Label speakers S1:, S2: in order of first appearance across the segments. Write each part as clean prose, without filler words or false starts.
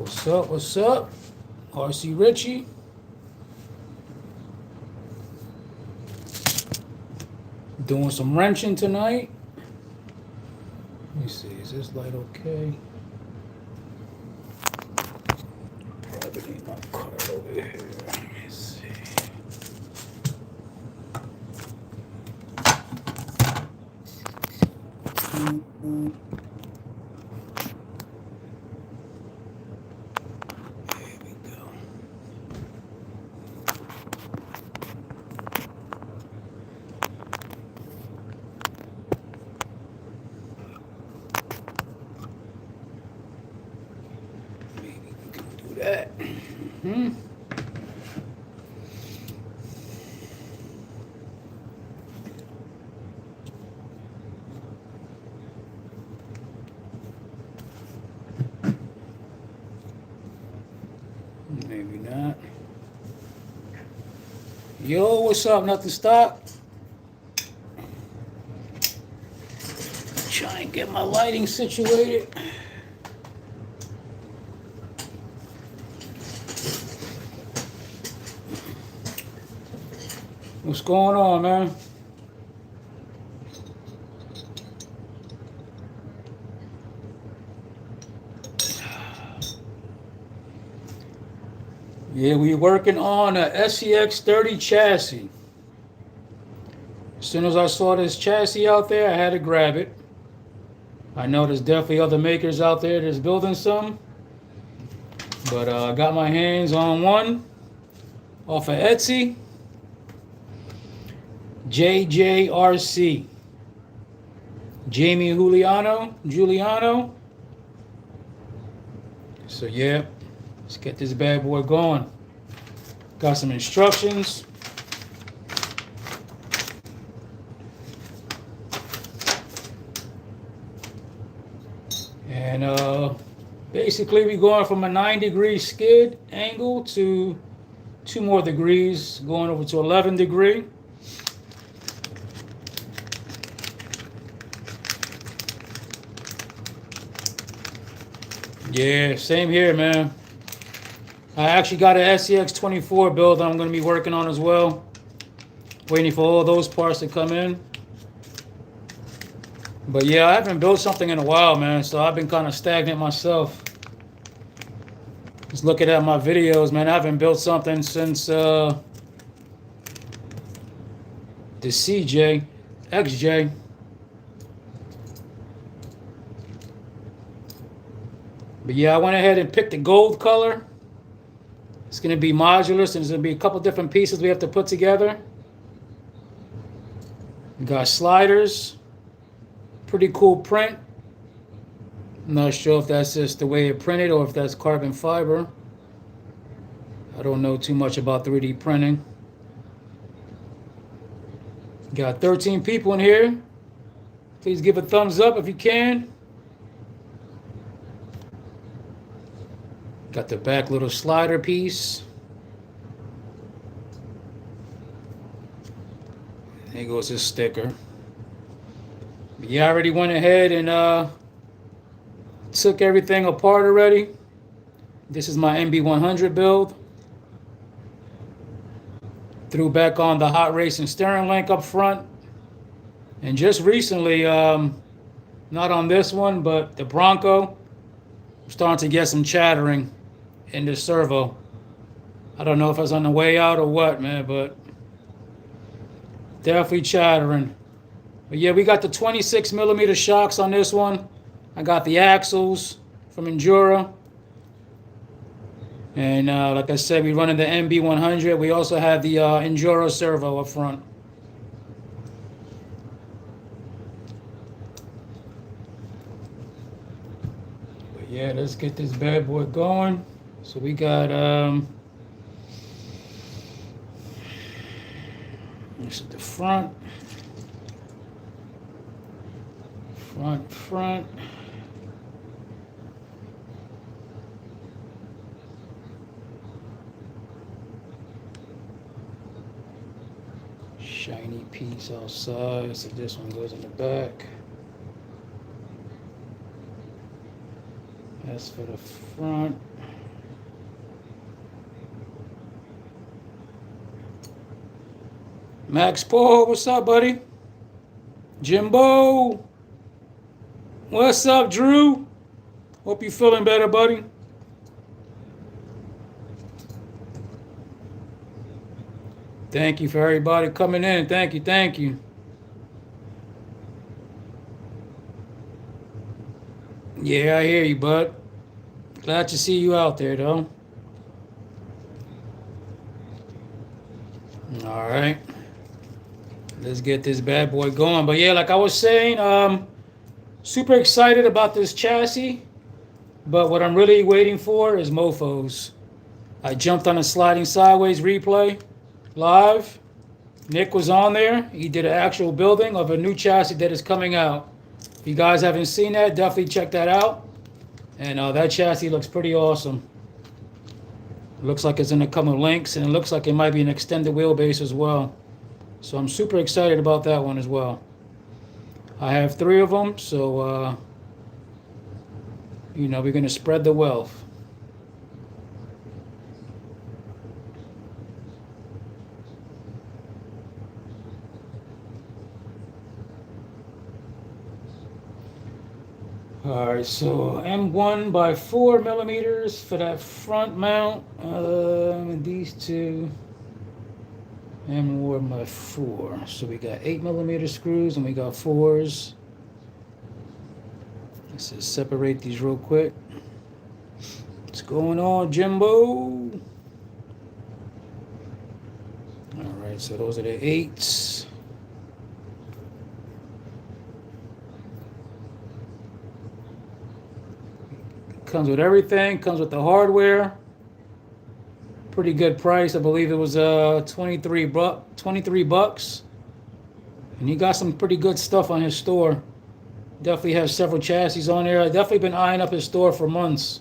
S1: What's up? What's up? RC Richie. Doing some wrenching tonight. Let me see, is this light okay? Probably need my card over here. Let me see. There we go. Maybe we can do that. Maybe not. Yo, what's up? Nothing stop. Try and get my lighting situated. What's going on, man? Yeah, we working on a SCX30 chassis. As soon as I saw this chassis out there, I had to grab it. I know there's definitely other makers out there that's building some, but I got my hands on one off of Etsy. JJRC. Jamie Giuliano. So yeah, let's get this bad boy going. Got some instructions. And basically we're going from a 9-degree skid angle to 2 more degrees, going over to 11 degree. Yeah, same here, man. I actually got an SCX24 build that I'm going to be working on as well. Waiting for all those parts to come in. But yeah, I haven't built something in a while, man, so I've been kind of stagnant myself. Just looking at my videos, man, I haven't built something since the XJ. But yeah, I went ahead and picked the gold color. It's going to be modular, so there's going to be a couple different pieces we have to put together. We got sliders. Pretty cool print. I'm not sure if that's just the way it printed or if that's carbon fiber. I don't know too much about 3D printing. Got 13 people in here. Please give a thumbs up if you can. Got the back little slider piece. There goes his sticker. But yeah, I already went ahead and took everything apart already. This is my MB100 build. Threw back on the hot racing steering link up front. And just recently, not on this one, but the Bronco, I'm starting to get some chattering in the servo. I don't know if it's on the way out or what, man, but definitely chattering. But yeah, we got the 26 millimeter shocks on this one. I got the axles from Endura. And like I said, we're running the MB100. We also have the Enduro servo up front. But yeah, let's get this bad boy going. So we got this is the front. Front. Shiny piece outside, so this one goes in the back. That's for the front. Max Paul, what's up, buddy? Jimbo, what's up, Drew? Hope you feeling better, buddy. Thank you for everybody coming in. Thank you, thank you. Yeah, I hear you, bud. Glad to see you out there, though. All right. Let's get this bad boy going. But yeah, like I was saying, super excited about this chassis. But what I'm really waiting for is mofos. I jumped on a sliding sideways replay live. Nick was on there. He did an actual building of a new chassis that is coming out. If you guys haven't seen that, definitely check that out. And that chassis looks pretty awesome. It looks like it's going to come with links, and it looks like it might be an extended wheelbase as well. So I'm super excited about that one as well. I have 3 of them, so, we're going to spread the wealth. All right, so M1 by 4 millimeters for that front mount. These two, M1 by 4. So we got 8 millimeter screws and we got 4s. Let's just separate these real quick. What's going on, Jimbo? All right, so those are the 8s. Comes with everything, comes with the hardware. Pretty good price. I believe it was 23 bucks. And he got some pretty good stuff on his store. Definitely has several chassis on there. I've definitely been eyeing up his store for months.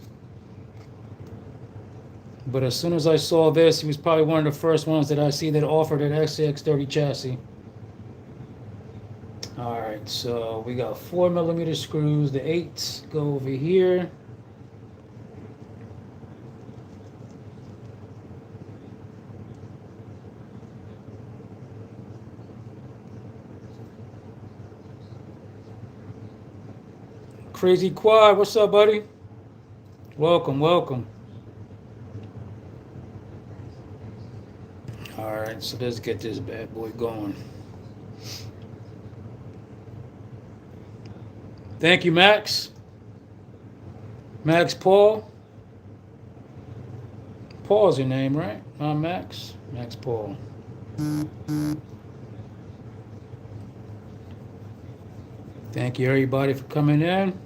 S1: But as soon as I saw this, he was probably one of the first ones that I see that offered an SCX30 chassis. All right, so we got 4 millimeter screws. The 8s go over here. Crazy Quad, what's up, buddy? Welcome, welcome. All right, so let's get this bad boy going. Thank you, Max. Max Paul. Paul's your name, right? Max? Max Paul. Thank you, everybody, for coming in.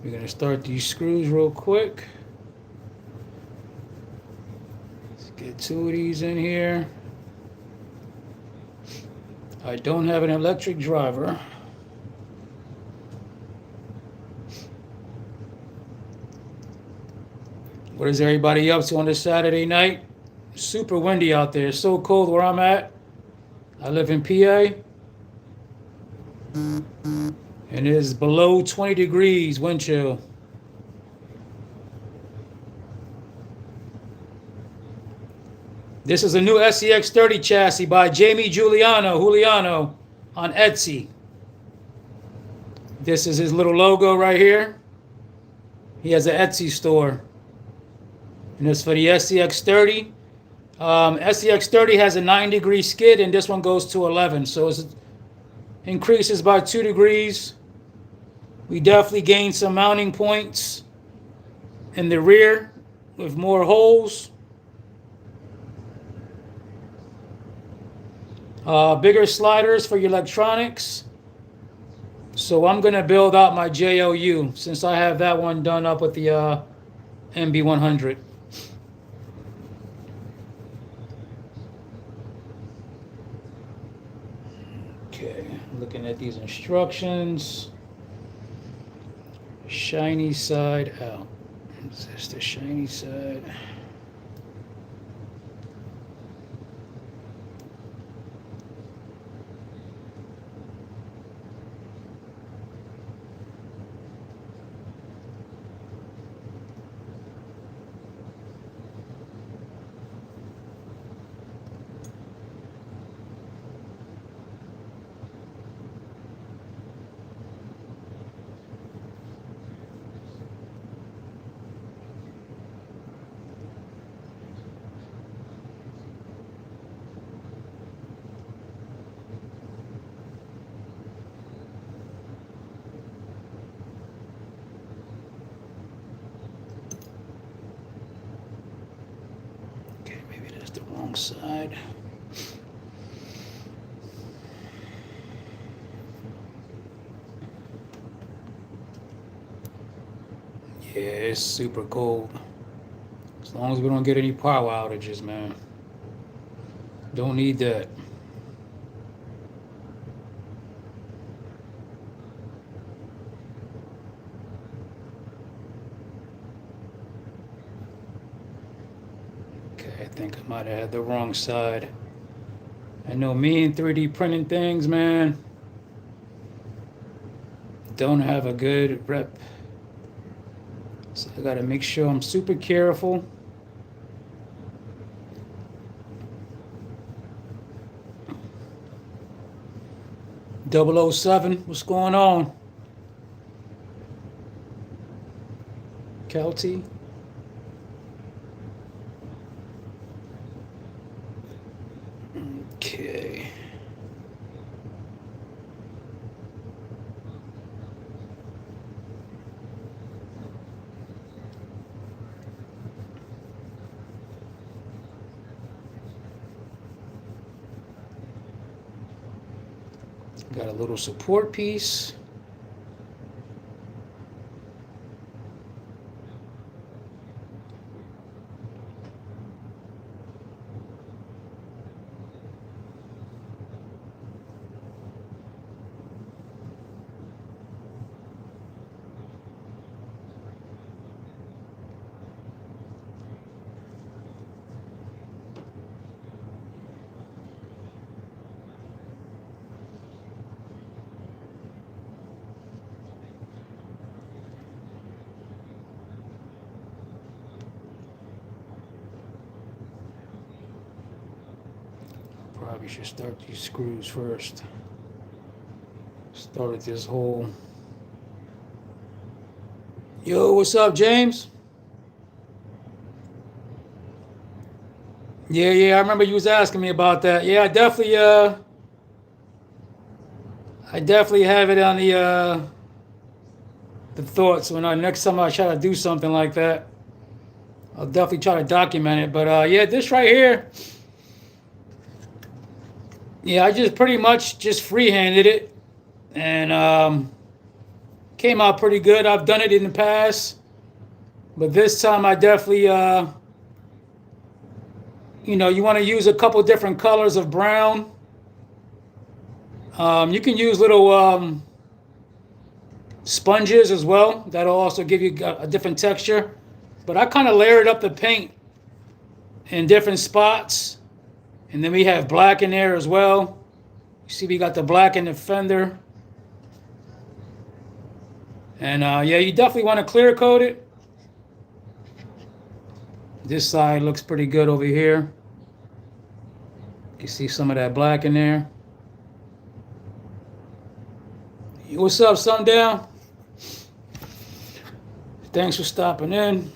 S1: We're going to start these screws real quick. Let's get 2 of these in here. I don't have an electric driver. What is everybody up to on this Saturday night? Super windy out there. It's so cold where I'm at. I live in PA. And it is below 20 degrees wind chill. This is a new SCX30 chassis by Jamie Juliano on Etsy. This is his little logo right here. He has an Etsy store. And it's for the SCX30. SCX30 has a 9-degree skid, and this one goes to 11. So it increases by 2 degrees. We definitely gained some mounting points in the rear with more holes. Bigger sliders for your electronics. So I'm going to build out my JOU since I have that one done up with the MB100. Okay, looking at these instructions. Shiny side out. Is this the shiny side? That's the wrong side. Yeah, it's super cold. As long as we don't get any power outages, man. Don't need that. Okay, I think I might have had the wrong side. I know me and 3D printing things, man, don't have a good rep. So I gotta make sure I'm super careful. .007, what's going on? Kelty? Okay. Got a little support piece. Probably should start these screws first. Started this hole. Yo, what's up, James? Yeah, I remember you was asking me about that. Yeah, I definitely have it on the thoughts when next time I try to do something like that. I'll definitely try to document it. But yeah, this right here, yeah, I just pretty much just freehanded it, and came out pretty good. I've done it in the past, but this time I definitely, you want to use a couple different colors of brown. You can use little sponges as well. That'll also give you a different texture. But I kind of layered up the paint in different spots. And then we have black in there as well. You see we got the black in the fender. And yeah, you definitely want to clear coat it. This side looks pretty good over here. You see some of that black in there. What's up, Sundown? Thanks for stopping in.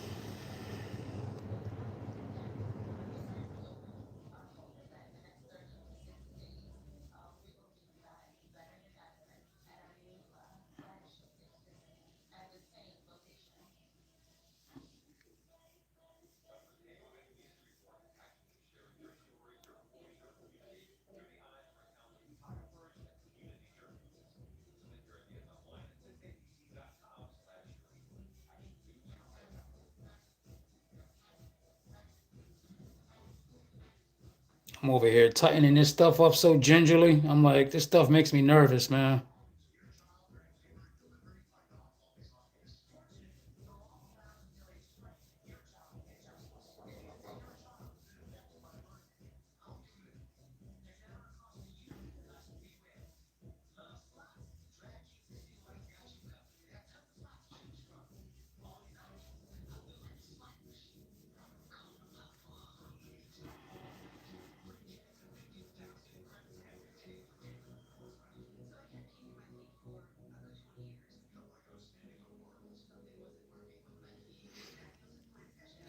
S1: I'm over here tightening this stuff up so gingerly. I'm like, this stuff makes me nervous, man.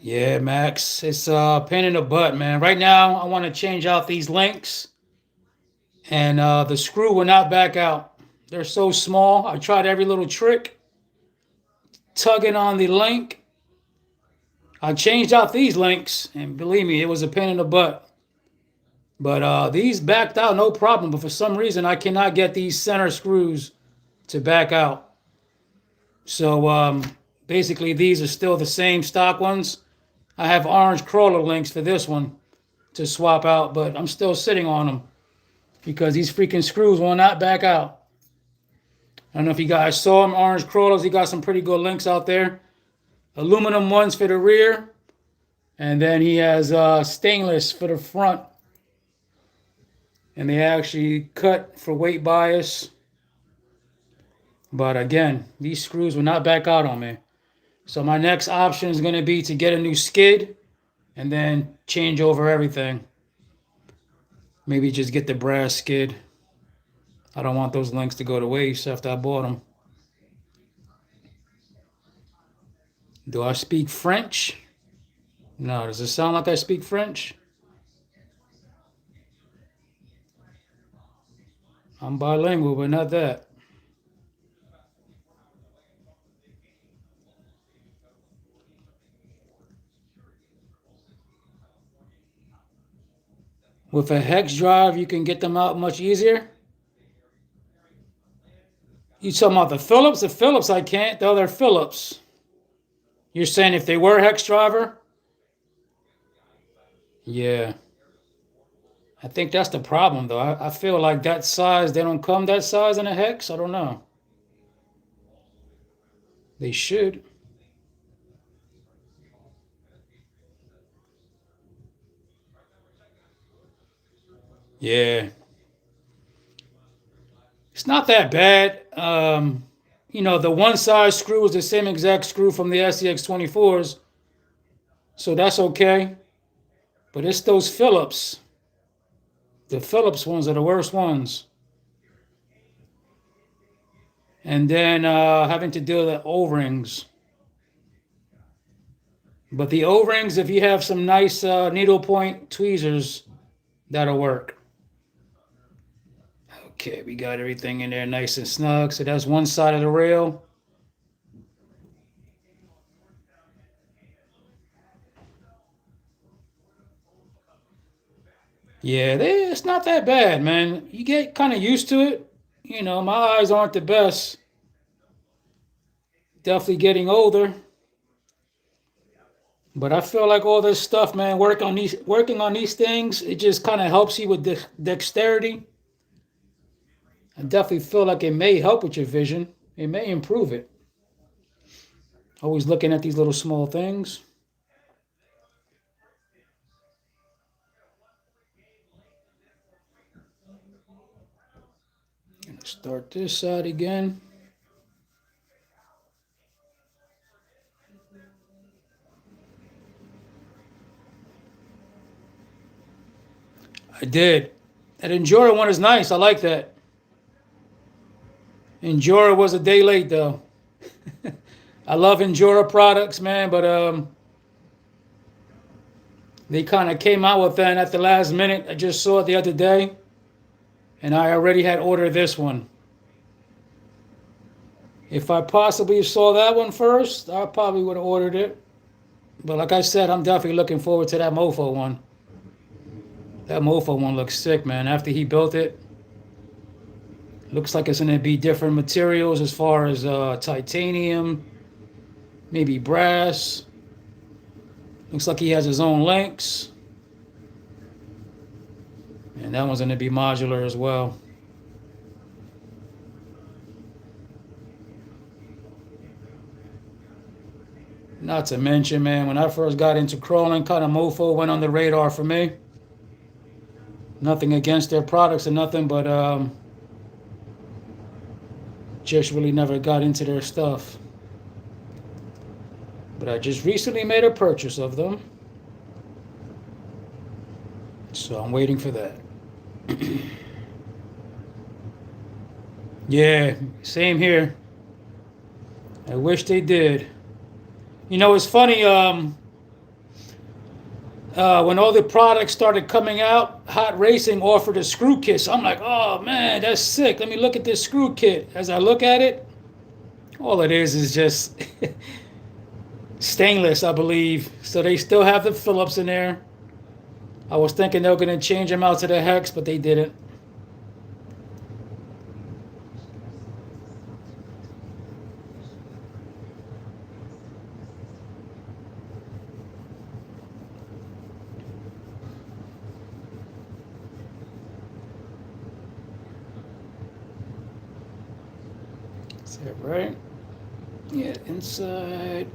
S1: Yeah, Max, it's a pain in the butt, man. Right now, I want to change out these links, and the screw will not back out. They're so small. I tried every little trick, tugging on the link. I changed out these links, and believe me, it was a pain in the butt. But these backed out no problem. But for some reason, I cannot get these center screws to back out. So basically, these are still the same stock ones. I have orange crawler links for this one to swap out, but I'm still sitting on them because these freaking screws will not back out. I don't know if you guys saw them, orange crawlers. He got some pretty good links out there. Aluminum ones for the rear, and then he has stainless for the front. And they actually cut for weight bias. But again, these screws will not back out on me. So my next option is going to be to get a new skid and then change over everything. Maybe just get the brass skid. I don't want those links to go to waste after I bought them. Do I speak French? No. Does it sound like I speak French? I'm bilingual, but not that. With a hex drive, you can get them out much easier. You talking about the Phillips? The Phillips I can't. The other Phillips. You're saying if they were hex driver? Yeah. I think that's the problem, though. I feel like that size, they don't come that size in a hex. I don't know. They should. Yeah. It's not that bad. The one size screw is the same exact screw from the SCX24s. So that's okay. But it's those Phillips. The Phillips ones are the worst ones. And then having to deal with the O-rings. But the O-rings, if you have some nice needlepoint tweezers, that'll work. Okay, we got everything in there nice and snug. So that's one side of the rail. Yeah, it's not that bad, man. You get kind of used to it. My eyes aren't the best. Definitely getting older. But I feel like all this stuff, man, working on these things, it just kind of helps you with dexterity. I definitely feel like it may help with your vision. It may improve it. Always looking at these little small things. Gonna start this side again. I did. That Endura one is nice. I like that. Endura was a day late, though. I love Endura products, man, but they kind of came out with that at the last minute. I just saw it the other day, and I already had ordered this one. If I possibly saw that one first, I probably would have ordered it. But like I said, I'm definitely looking forward to that Mofo one. That Mofo one looks sick, man. After he built it, looks like it's going to be different materials as far as titanium, maybe brass. Looks like he has his own links. And that one's going to be modular as well. Not to mention, man, when I first got into crawling, kind of Mofo went on the radar for me. Nothing against their products or nothing, but just really never got into their stuff. But I just recently made a purchase of them. So I'm waiting for that. Yeah, same here. I wish they did. It's funny, when all the products started coming out, Hot Racing offered a screw kit. So I'm like, oh man, that's sick. Let me look at this screw kit. As I look at it, all it is just Stainless, I believe. So they still have the Phillips in there. I was thinking they were going to change them out to the hex, but they didn't. Is that right? Yeah, inside.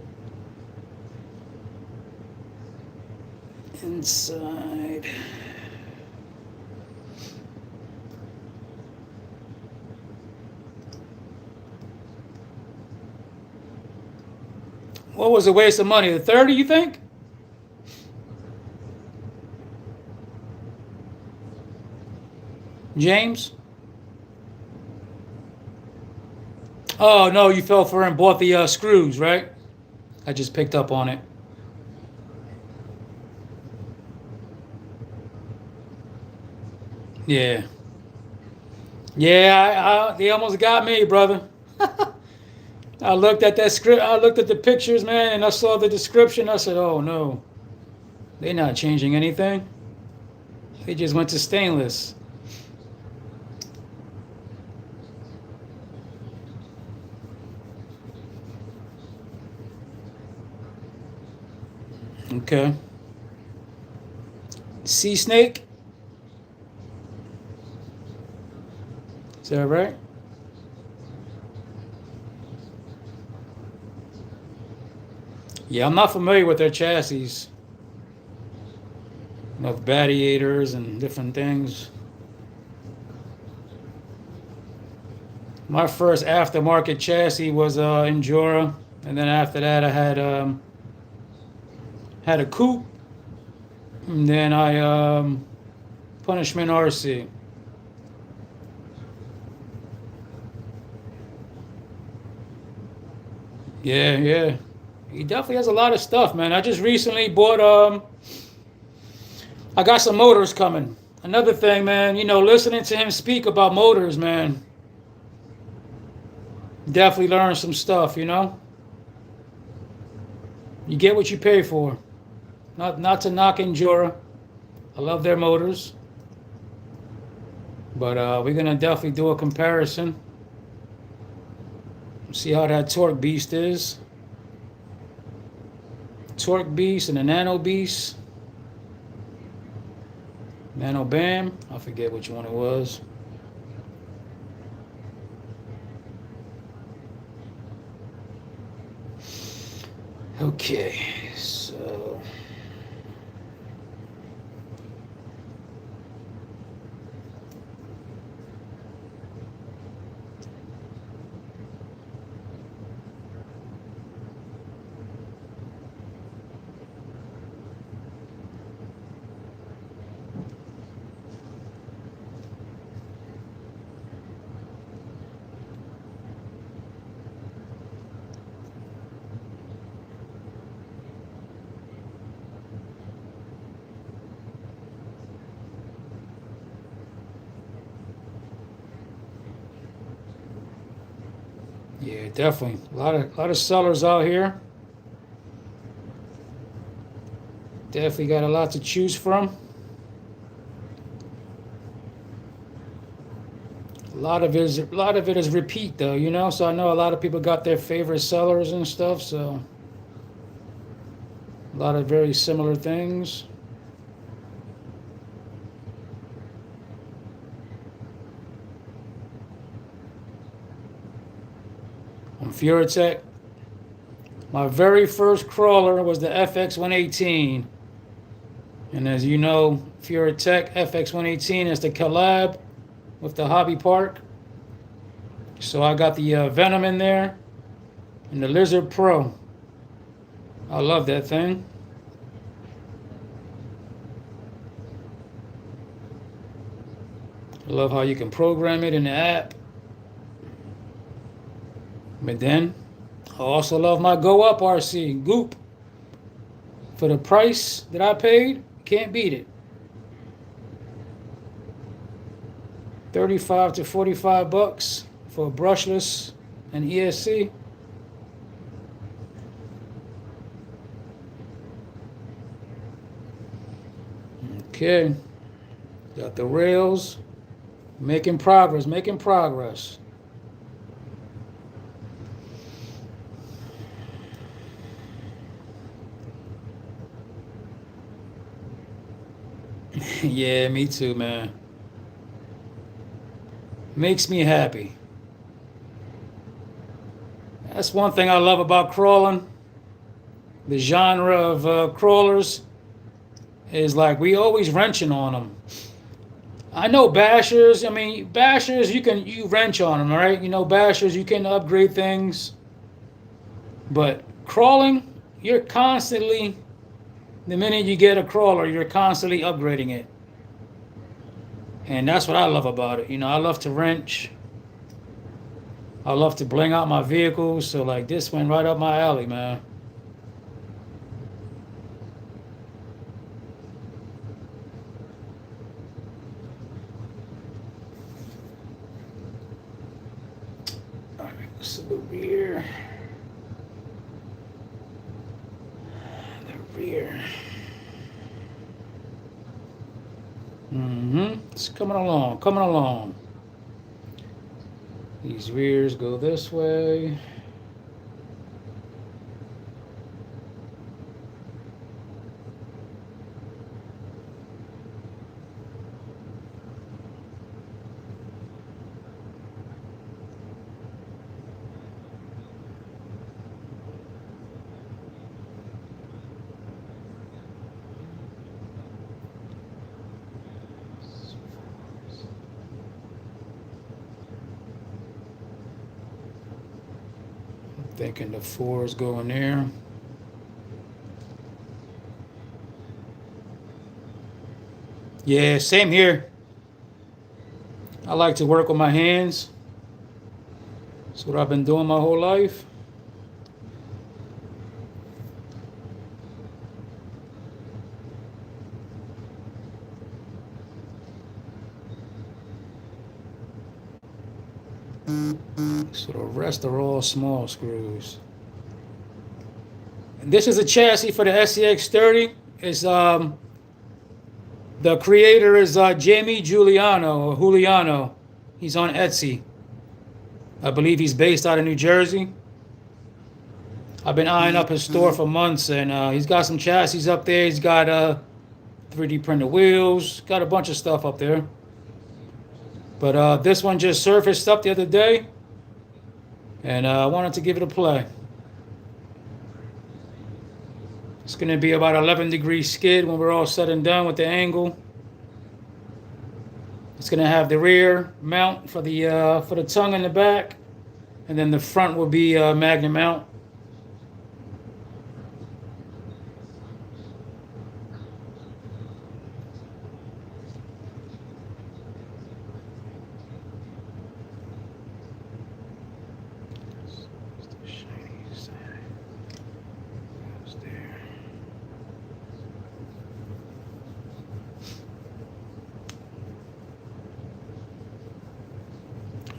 S1: Inside. What was a waste of money? The 30, you think? James? Oh, no, you fell for it and bought the screws, right? I just picked up on it. Yeah. Yeah, they almost got me, brother. I looked at that script. I looked at the pictures, man, and I saw the description. I said, "Oh no, they're not changing anything. They just went to stainless." Okay. Sea snake. Is that right? Yeah, I'm not familiar with their chassis. With radiators and different things. My first aftermarket chassis was Endura, and then after that I had a coupe, and then I Punishment RC. Yeah, yeah. He definitely has a lot of stuff, man. I just recently bought I got some motors coming. Another thing, man, listening to him speak about motors, man, definitely learned some stuff. You get what you pay for. Not to knock Endura. I love their motors. But we're gonna definitely do a comparison. See how that torque beast is. Torque beast and a nano beast. Nano bam. I forget which one it was. Okay, so yeah, definitely a lot of sellers out here. Definitely got a lot to choose from. A lot of it is repeat though. So I know a lot of people got their favorite sellers and stuff. So a lot of very similar things. On Furatech, my very first crawler was the FX118. And as you know, Furatech FX118 is the collab with the Hobby Park. So I got the Venom in there and the Lizard Pro. I love that thing. I love how you can program it in the app. But then I also love my Go Up RC, Goop. For the price that I paid, can't beat it. 35 to 45 bucks for a brushless and ESC. Okay. Got the rails. Making progress, making progress. Yeah, me too, man. Makes me happy. That's one thing I love about crawling. The genre of crawlers is like we always wrenching on them. I know bashers. I mean, bashers you wrench on them, right? You know, bashers you can upgrade things, but crawling, you're constantly. The minute you get a crawler, you're constantly upgrading it, and that's what I love about it. You know, I love to wrench. I love to bling out my vehicles. So like this went right up my alley, man. All right, so the rear. The rear. It's coming along, coming along. These rears go this way. Thinking the 4 is going there. Yeah, same here. I like to work with my hands. That's what I've been doing my whole life. So the rest are all small screws. And this is a chassis for the SCX30. It's the creator is Jamie Giuliano or Juliano. He's on Etsy. I believe he's based out of New Jersey. I've been eyeing up his store for months, and he's got some chassis up there. He's got 3D printed wheels, got a bunch of stuff up there. But this one just surfaced up the other day, and I wanted to give it a play. It's going to be about 11-degree skid when we're all said and done with the angle. It's going to have the rear mount for the tongue in the back, and then the front will be magnet mount.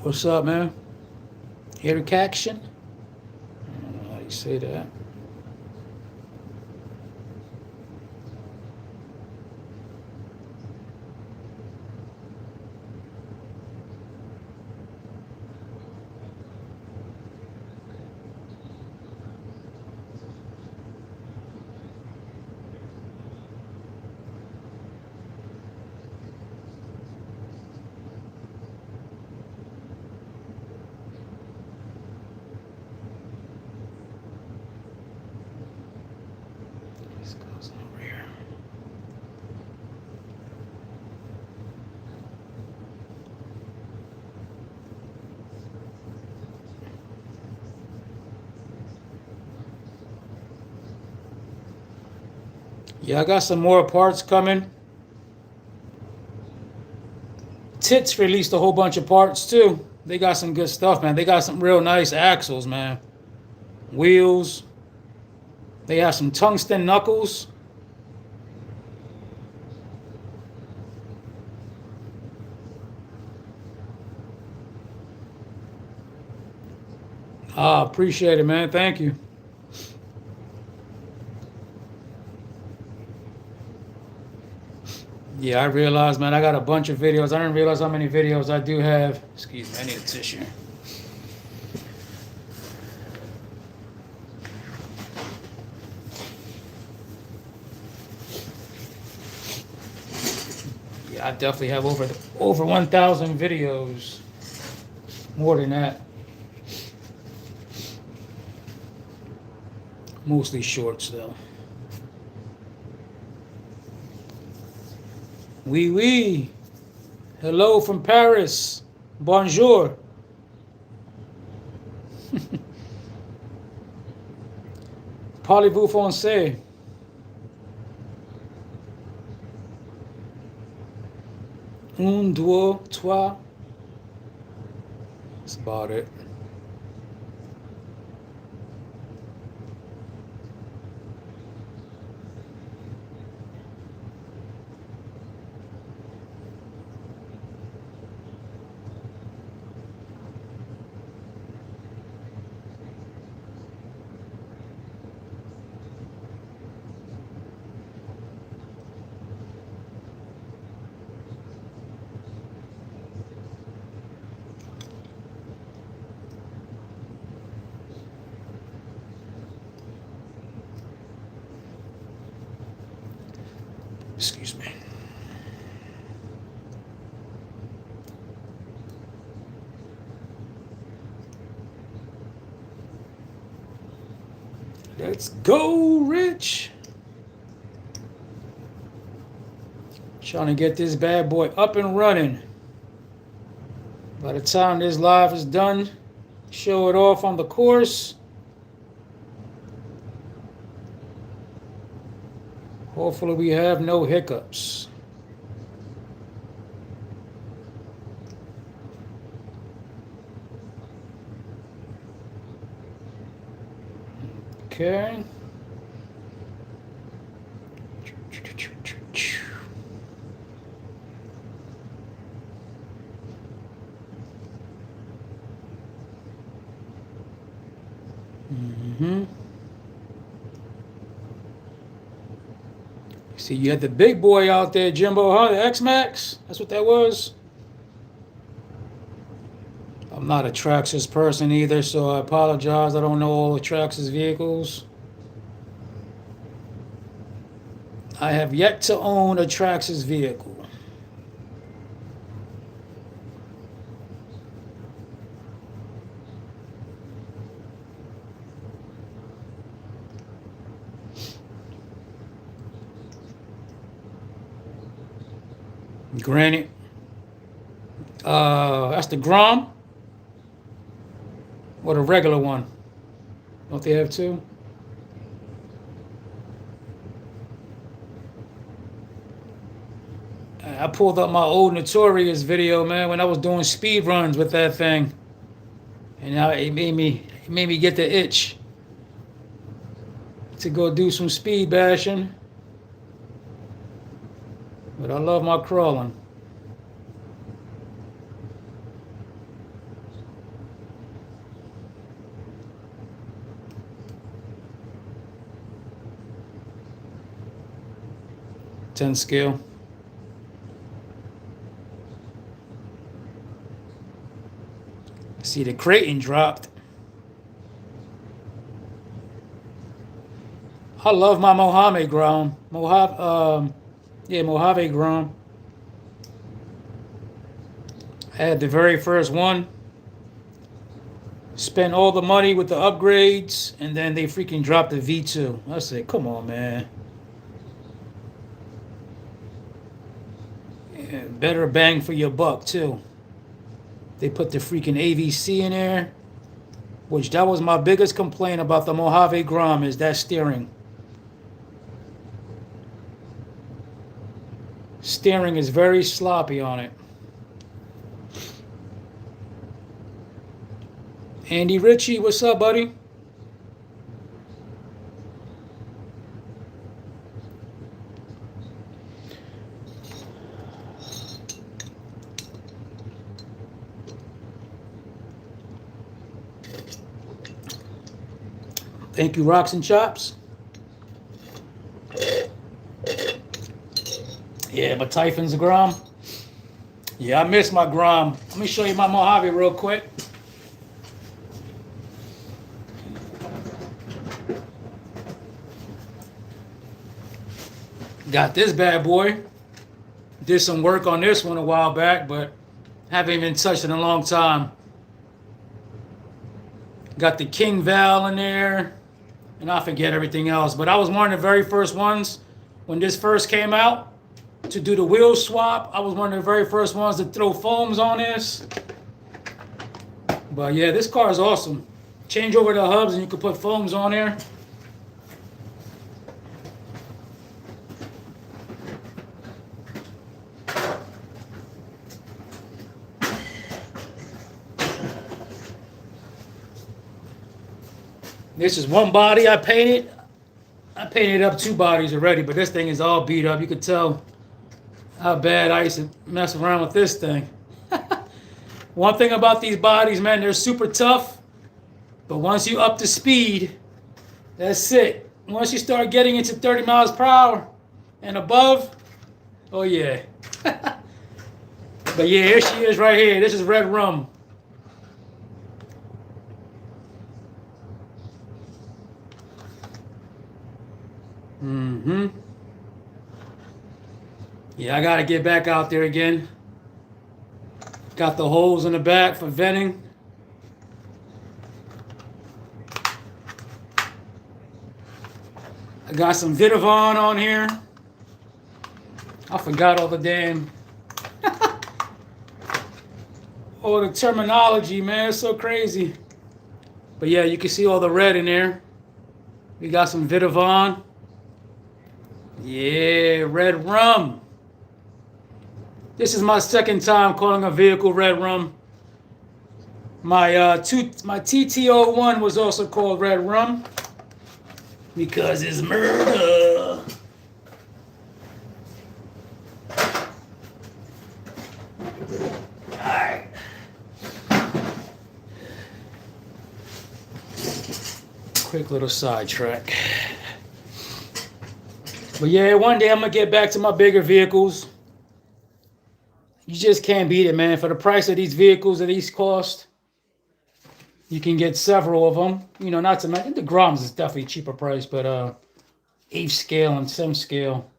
S1: What's up, man? Air action? I don't know how you say that. This goes over here. Yeah, I got some more parts coming. Tits released a whole bunch of parts too. They got some good stuff, man. They got some real nice axles, man. Wheels. They have some tungsten knuckles. Ah, appreciate it, man. Thank you. Yeah, I realized, man, I got a bunch of videos. I didn't realize how many videos I do have. Excuse me, I need a tissue. Yeah, I definitely have over 1,000 videos. More than that. Mostly shorts, though. Oui, oui. Hello from Paris. Bonjour. Parlez-vous français? Un, deux, trois. That's about it. Excuse me. Let's go, Rich. Trying to get this bad boy up and running. By the time this live is done, show it off on the course. Hopefully we have no hiccups. Okay. See, you had the big boy out there, Jimbo, huh? The X-Max? That's what that was? I'm not a Traxxas person either, so I apologize. I don't know all the Traxxas vehicles. I have yet to own a Traxxas vehicle. Granted, that's the Grom or the regular one. Don't they have two? I pulled up my old Notorious video, man, when I was doing speed runs with that thing, and now it made me get the itch to go do some speed bashing. But I love my crawling. Ten scale. See, the Creighton dropped. I love my Mojave Grom. Mojave Grom. I had the very first one. Spent all the money with the upgrades, and then they freaking dropped the V2. I said, come on, man. Yeah, better bang for your buck, too. They put the freaking AVC in there, which that was my biggest complaint about the Mojave Grom, is that steering. Steering is very sloppy on it. Andy Richie, what's up, buddy? Thank you, Rocks and Chops. Yeah, my Typhon's Grom. Yeah, I miss my Grom. Let me show you my Mojave real quick. Got this bad boy. Did some work on this one a while back, but haven't even touched it in a long time. Got the King Val in there, and I forget everything else. But I was one of the very first ones when this first came out to do the wheel swap. I was one of the very first ones to throw foams on this. But yeah, this car is awesome. Change over the hubs and you can put foams on there. This is one body I painted. I painted up two bodies already, but this thing is all beat up. You could tell how bad I used to mess around with this thing. One thing about these bodies, man, they're super tough. But once you up the speed, that's it. Once you start getting into 30 miles per hour and above, oh yeah. But yeah, here she is right here. This is Red Rum. Yeah, I gotta get back out there again. Got the holes in the back for venting. I got some Vitavon on here. I forgot all the damn all the terminology, man. It's so crazy. But yeah, you can see all the red in there. We got some Vitavon. Yeah, Red Rum. This is my second time calling a vehicle Red Rum. My TT01 was also called Red Rum because it's murder. Alright. Quick little sidetrack. But yeah, one day I'm gonna get back to my bigger vehicles. You just can't beat it, man. For the price of these vehicles, at these cost, you can get several of them. You know, not to mention the Groms is definitely a cheaper price, but 8th scale and 7th scale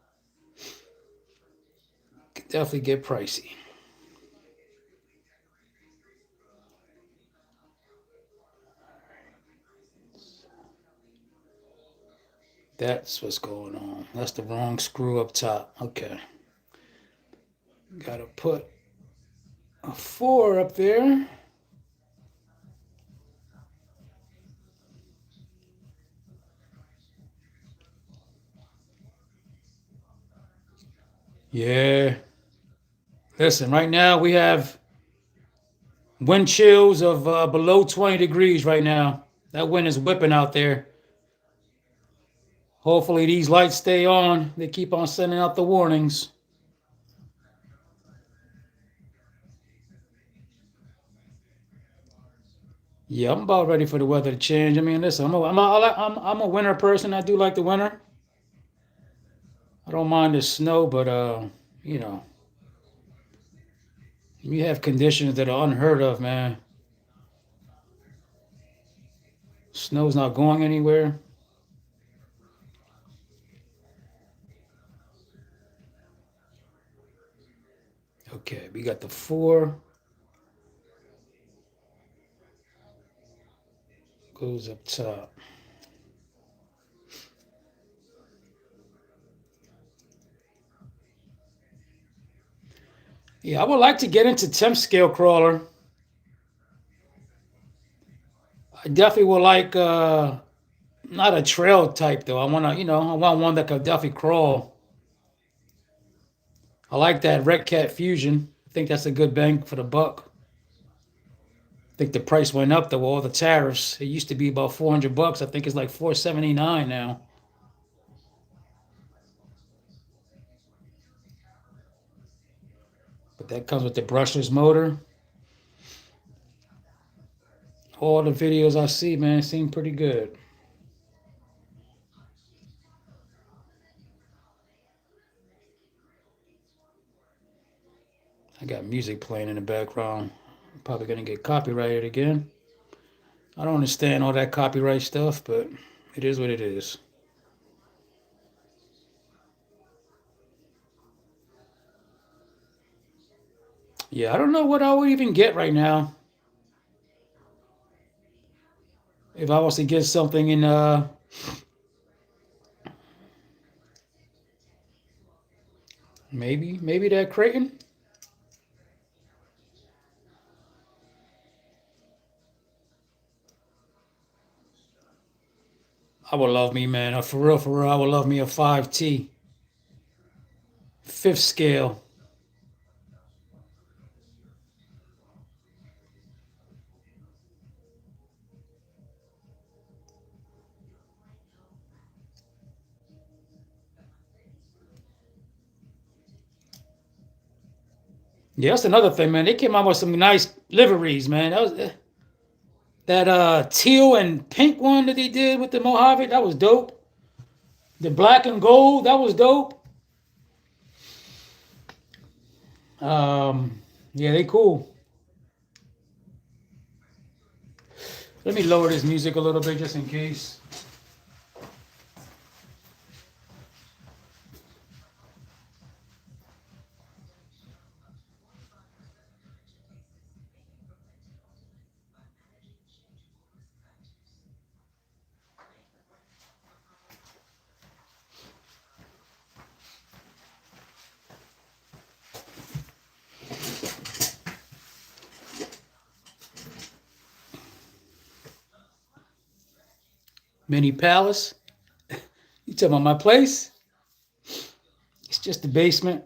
S1: can definitely get pricey. That's what's going on. That's the wrong screw up top. Okay. Gotta put a 4 up there. Yeah. Listen, right now we have wind chills of below 20 degrees right now. That wind is whipping out there. Hopefully these lights stay on. They keep on sending out the warnings. Yeah, I'm about ready for the weather to change. I mean, listen, I'm a winter person. I do like the winter. I don't mind the snow, but you know, you have conditions that are unheard of, man. Snow's not going anywhere. Okay, we got the 4. Goes up top. Yeah, I would like to get into temp scale crawler. I definitely would like not a trail type though. I want one that could definitely crawl. I like that Red Cat Fusion. I think that's a good bang for the buck. I think the price went up though with all the tariffs. It used to be about $400. I think it's like $479 now. But that comes with the brushless motor. All the videos I see, man, seem pretty good. I got music playing in the background. I'm probably gonna get copyrighted again. I don't understand all that copyright stuff, but it is what it is. Yeah, I don't know what I would even get right now. If I was to get something in maybe that Creighton. I would love me, man. For real, I would love me a 5T. Fifth scale. Yeah, that's another thing, man. They came out with some nice liveries, man. That teal and pink one that they did with the Mojave, that was dope. The black and gold, that was dope. Yeah, they cool. Let me lower this music a little bit just in case. Mini Palace. You talking about my place? It's just the basement.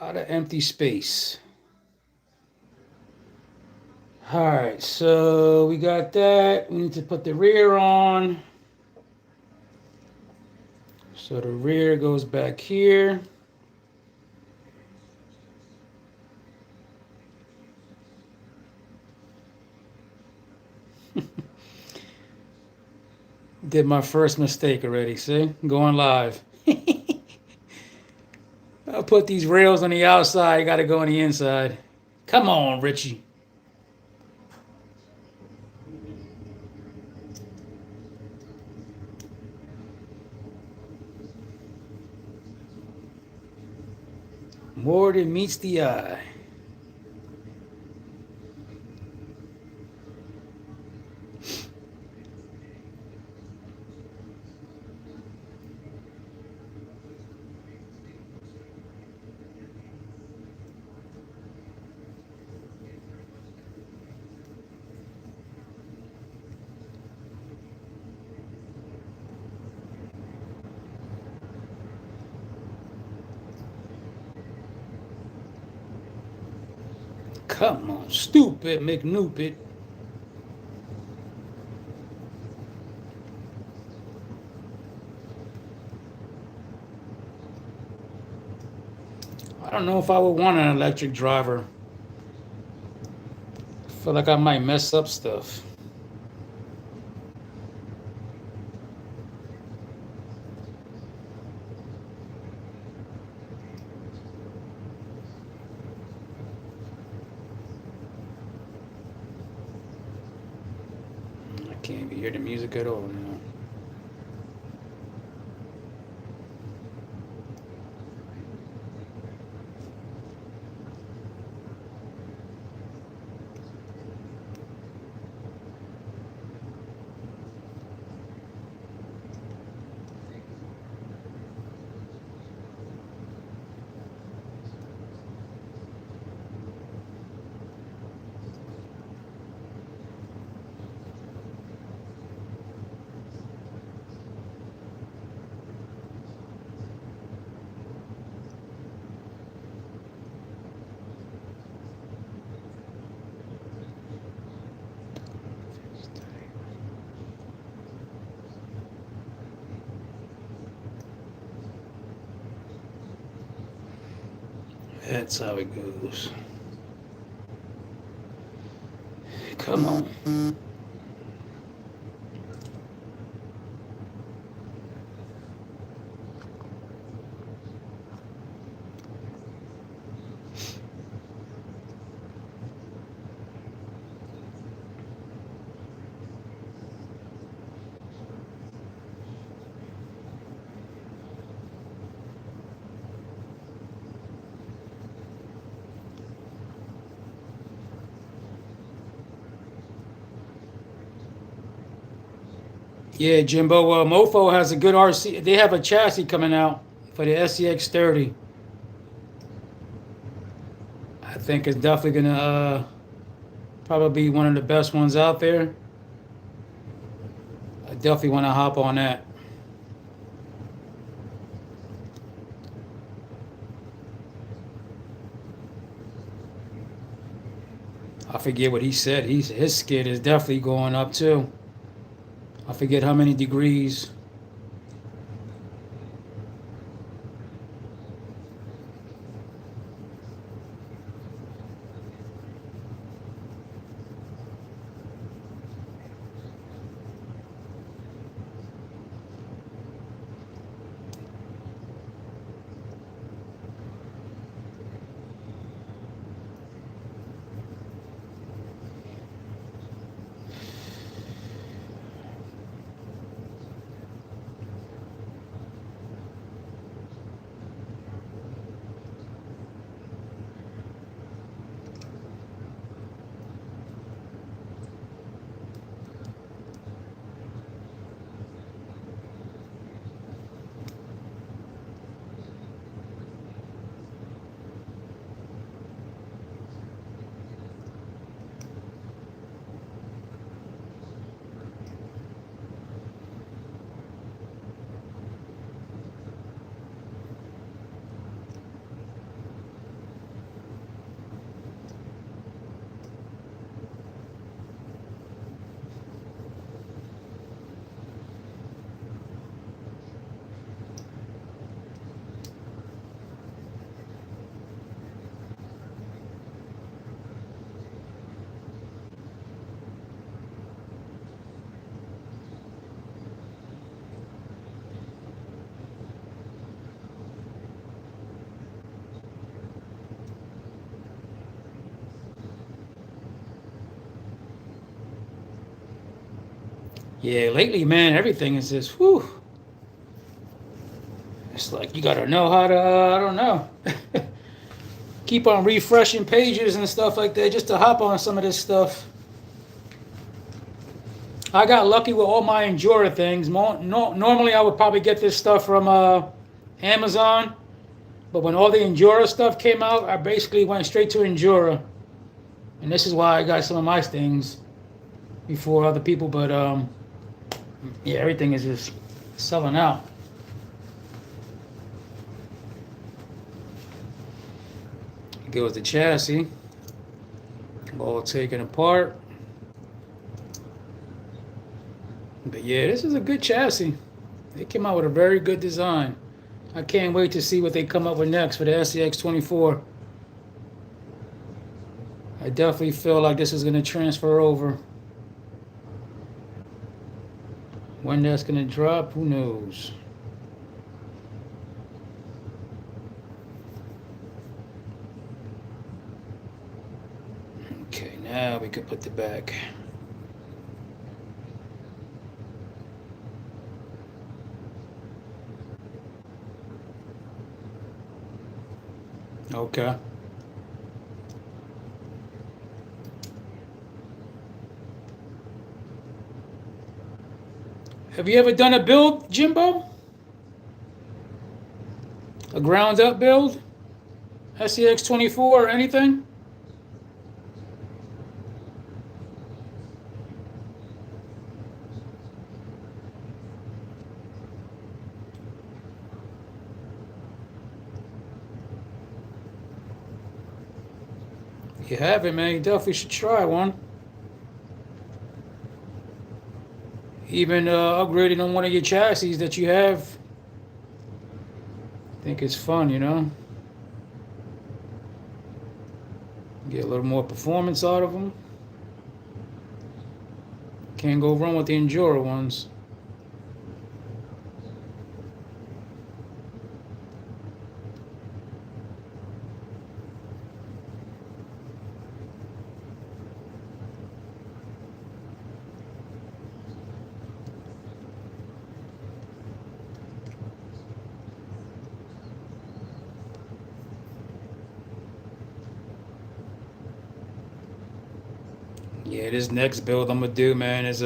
S1: A lot of empty space. All right, so we got that. We need to put the rear on. So the rear goes back here. Did my first mistake already, see? Going live. I'll put these rails on the outside. I got to go on the inside. Come on, Richie. More than meets the eye. Come on, stupid McNoopid. I don't know if I would want an electric driver. I feel like I might mess up stuff. I can't even hear the music at all now. That's how it goes. Come on. Yeah, Jimbo. Mofo has a good RC. They have a chassis coming out for the SCX30. I think it's definitely gonna probably be one of the best ones out there. I definitely want to hop on that. I forget what he said. His skid is definitely going up too. I forget how many degrees. Yeah, lately, man, everything is just whew. It's like you gotta know how to. I don't know. Keep on refreshing pages and stuff like that just to hop on some of this stuff. I got lucky with all my Endura things. Normally, I would probably get this stuff from Amazon, but when all the Endura stuff came out, I basically went straight to Endura, and this is why I got some of my things before other people. But yeah, everything is just selling out. Goes the chassis, all taken apart. But yeah, this is a good chassis. They came out with a very good design. I can't wait to see what they come up with next for the SCX24. I definitely feel like this is going to transfer over. When that's going to drop, who knows? Okay, now we can put the back. Okay. Have you ever done a build, Jimbo? A ground up build? SCX24 or anything? If you haven't, man, you definitely should try one. Even upgrading on one of your chassis that you have. I think it's fun, you know? Get a little more performance out of them. Can't go wrong with the Enduro ones. Yeah, this next build I'm gonna do, man, is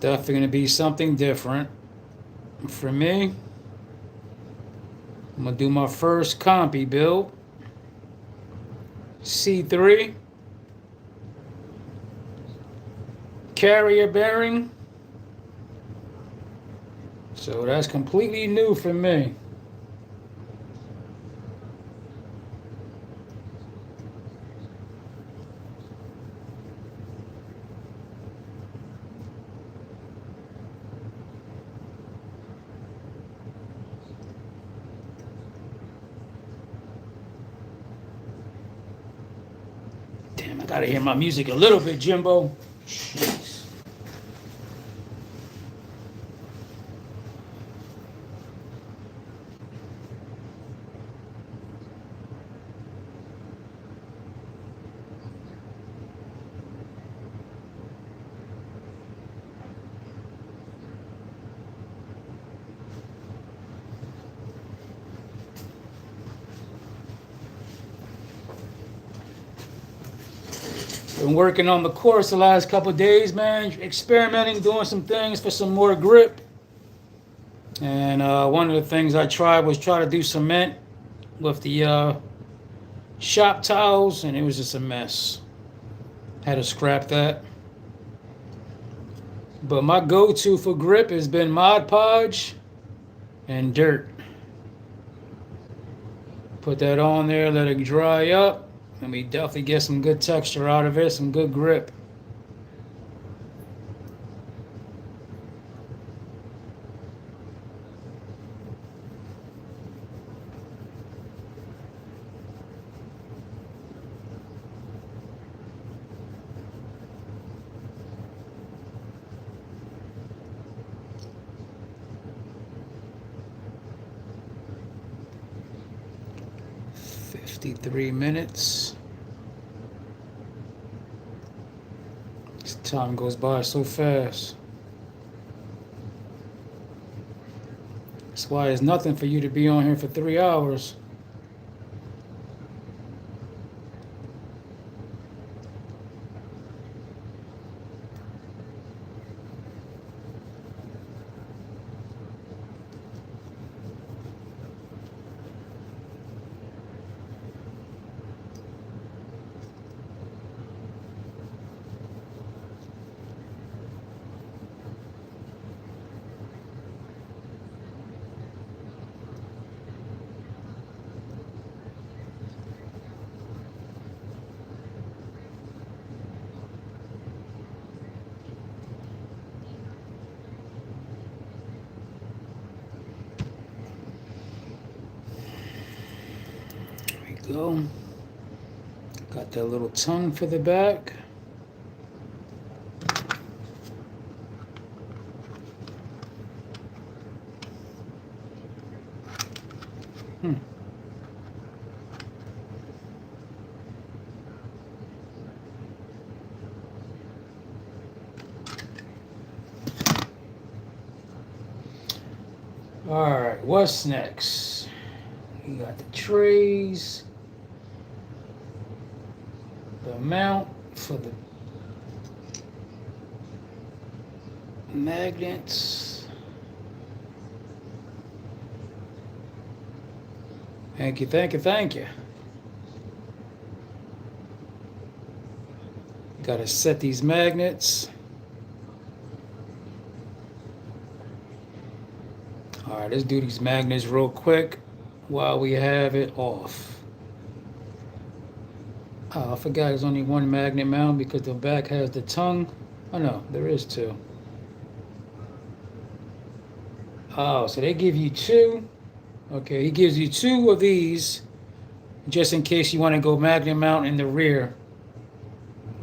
S1: definitely going to be something different. For me, I'm going to do my first compy build. C3. Carrier bearing. So that's completely new for me. Damn, I gotta hear my music a little bit, Jimbo. Jeez. Been working on the course the last couple of days, man. Experimenting, doing some things for some more grip. And one of the things I tried was try to do cement with the shop towels, and it was just a mess. Had to scrap that. But my go-to for grip has been Mod Podge and dirt. Put that on there, let it dry up. And we definitely get some good texture out of it, some good grip. $53. This time goes by so fast. That's why it's nothing for you to be on here for 3 hours. Go. Got that little tongue for the back. All right, what's next? We got the trays. The mount for the magnets. Thank you, thank you, thank you. Got to set these magnets. All right, let's do these magnets real quick while we have it off. Oh, I forgot there's only one magnet mount because the back has the tongue. Oh no, there is two. Oh, so they give you two. Okay, he gives you two of these just in case you want to go magnet mount in the rear.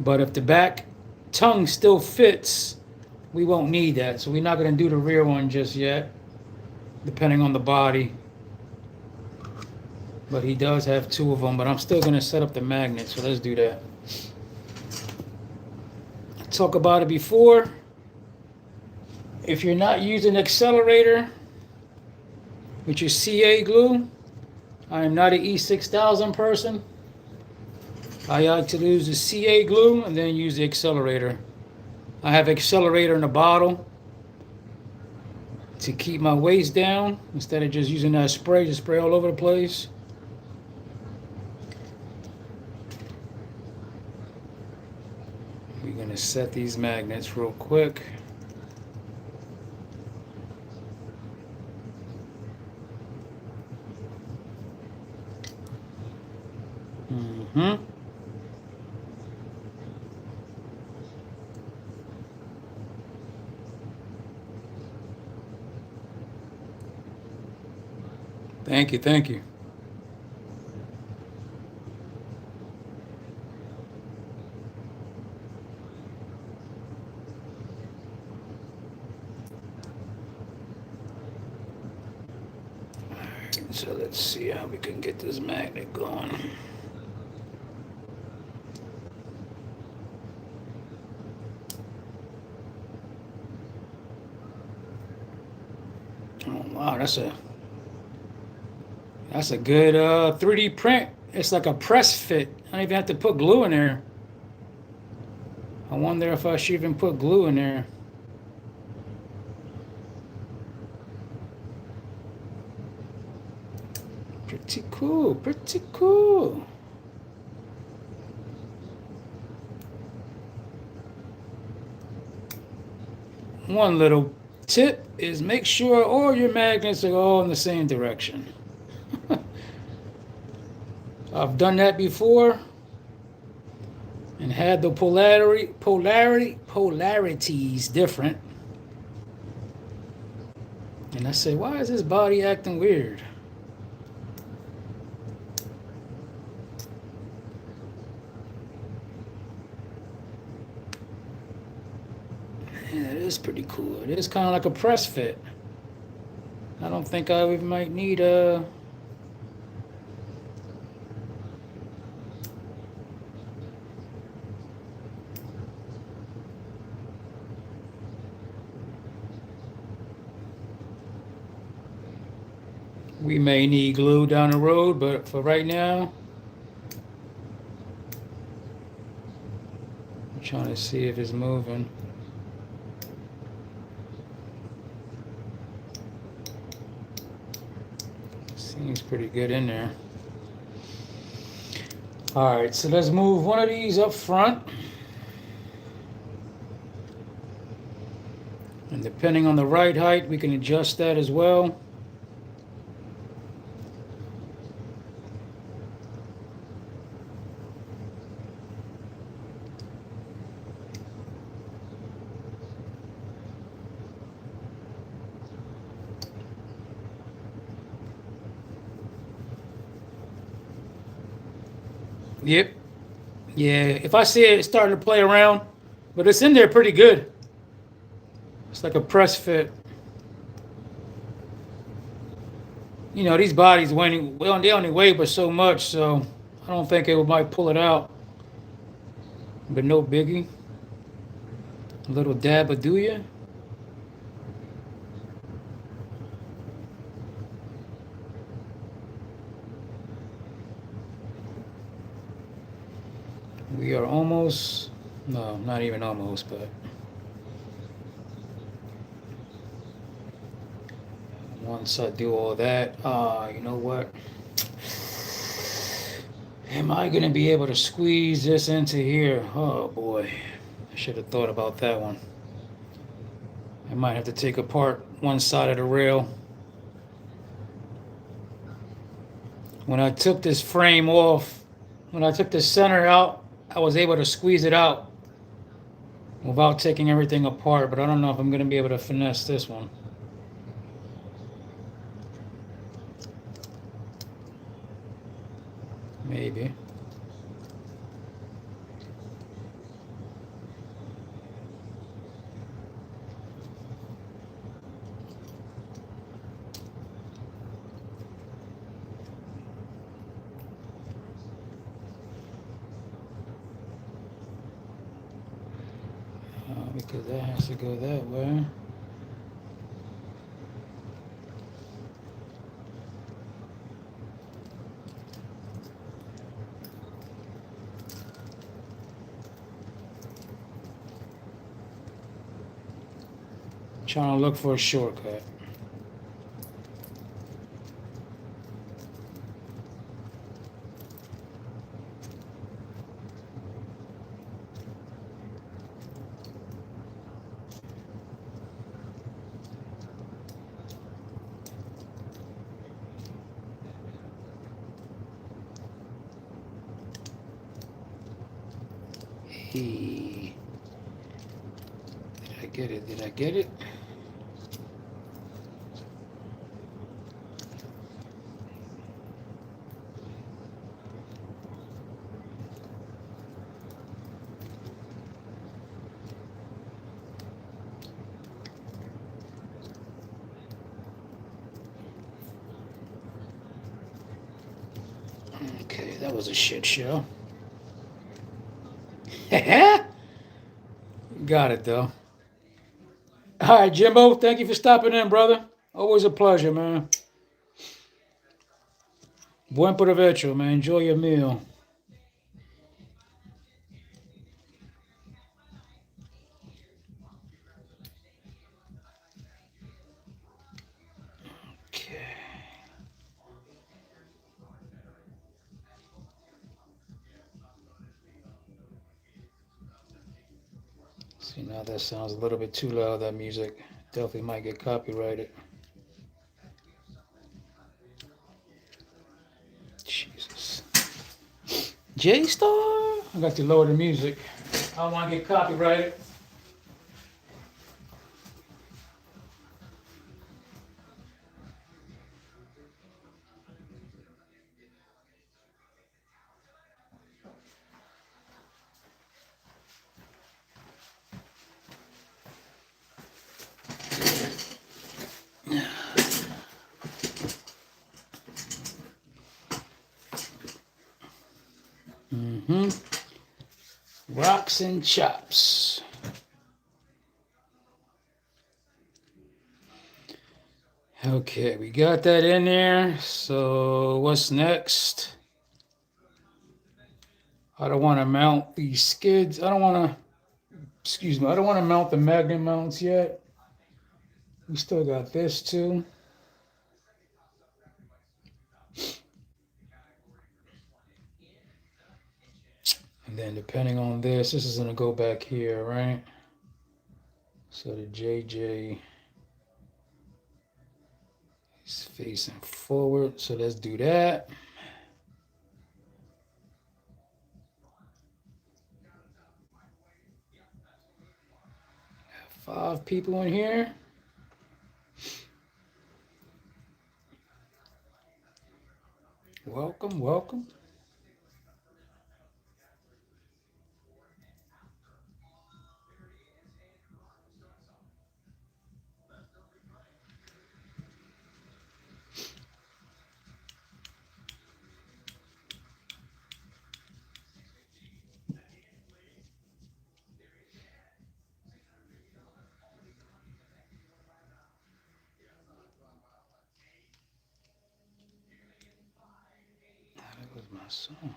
S1: But if the back tongue still fits, we won't need that. So we're not going to do the rear one just yet, depending on the body. But he does have two of them, but I'm still going to set up the magnet, so let's do that. Talk about it before. If you're not using accelerator with your CA glue, I am not an E6000 person. I like to use the CA glue and then use the accelerator. I have accelerator in a bottle to keep my waist down instead of just using that spray to spray all over the place. We're gonna set these magnets real quick. Mm-hmm. Thank you, thank you. So let's see how we can get this magnet going. Oh wow, that's a good 3D print. It's like a press fit. I don't even have to put glue in there. I wonder if I should even put glue in there. Pretty cool, pretty cool. One little tip is make sure all your magnets are all in the same direction. I've done that before and had the polarities different. And I said, why is this body acting weird? Yeah, it is pretty cool. It is kind of like a press fit. I don't think I might need a... We may need glue down the road, but for right now, I'm trying to see if it's moving. Seems pretty good in there. All right, so let's move one of these up front. And depending on the ride height, we can adjust that as well. Yep. Yeah, if I see it starting to play around, but it's in there pretty good. It's like a press fit. You know, these bodies weighing, well, they only weigh but so much, so I don't think it might pull it out. But no biggie. A little dab of do ya? We are almost, no, not even almost, but once I do all that, you know what? Am I going to be able to squeeze this into here? Oh boy, I should have thought about that one. I might have to take apart one side of the rail. When I took this frame off, when I took the center out, I was able to squeeze it out without taking everything apart, but I don't know if I'm going to be able to finesse this one. Maybe. Because that has to go that way. Trying to look for a shortcut. Did I get it? Did I get it? Okay, that was a shit show. Got it though. All right, Jimbo, thank you for stopping in, brother. Always a pleasure, man. Buen provecho, man. Enjoy your meal. Okay. See, now that sounds a little bit too loud, that music. Definitely might get copyrighted. Jesus. J-Star? I got to lower the music. I don't want to get copyrighted. Mm-hmm. Rocks and chops. Okay, we got that in there. So what's next? I don't want to mount these skids. I don't want to, excuse me, I don't want to mount the magnet mounts yet. We still got this too. And then depending on this is going to go back here, right? So the JJ is facing forward. So let's do that. Got 5 people in here. Welcome, welcome. That was my song.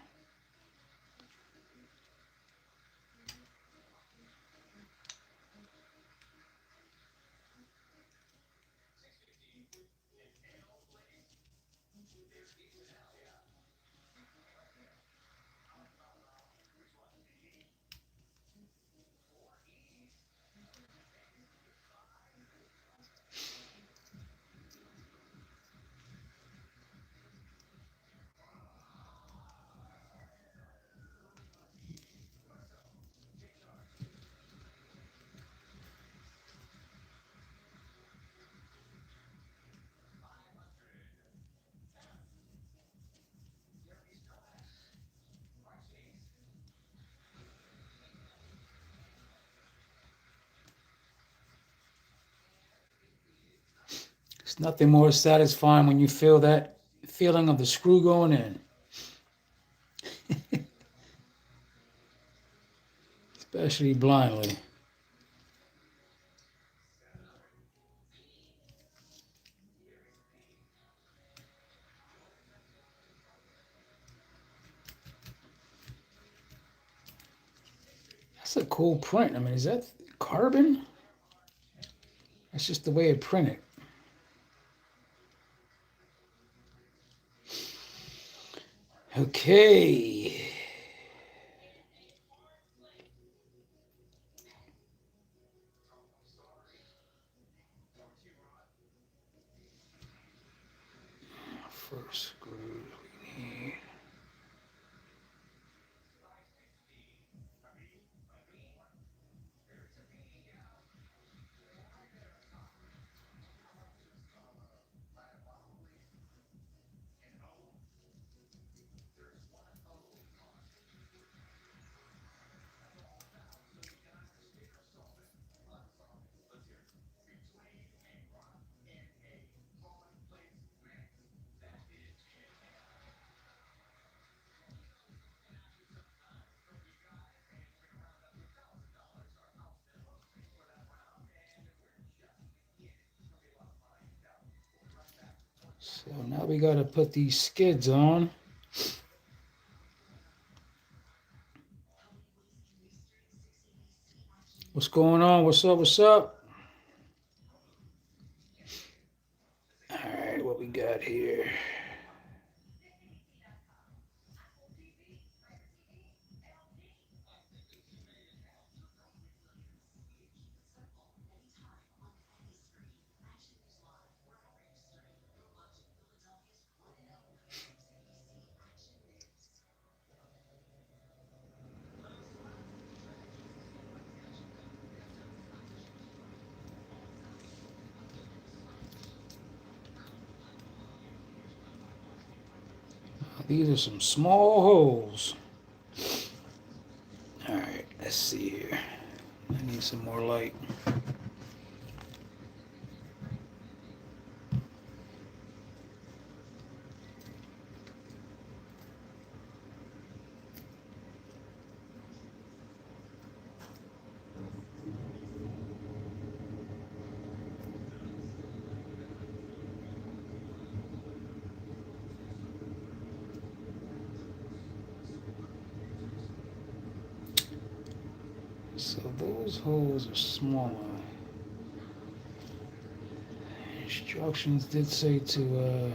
S1: It's nothing more satisfying when you feel that feeling of the screw going in. Especially blindly. That's a cool print. I mean, is that carbon? That's just the way it printed. Okay. First screw we need. now we got to put these skids on. What's going on? What's up? What's up? All right, what we got here? These are some small holes. All right, let's see here. I need some more light. So those holes are smaller. Instructions did say to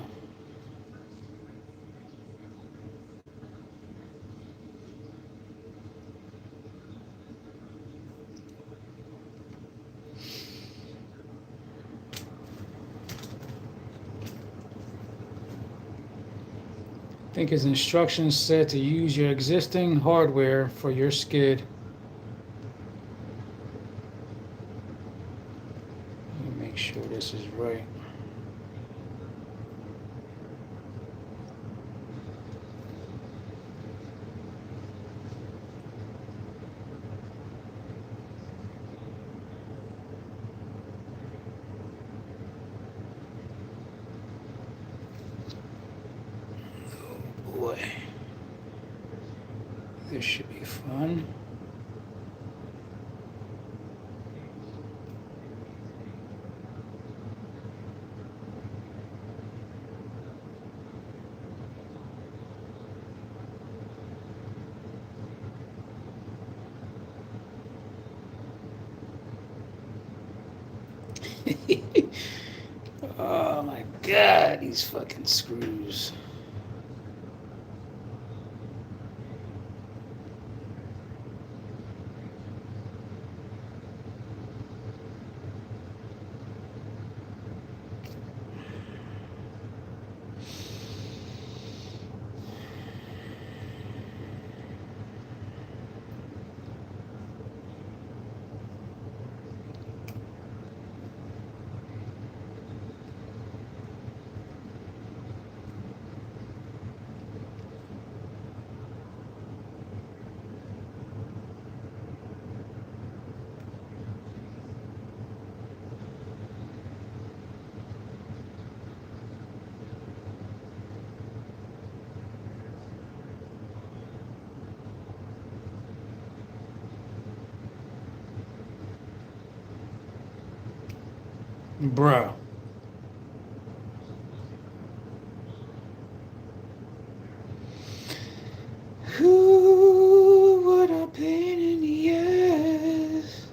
S1: I think his instructions said to use your existing hardware for your skid. Let me make sure this is right. Boy, this should be fun. Oh my god, these fucking screws. Bruh. Ooh, what a pain in the ass.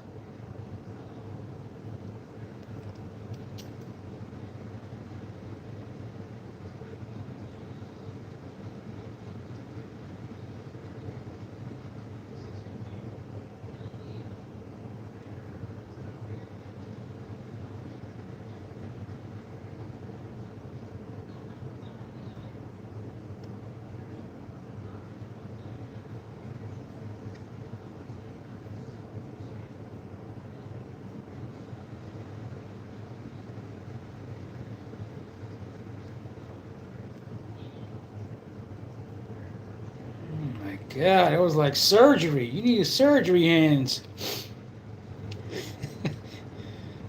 S1: God, it was like surgery. You need surgery hands.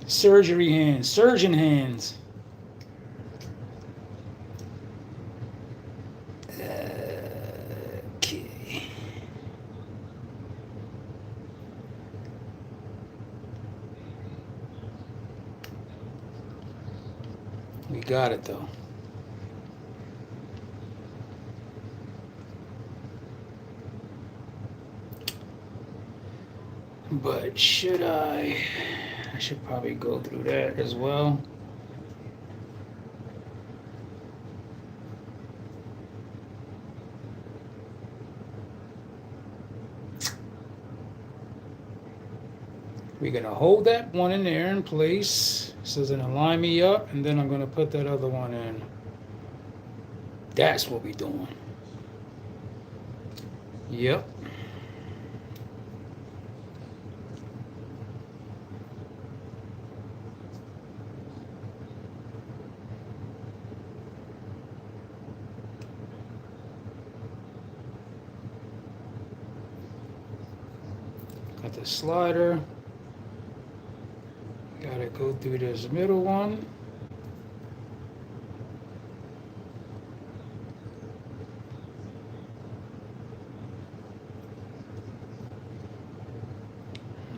S1: Surgery hands. Surgeon hands. Okay. We got it though. But should I should probably go through that as well. We're gonna hold that one in there in place. So it's gonna line me up, and then I'm gonna put that other one in. That's what we're doing. Yep. Got the slider. Gotta go through this middle one.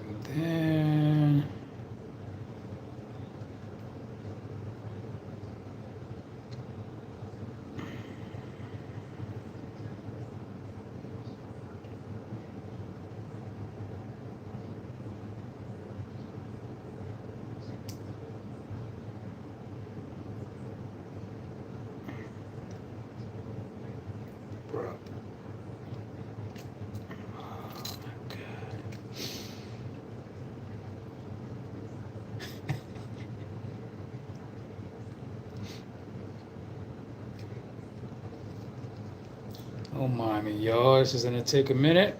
S1: And then bro. Don't mind me, y'all. This is gonna take a minute.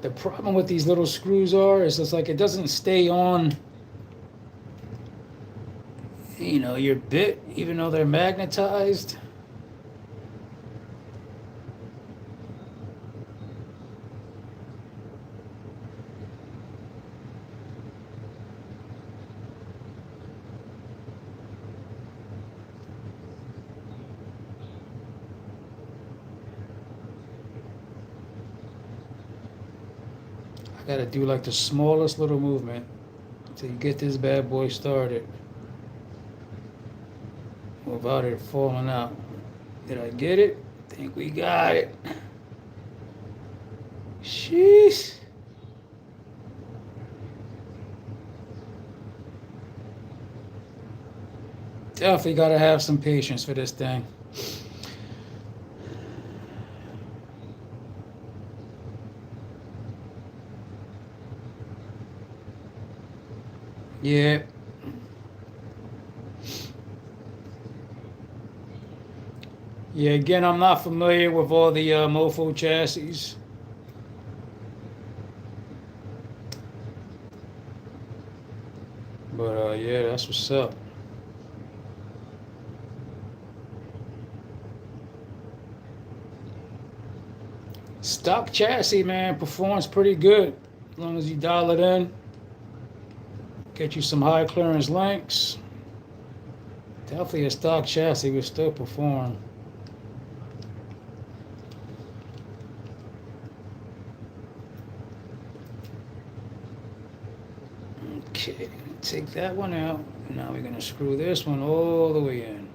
S1: The problem with these little screws is it's like it doesn't stay on, you know, your bit, even though they're magnetized. I gotta do like the smallest little movement to get this bad boy started without it falling out. Did I get it? I think we got it. Sheesh. Definitely gotta have some patience for this thing. Yeah. Yeah, again, I'm not familiar with all the mofo chassis. But yeah, that's what's up. Stock chassis, man, performs pretty good. As long as you dial it in, get you some high clearance links. Definitely a stock chassis will still perform. Okay, take that one out. Now we're gonna screw this one all the way in.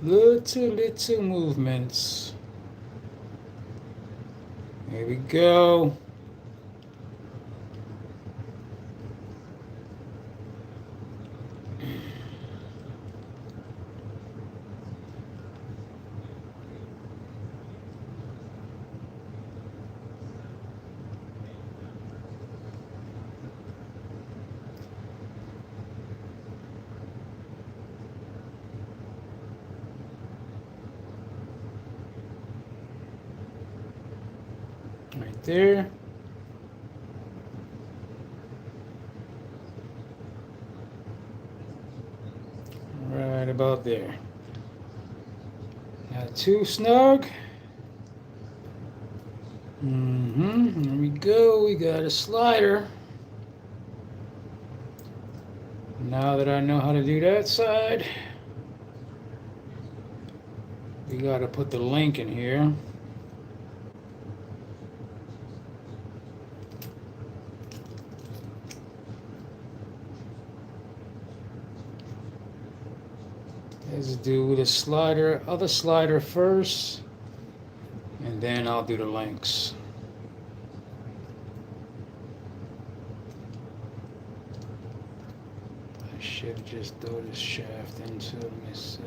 S1: Little movements. Here we go. Right there. about there. Not too snug. Here we go. We got a slider. Now that I know how to do that side, we got to put the link in here. Let's do the slider, other slider first, and then I'll do the links. I should just throw this shaft into it. Let me see.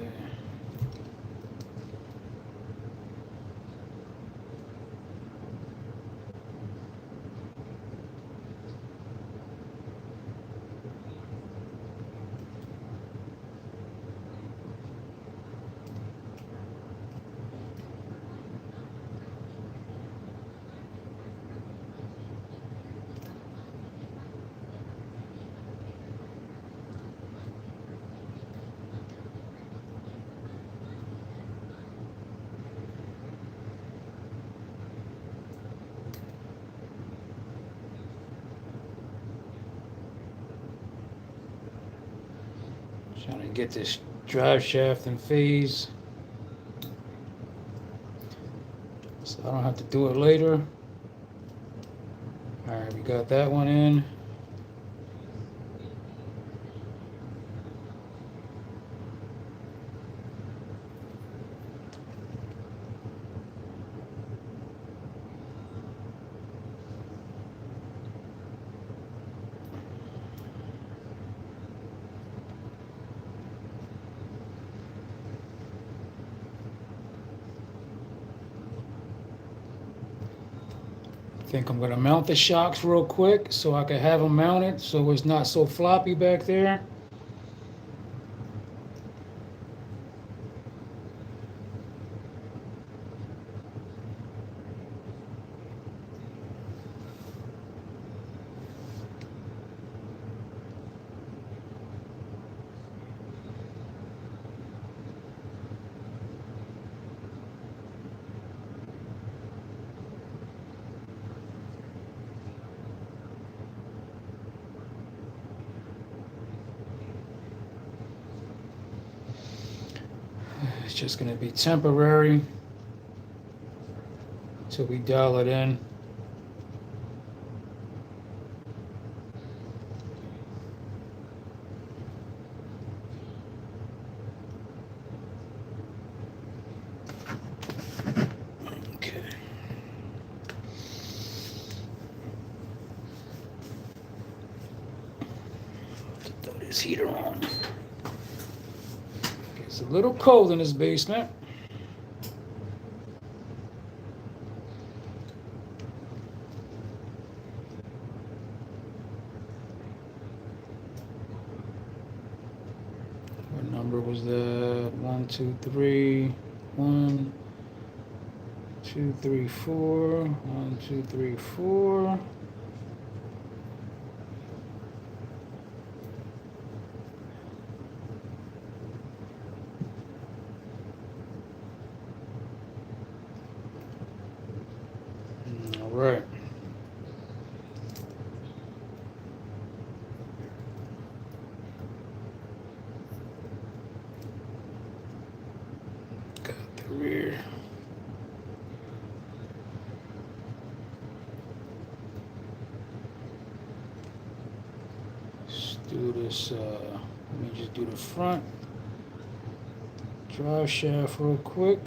S1: Trying to get this drive shaft in phase so I don't have to do it later. Alright, we got that one in. I think I'm going to mount the shocks real quick so I can have them mounted so it's not so floppy back there. It's just going to be temporary until we dial it in. Okay. Throw this heater on. It's a little cold in this basement. What number was that? 1, 2, 3. 1, 2, 3, 4. 1, 2, 3, 4. Right. Got the rear. Let's do this. Let me just do the front drive shaft real quick.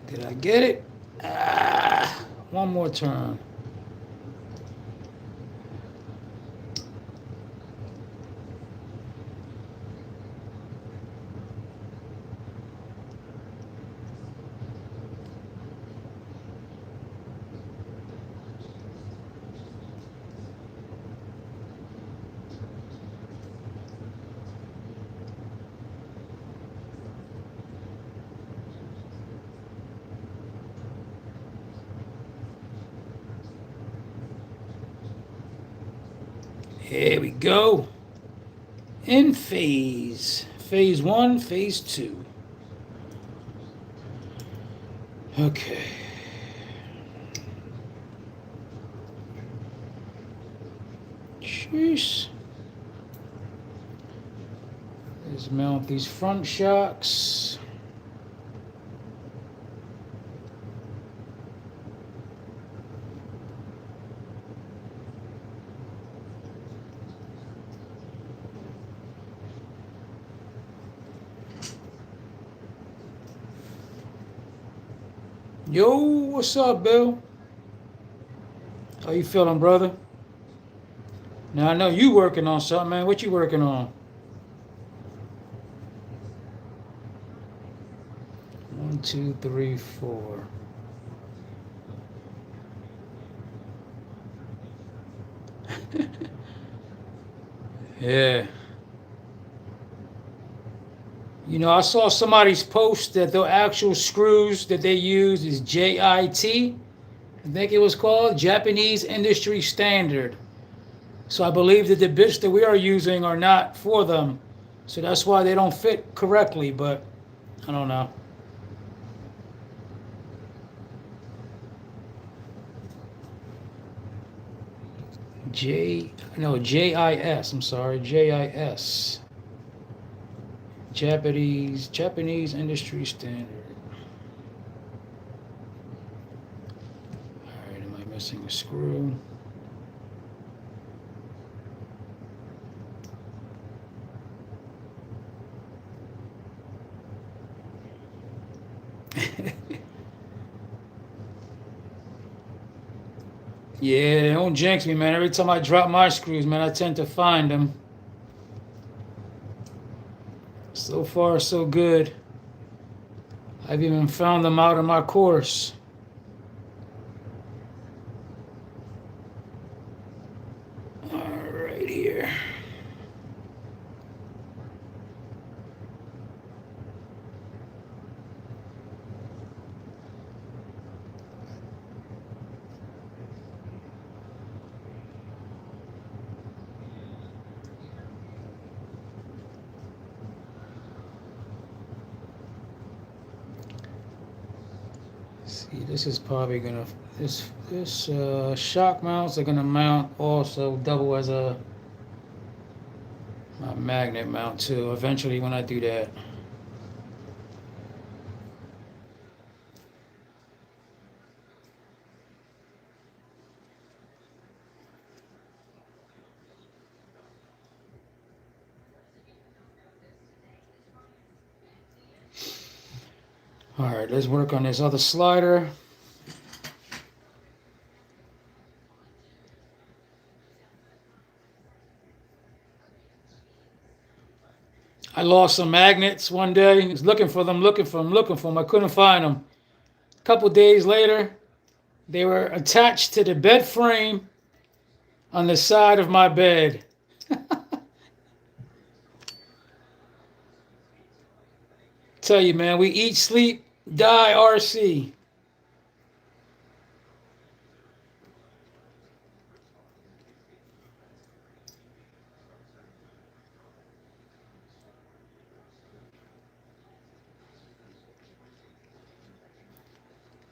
S1: Did I get it? Ah, one more turn. Here we go. In phase. Phase 1, phase 2. Okay. Jeez. Let's mount these front shocks. Yo, what's up, Bill? How you feeling, brother? Now I know you working on something, man. What you working on? 1, 2, 3, 4. Yeah. You know, I saw somebody's post that the actual screws that they use is JIT. I think it was called Japanese Industry Standard. So I believe that the bits that we are using are not for them. So that's why they don't fit correctly, but I don't know. JIS, I'm sorry, JIS. Japanese Industry Standard. Alright, am I missing a screw? Yeah, don't jinx me, man. Every time I drop my screws, man, I tend to find them. So far, so good. I've even found them out in my course. All right, here. See, this is probably gonna this shock mounts are gonna mount also double as a magnet mount too. Eventually, when I do that. All right, let's work on this other slider. I lost some magnets one day. I was looking for them. I couldn't find them. A couple days later, they were attached to the bed frame on the side of my bed. Tell you, man, we eat, sleep, die, RC.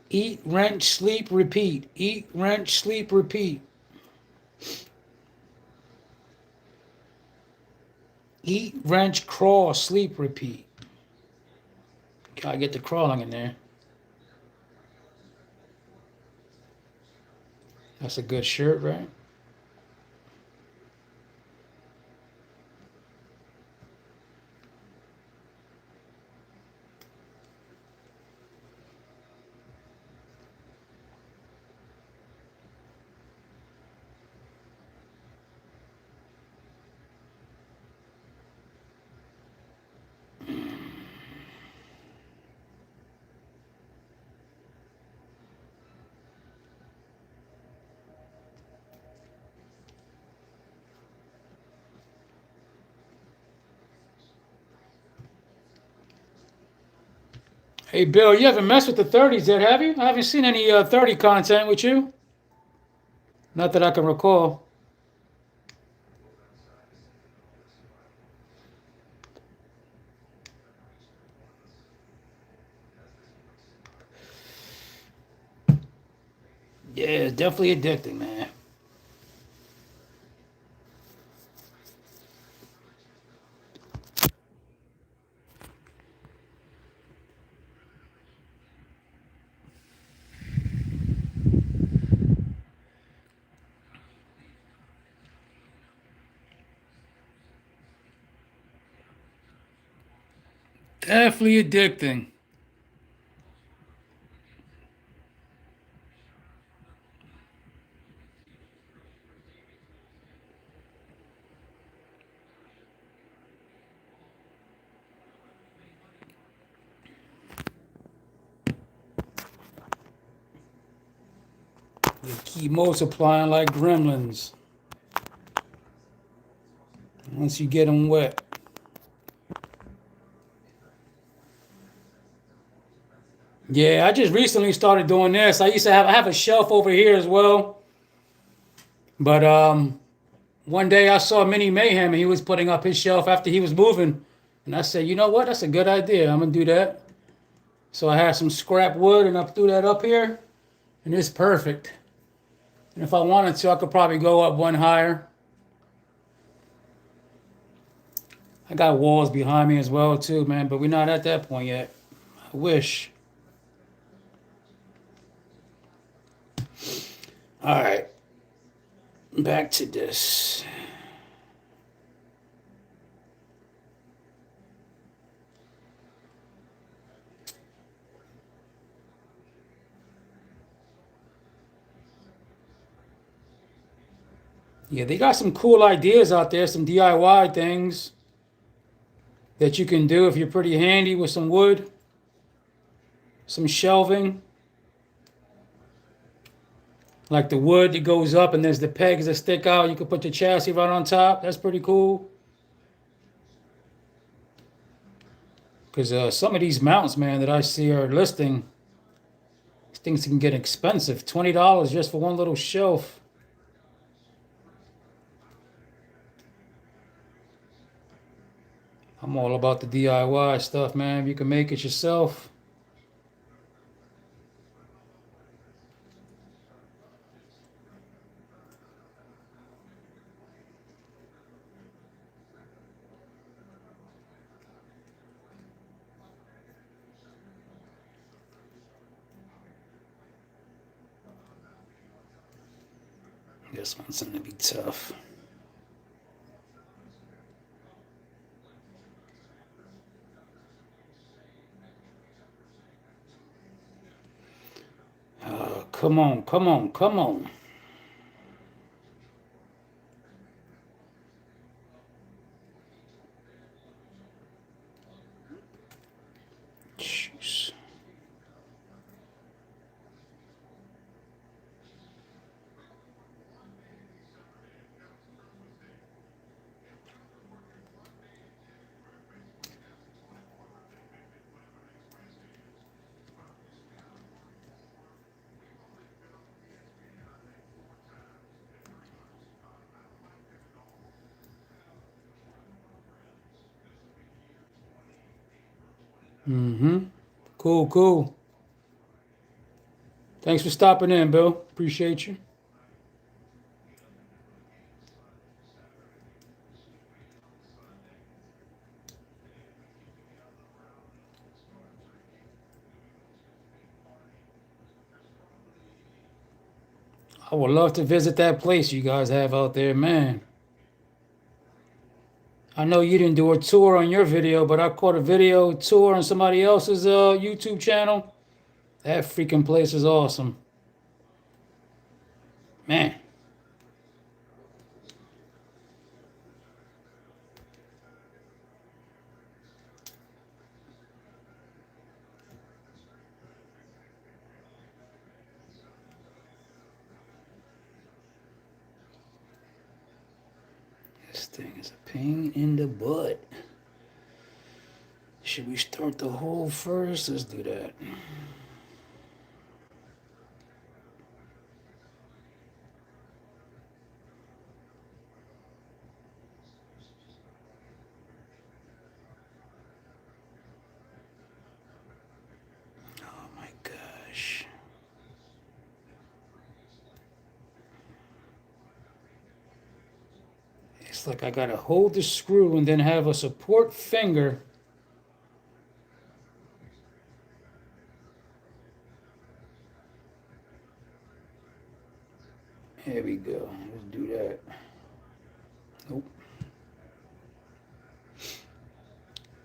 S1: Eat, wrench, sleep, repeat. Eat, wrench, sleep, repeat. Eat, wrench, crawl, sleep, repeat. Gotta get the crawling in there. That's a good shirt, right? Hey, Bill, you haven't messed with the 30s yet, have you? I haven't seen any 30 content with you. Not that I can recall. Yeah, it's definitely addicting, man. Definitely addicting. They keep multiplying like gremlins once you get them wet. Yeah, I just recently started doing this. I have a shelf over here as well. But one day I saw Mini Mayhem and he was putting up his shelf after he was moving. And I said, you know what? That's a good idea. I'm gonna do that. So I had some scrap wood and I threw that up here and it's perfect. And if I wanted to, I could probably go up one higher. I got walls behind me as well too, man, but we're not at that point yet. I wish. All right, back to this. Yeah, they got some cool ideas out there, some DIY things that you can do if you're pretty handy with some wood, some shelving. Like the wood that goes up and there's the pegs that stick out. You can put the chassis right on top. That's pretty cool. Because some of these mounts, man, that I see are listing, these things can get expensive. $20 just for one little shelf. I'm all about the DIY stuff, man. If you can make it yourself. This one's gonna be tough. Come on, come on, come on. Jeez. Mm-hmm. Cool, cool. Thanks for stopping in, Bill. Appreciate you. I would love to visit that place you guys have out there, man. I know you didn't do a tour on your video, but I caught a video tour on somebody else's YouTube channel. That freaking place is awesome. Man, this thing is a pain in the butt. Should we start the hole first? Let's do that. Oh my gosh. It's like I gotta hold the screw and then have a support finger. There we go. Let's do that. Nope.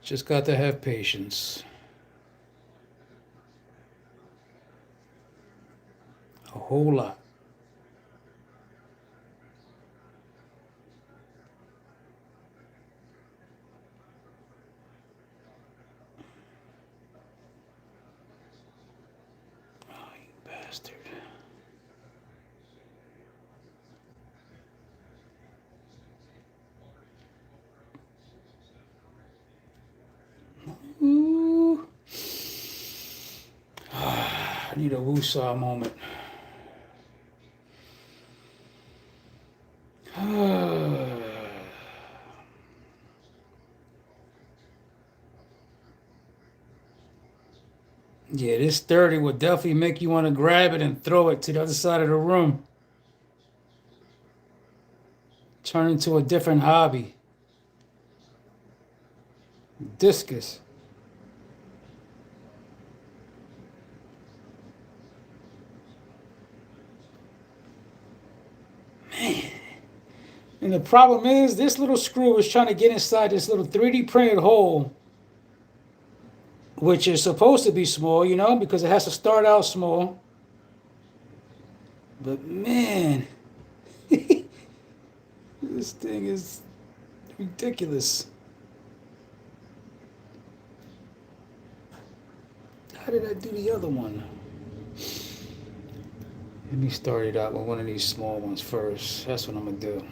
S1: Just got to have patience. A whole lot. Oh, you bastard. Ooh. I need a woosah moment. Yeah, this 30 would definitely make you want to grab it and throw it to the other side of the room. Turn into a different hobby. Discus. Man. And the problem is, this little screw is trying to get inside this little 3D printed hole, which is supposed to be small, you know, because it has to start out small. But man, this thing is ridiculous. How did I do the other one? Let me start it out with one of these small ones first. That's what I'm gonna do.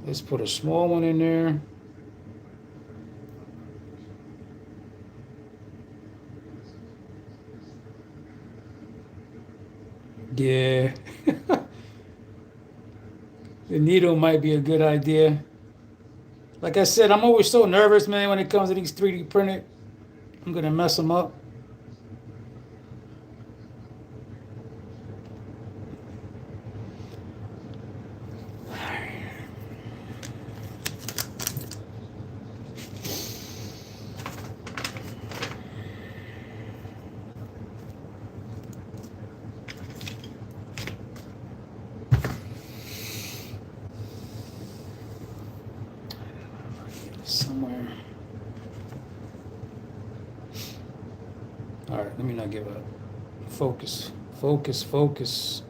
S1: Let's put a small one in there. Yeah. The needle might be a good idea. Like I said, I'm always so nervous, man, when it comes to these 3D printed. I'm gonna mess them up. Somewhere. All right, let me not give up. Focus, focus, focus.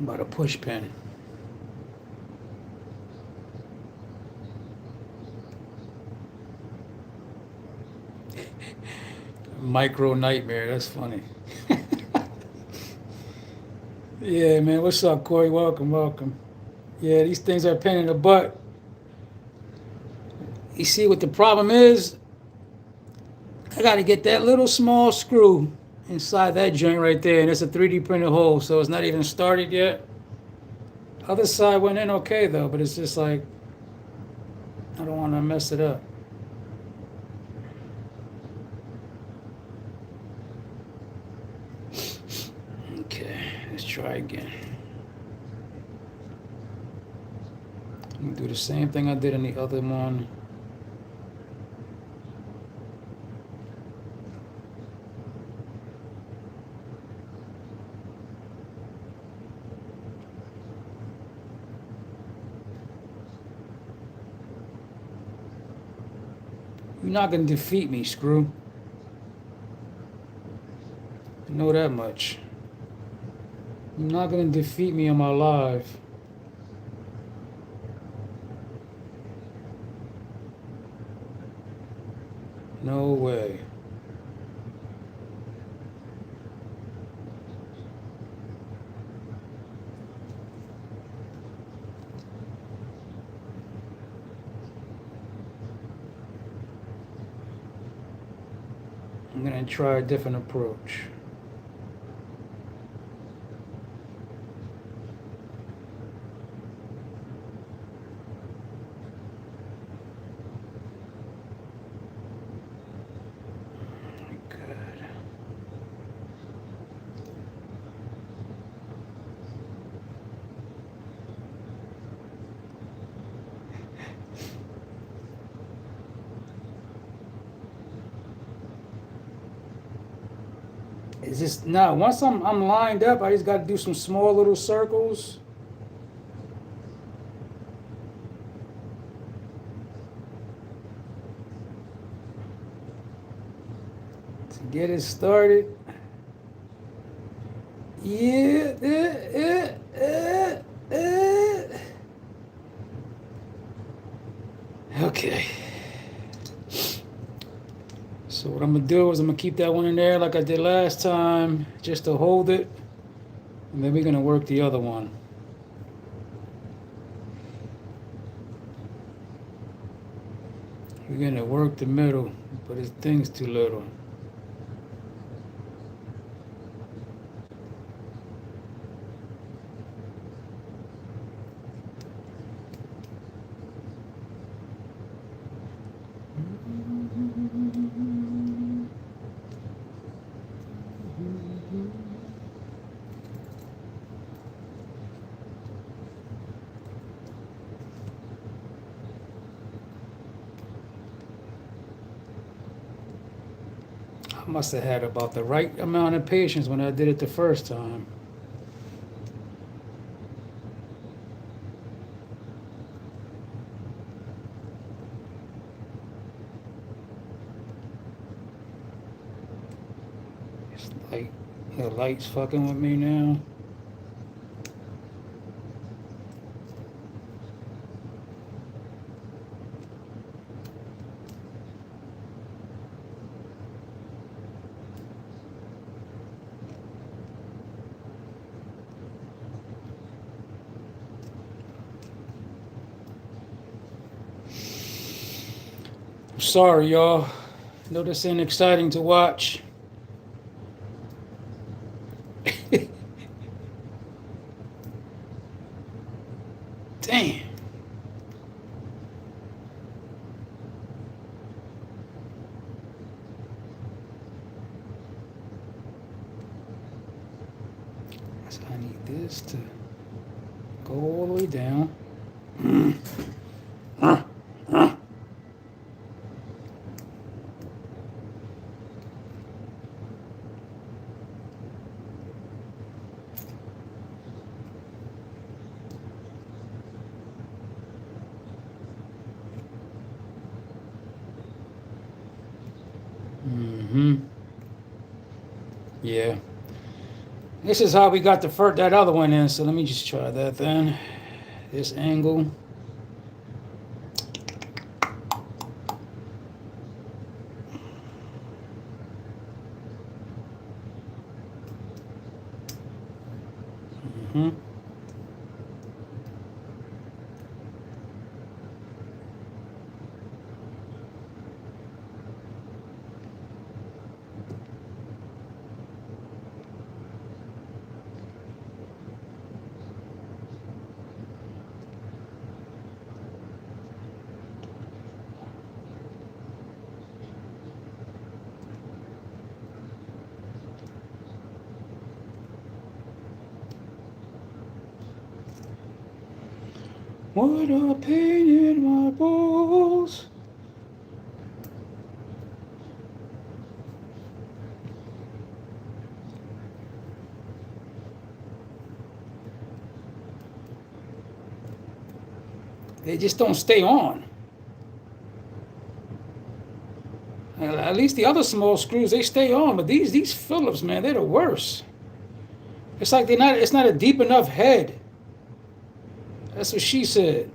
S1: About a push pin. Micro nightmare, that's funny. Yeah, man, what's up, Corey? Welcome, welcome. Yeah, these things are a pain in the butt. You see what the problem is? I got to get that little small screw inside that joint right there, and it's a 3D printed hole, so it's not even started yet. Other side went in okay though, but it's just like I don't want to mess it up. Okay, let's try again. I'm gonna do the same thing I did in the other one. You're not gonna defeat me, screw. I know that much. You're not gonna defeat me on my live. No way. I'm gonna try a different approach. Good. It's just now. Once I'm lined up, I just got to do some small little circles. To get it started. Yeah. Okay. So what I'm gonna do is I'm gonna keep that one in there like I did last time, just to hold it, and then we're gonna work the other one. We're gonna work the middle, but this thing's too little. I must have had about the right amount of patience when I did it the first time. It's like the light's fucking with me now. I'm sorry, y'all. I know this ain't exciting to watch. Damn. So I need this to go all the way down. Yeah. This is how we got that other one in, so let me just try that then. This angle. What a pain in my balls. They just don't stay on. At least the other small screws, they stay on, but these Phillips, man, they're the worst. It's like it's not a deep enough head. That's what she said.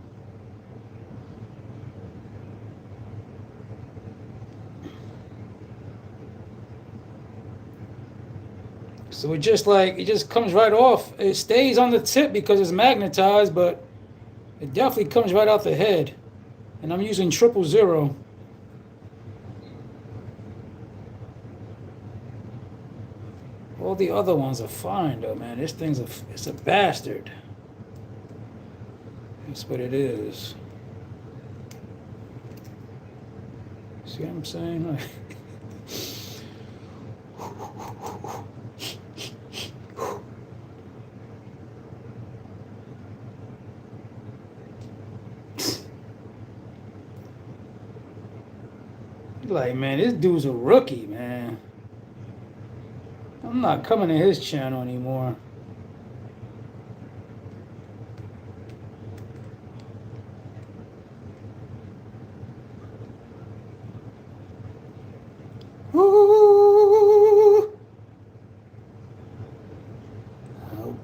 S1: So it just comes right off. It stays on the tip because it's magnetized, but it definitely comes right out the head. And I'm using 000. All the other ones are fine though, man. This thing's it's a bastard. That's what it is. See what I'm saying? Like, man, this dude's a rookie, man. I'm not coming to his channel anymore. Ooh.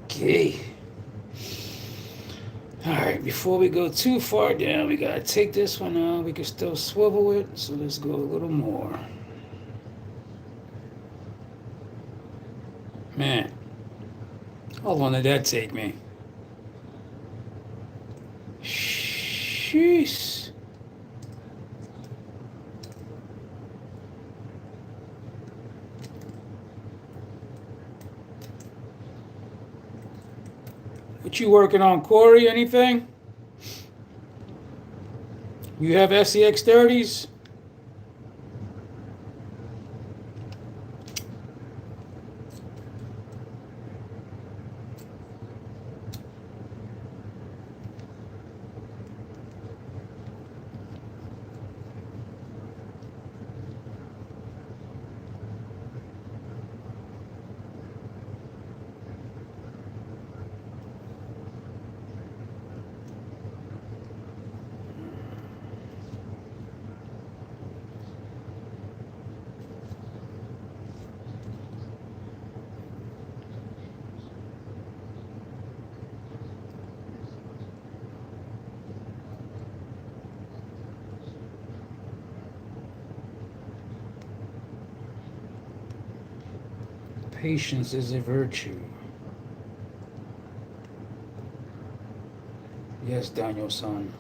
S1: Okay. All right, before we go too far down, we gotta take this one out. We can still swivel it, so let's go a little more. Man, how long did that take me? Sheesh. What you working on, Corey? Anything? You have SCX30s? Patience is a virtue. Yes, Daniel-san.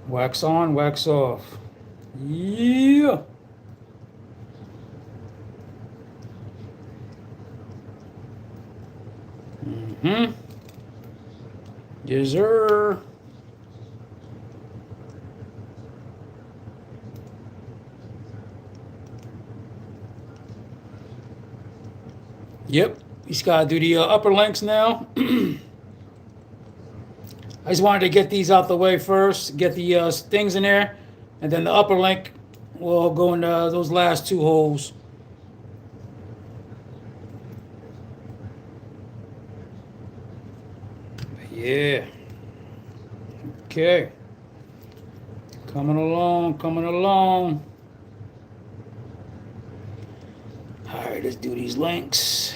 S1: Wax on, wax off. Yeah. Mm-hmm. Yes, sir. Yep, he's got to do the upper links now. I just wanted to get these out the way first, get the things in there, and then the upper link will go in those last two holes. Yeah. Okay. Coming along, coming along. All right, let's do these links.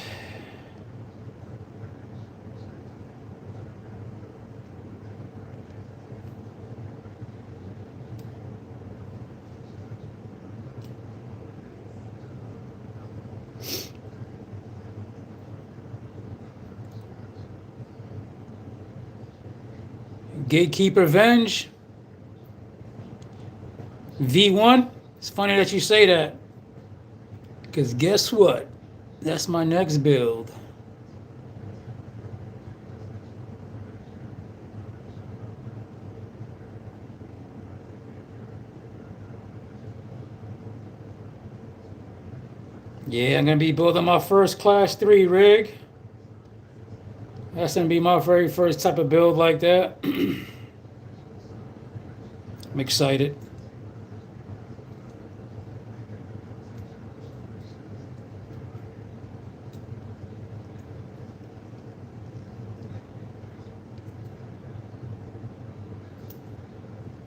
S1: Gatekeeper Venge. V1. It's funny that you say that. Because guess what? That's my next build. Yeah, I'm going to be building my first Class 3 rig. That's gonna be my very first type of build like that. I'm excited.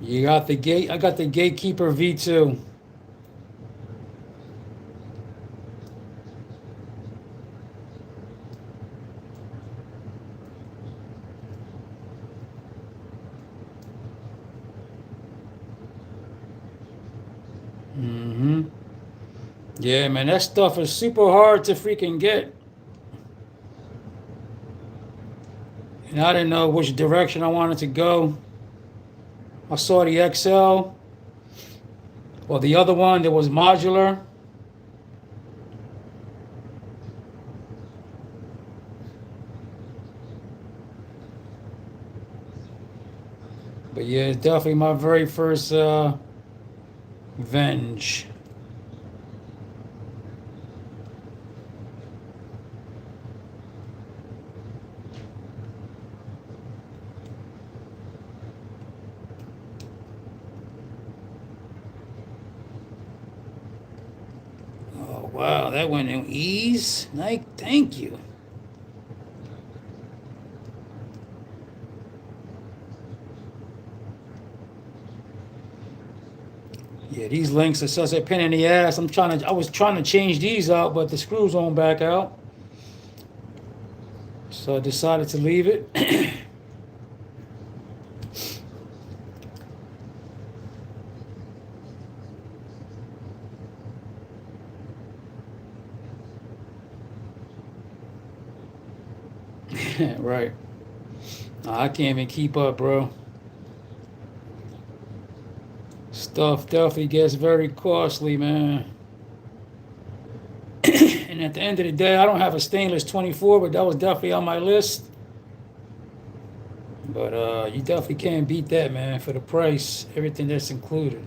S1: You got the gate. I got the Gatekeeper V2. Yeah, man, that stuff is super hard to freaking get. And I didn't know which direction I wanted to go. I saw the XL, or the other one that was modular. But yeah, it's definitely my very first Venge. Oh wow, that went in ease. Like, thank you. Yeah, these links are such a pain in the ass. I was trying to change these out, but the screws won't back out. So I decided to leave it. Right. I can't even keep up, bro. Stuff definitely gets very costly, man. And at the end of the day, I don't have a stainless 24, but that was definitely on my list. But you definitely can't beat that, man, for the price, everything that's included.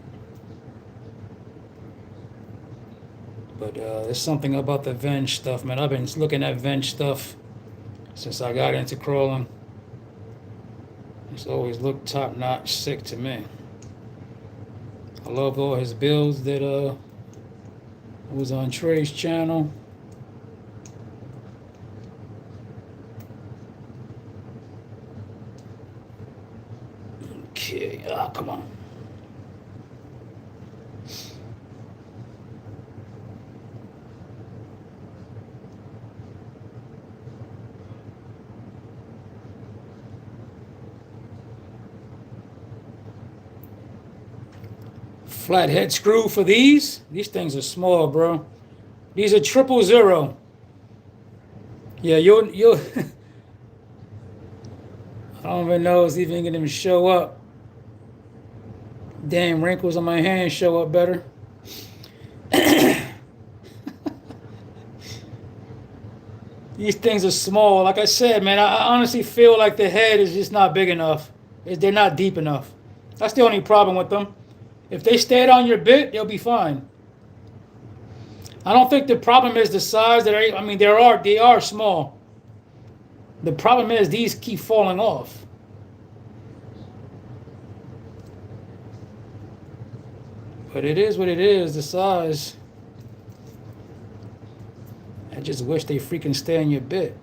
S1: But there's something about the Venge stuff, man. I've been looking at Venge stuff since I got into crawling. It's always looked top-notch sick to me. I love all his builds that was on Trey's channel. Okay, come on. Flathead screw for these. These things are small, bro. These are 000. Yeah, you'll. I don't even know if it's even gonna show up. Damn, wrinkles on my hand show up better. These things are small. Like I said, man, I honestly feel like the head is just not big enough. They're not deep enough. That's the only problem with them. If they stayed on your bit, they'll be fine. I don't think the problem is the size. I mean, they are small. The problem is these keep falling off. But it is what it is, the size. I just wish they freaking stay on your bit.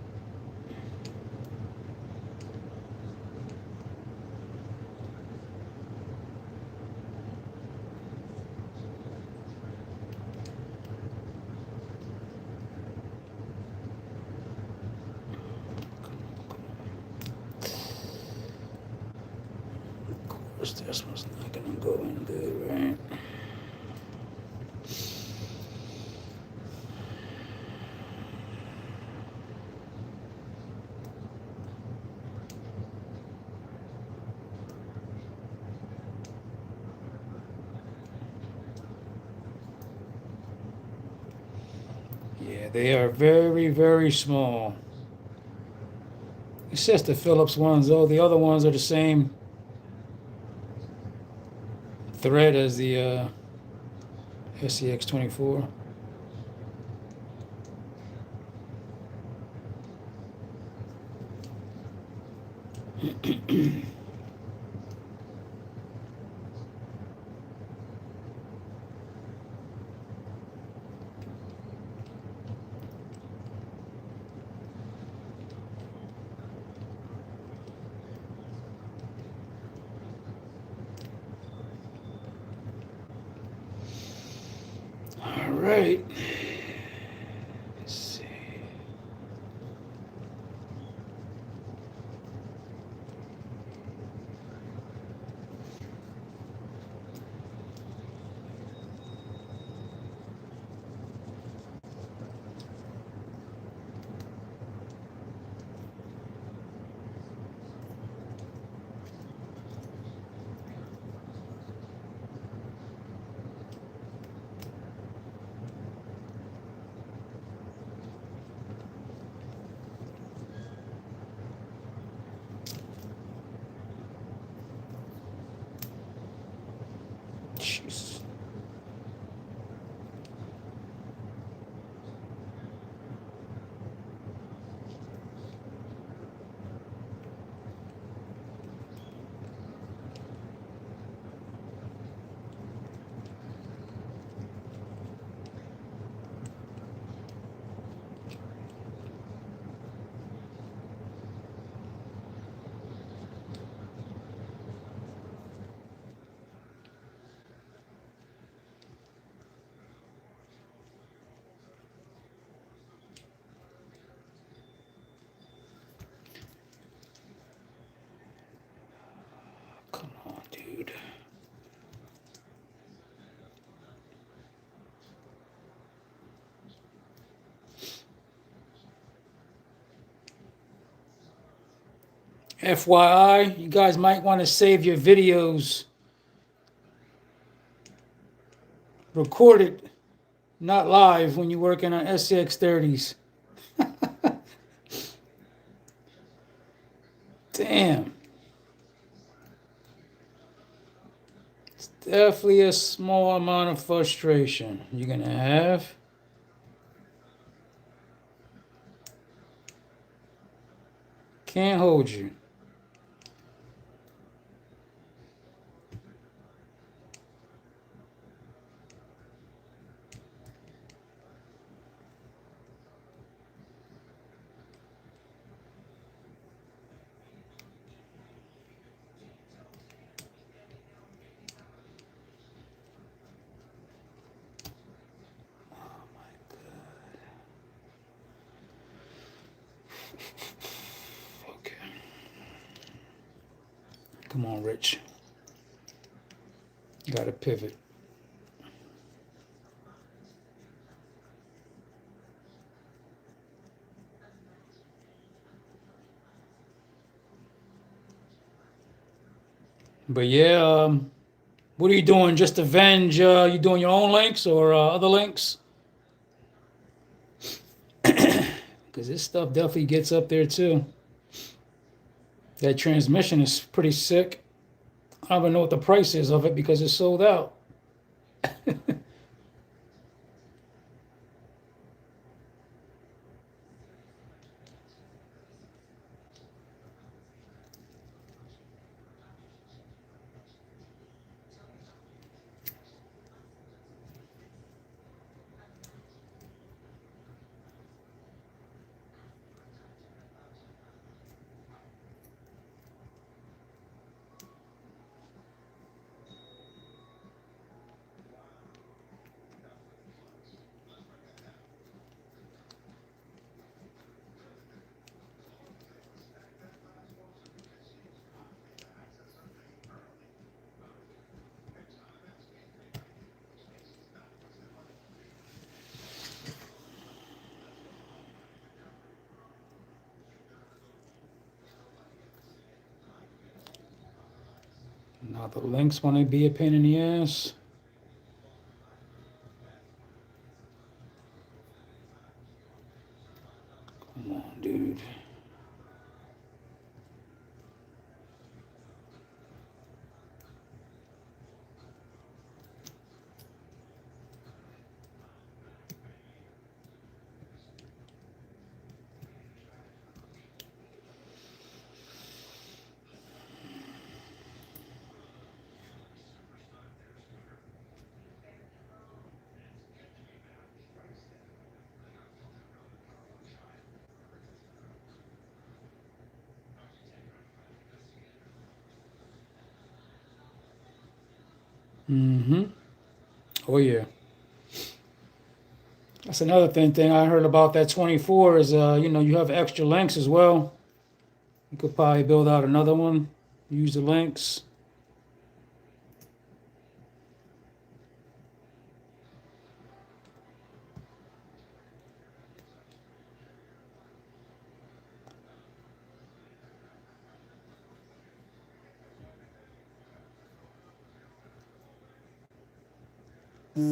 S1: This one's not gonna go in good, right? Yeah, they are very, very small. It's just the Phillips ones, though. The other ones are the same thread as the SCX24. All right. Let's see. Jeez. Come on, dude. FYI, you guys might want to save your videos recorded, not live, when you're working on SCX30s. Damn. It's definitely a small amount of frustration you're going to have. Can't hold you. Okay. Come on, Rich. Got to pivot. But yeah, what are you doing? Just avenge? You doing your own links or other links? Because this stuff definitely gets up there too. That transmission is pretty sick. I don't even know what the price is of it because it's sold out. Now the links want to be a pain in the ass. Come on, dude. Mm-hmm. Oh yeah. That's another thing I heard about that 24 is you have extra links as well. You could probably build out another one. Use the links. How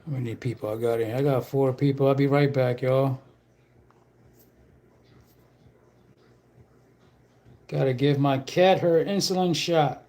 S1: many people I got in? I got 4 people. I'll be right back, y'all. Gotta give my cat her insulin shot.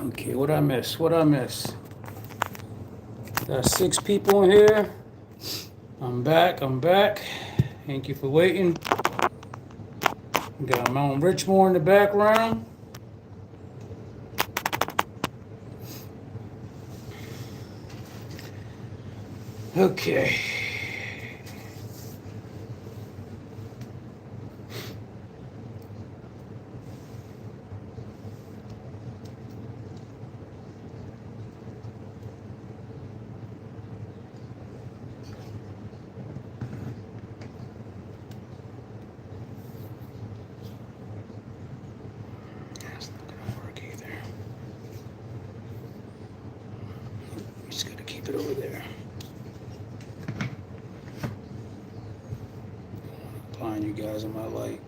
S1: Okay, what I miss? What I miss? Got 6 people in here. I'm back. I'm back. Thank you for waiting. Got Mount Richmore in the background. Okay. That's not gonna work either. Just gotta keep it over there. Blind you guys in my light.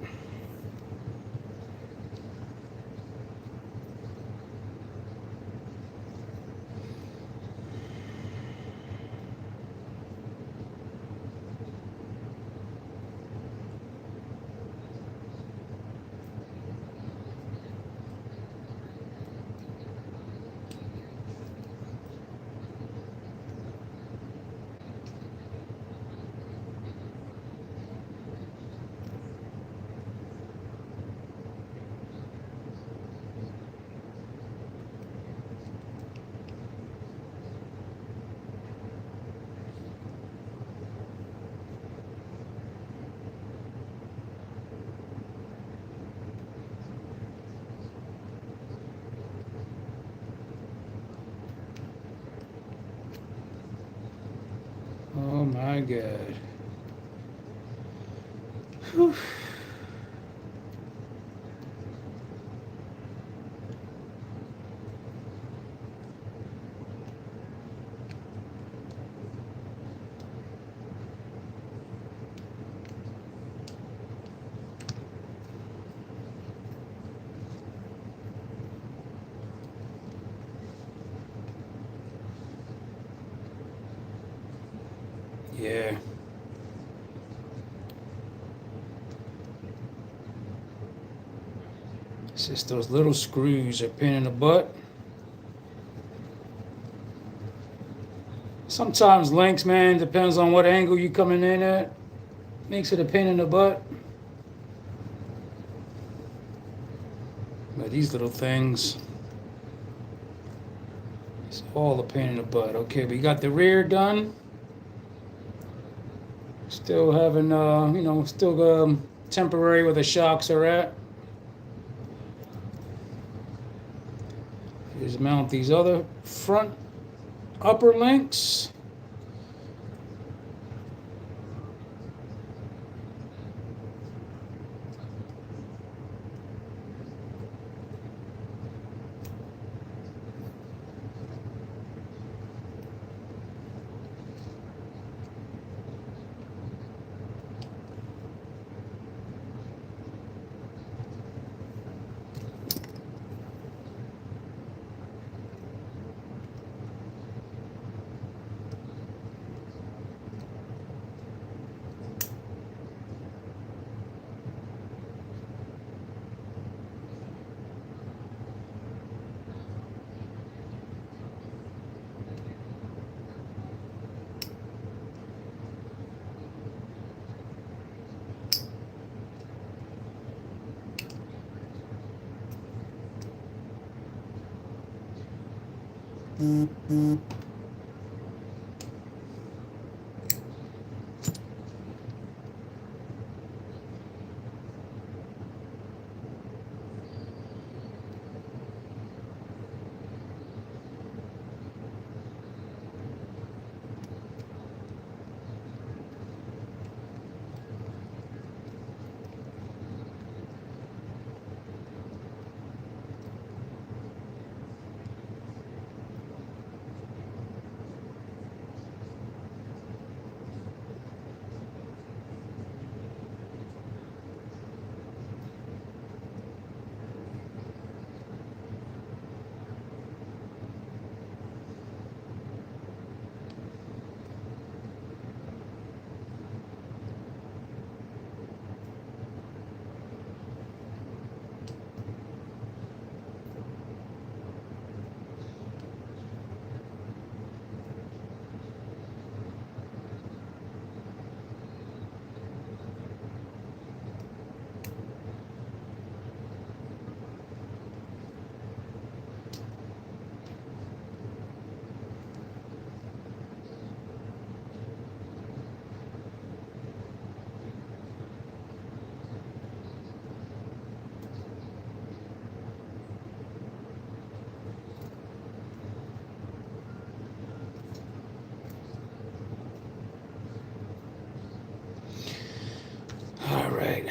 S1: Oh my God. Whew. Yeah. It's just those little screws are pain in the butt. Sometimes links, man, depends on what angle you coming in at. Makes it a pain in the butt. But these little things, it's all a pain in the butt. Okay, we got the rear done. Still having, still temporary where the shocks are at. Just mount these other front upper links. All right.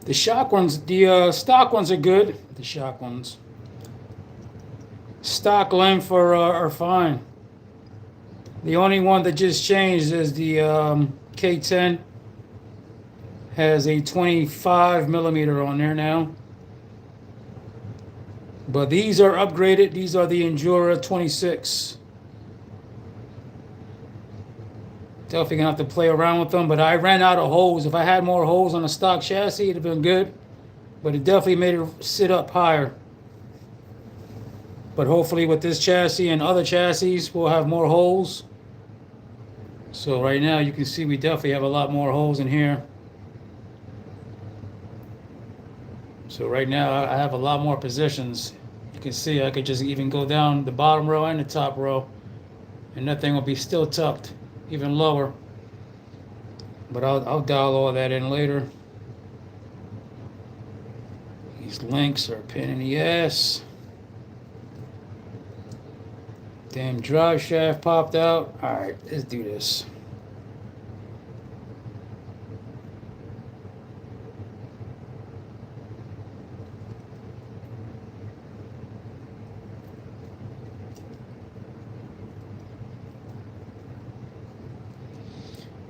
S1: The shock ones, the stock ones are good. The shock ones. Stock length are fine. The only one that just changed is the K10. Has a 25 millimeter on there now. But these are upgraded. These are the Endura 26. Definitely gonna have to play around with them, but I ran out of holes. If I had more holes on the stock chassis, it'd have been good. But it definitely made it sit up higher. But hopefully with this chassis and other chassis, we'll have more holes. So right now you can see we definitely have a lot more holes in here. So right now I have a lot more positions. You can see I could just even go down the bottom row and the top row, and that thing will be still tucked, even lower. But I'll dial all that in later. These links are a pain in the ass. Damn drive shaft popped out. Alright, let's do this.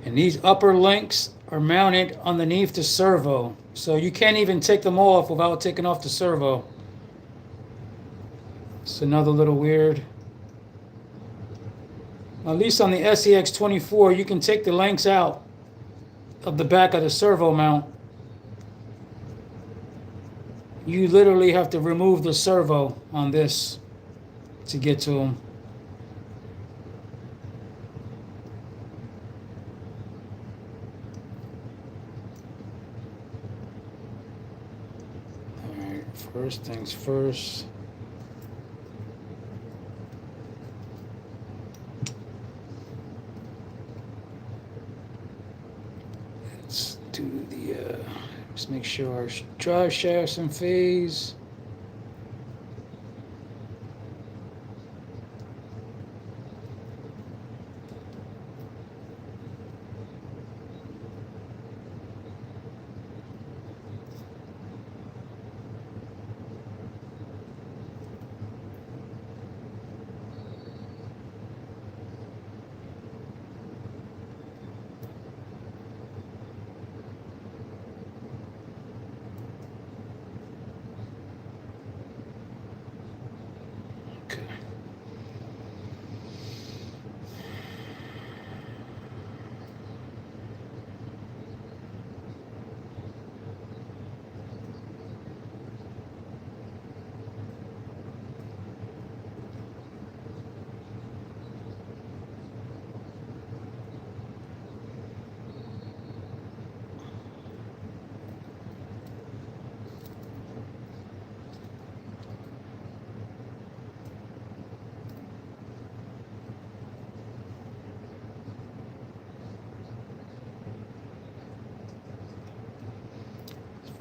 S1: And these upper links are mounted underneath the servo. So you can't even take them off without taking off the servo. It's another little weird. At least on the SCX24, you can take the links out of the back of the servo mount. You literally have to remove the servo on this to get to them. Alright, first things first. Let's do the, let's make sure our drive shaft's in phase. Okay.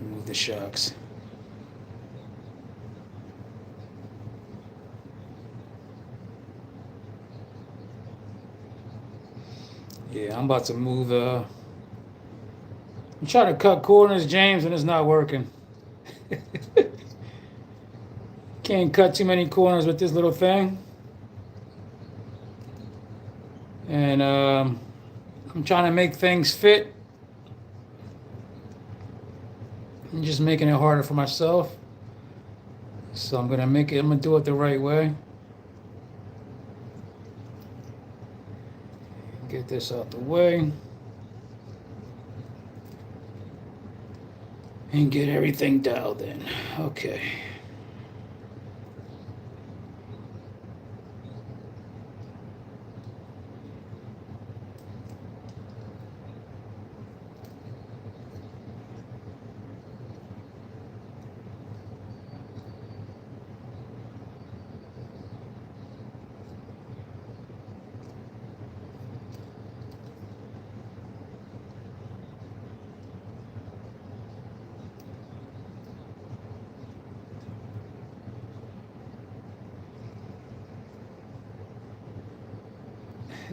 S1: Remove the shocks. Yeah, I'm about to move. I'm trying to cut corners, James, and it's not working. Can't cut too many corners with this little thing. And I'm trying to make things fit. I'm just making it harder for myself. So I'm gonna do it the right way. Get this out the way. And get everything dialed in. Okay.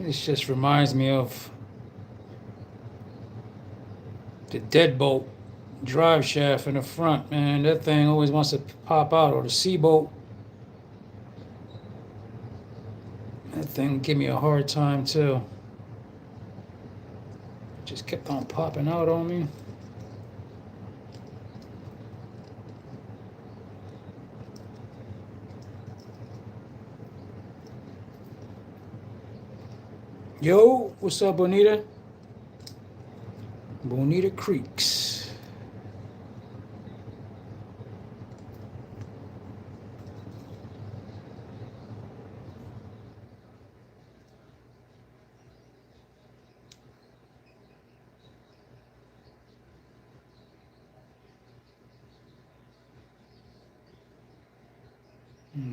S1: This just reminds me of the deadbolt drive shaft in the front, man. That thing always wants to pop out, or the C-bolt. That thing give me a hard time too. Just kept on popping out on me. Yo, what's up, Bonita? Bonita Creeks.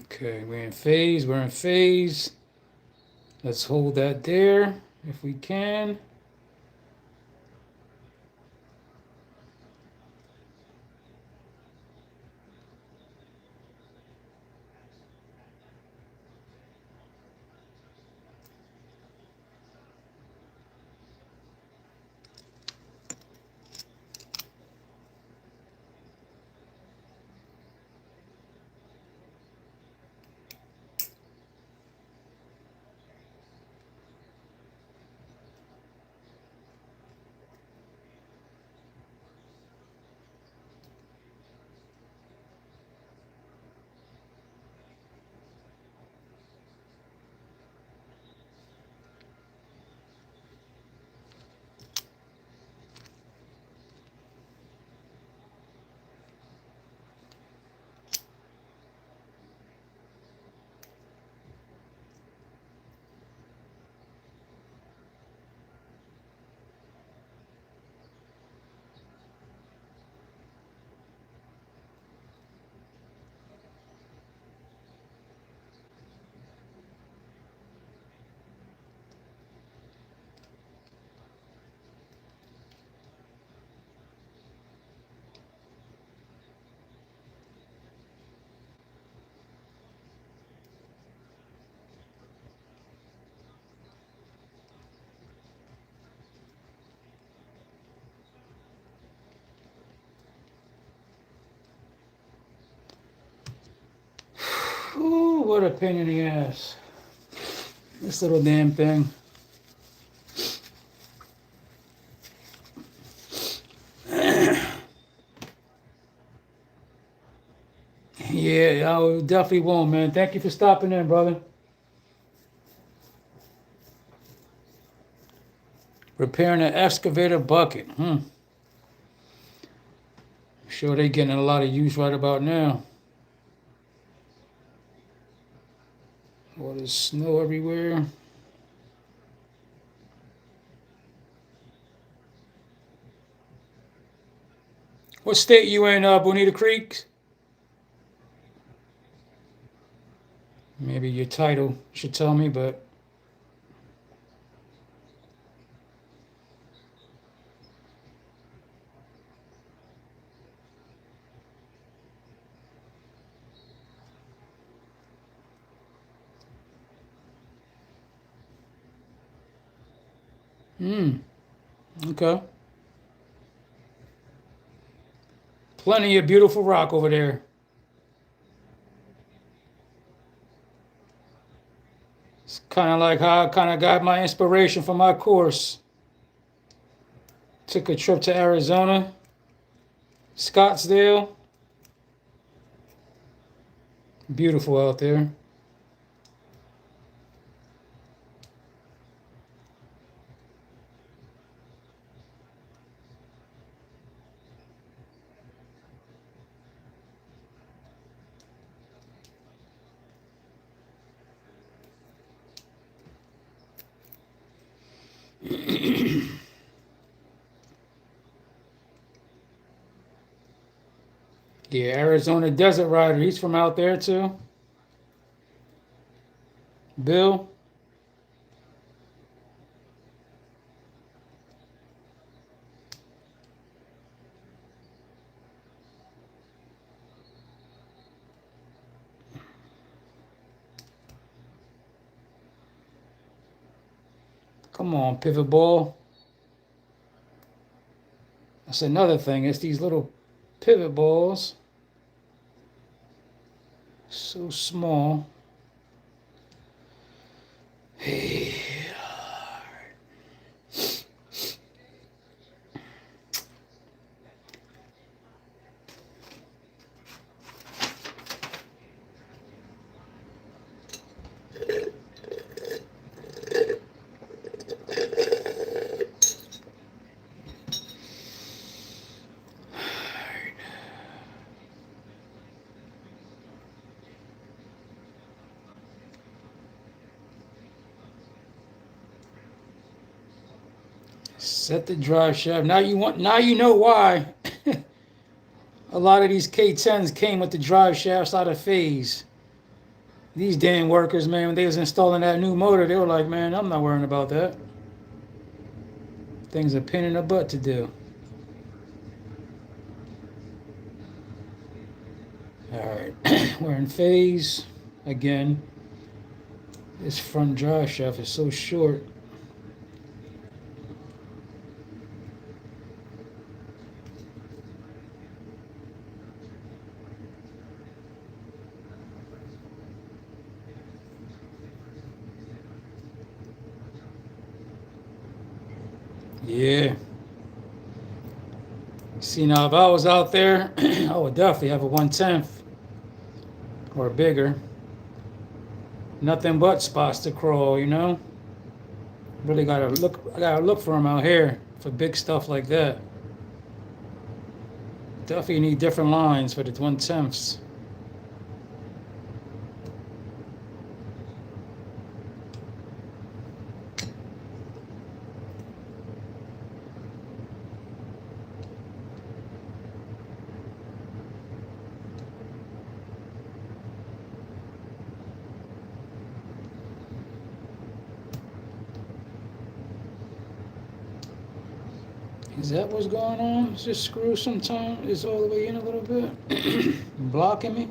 S1: Okay, we're in phase, we're in phase. Let's hold that there if we can. Ooh, what a pain in the ass. This little damn thing. Yeah, I definitely won't, man. Thank you for stopping in, brother. Repairing an excavator bucket. Sure they getting a lot of use right about now. All this snow everywhere. What state you in, Bonita Creek? Maybe your title should tell me, but okay. Plenty of beautiful rock over there. It's kind of like how I kind of got my inspiration for my course. Took a trip to Arizona, Scottsdale. Beautiful out there. Yeah, Arizona Desert Rider. He's from out there too. Bill. Come on, pivot ball. That's another thing. It's these little pivot balls. So small. Hey. Set the drive shaft. Now you know why a lot of these K10s came with the drive shafts out of phase. These damn workers, man, when they was installing that new motor, they were like, man, I'm not worrying about that. Things a pain in the butt to do. Alright, we're in phase again. This front drive shaft is so short. Yeah. See, now if I was out there, I would definitely have a 1/10 or bigger. Nothing but spots to crawl, you know? Really gotta look, I gotta look for them out here for big stuff like that. Definitely need different lines for the 1/10s. Is that what's going on? Is this screw sometime is all the way in a little bit? Blocking me?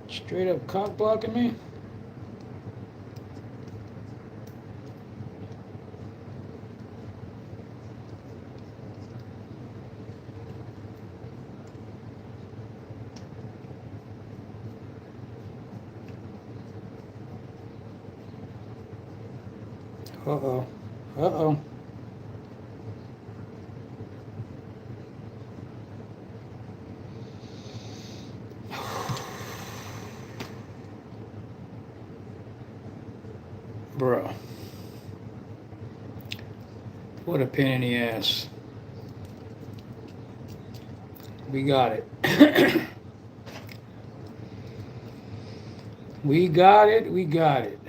S1: Straight up cock blocking me? Uh-oh. Uh-oh. Bro. What a pain in the ass. We got it. We got it. We got it.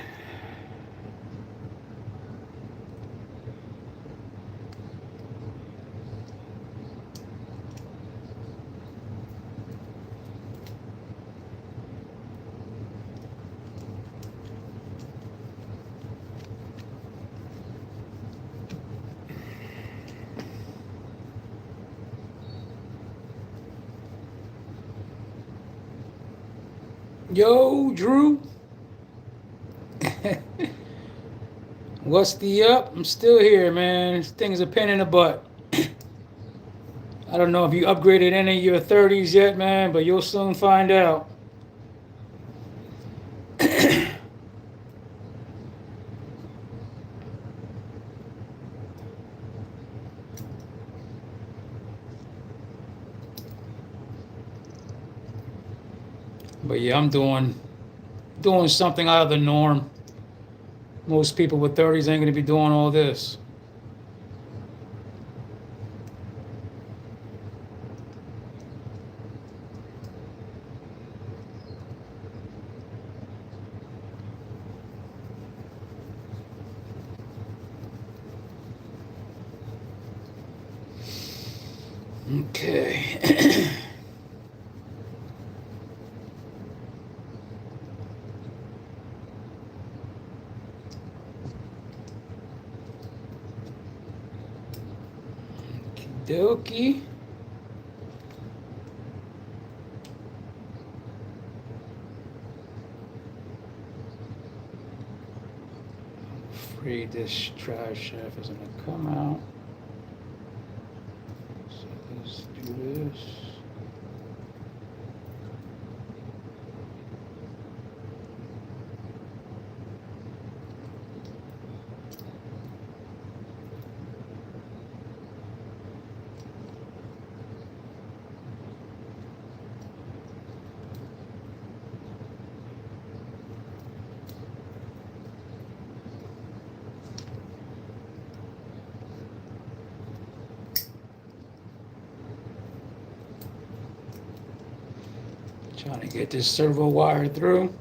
S1: Yo, Drew. What's the up? I'm still here, man. This thing's a pain in the butt. I don't know if you upgraded any of your 30s yet, man, but you'll soon find out. But yeah, I'm doing something out of the norm. Most people with 30s ain't gonna be doing all this. Okay. Dokie. Afraid this drive shaft is gonna come out. So let's do this. Trying to get this servo wire through.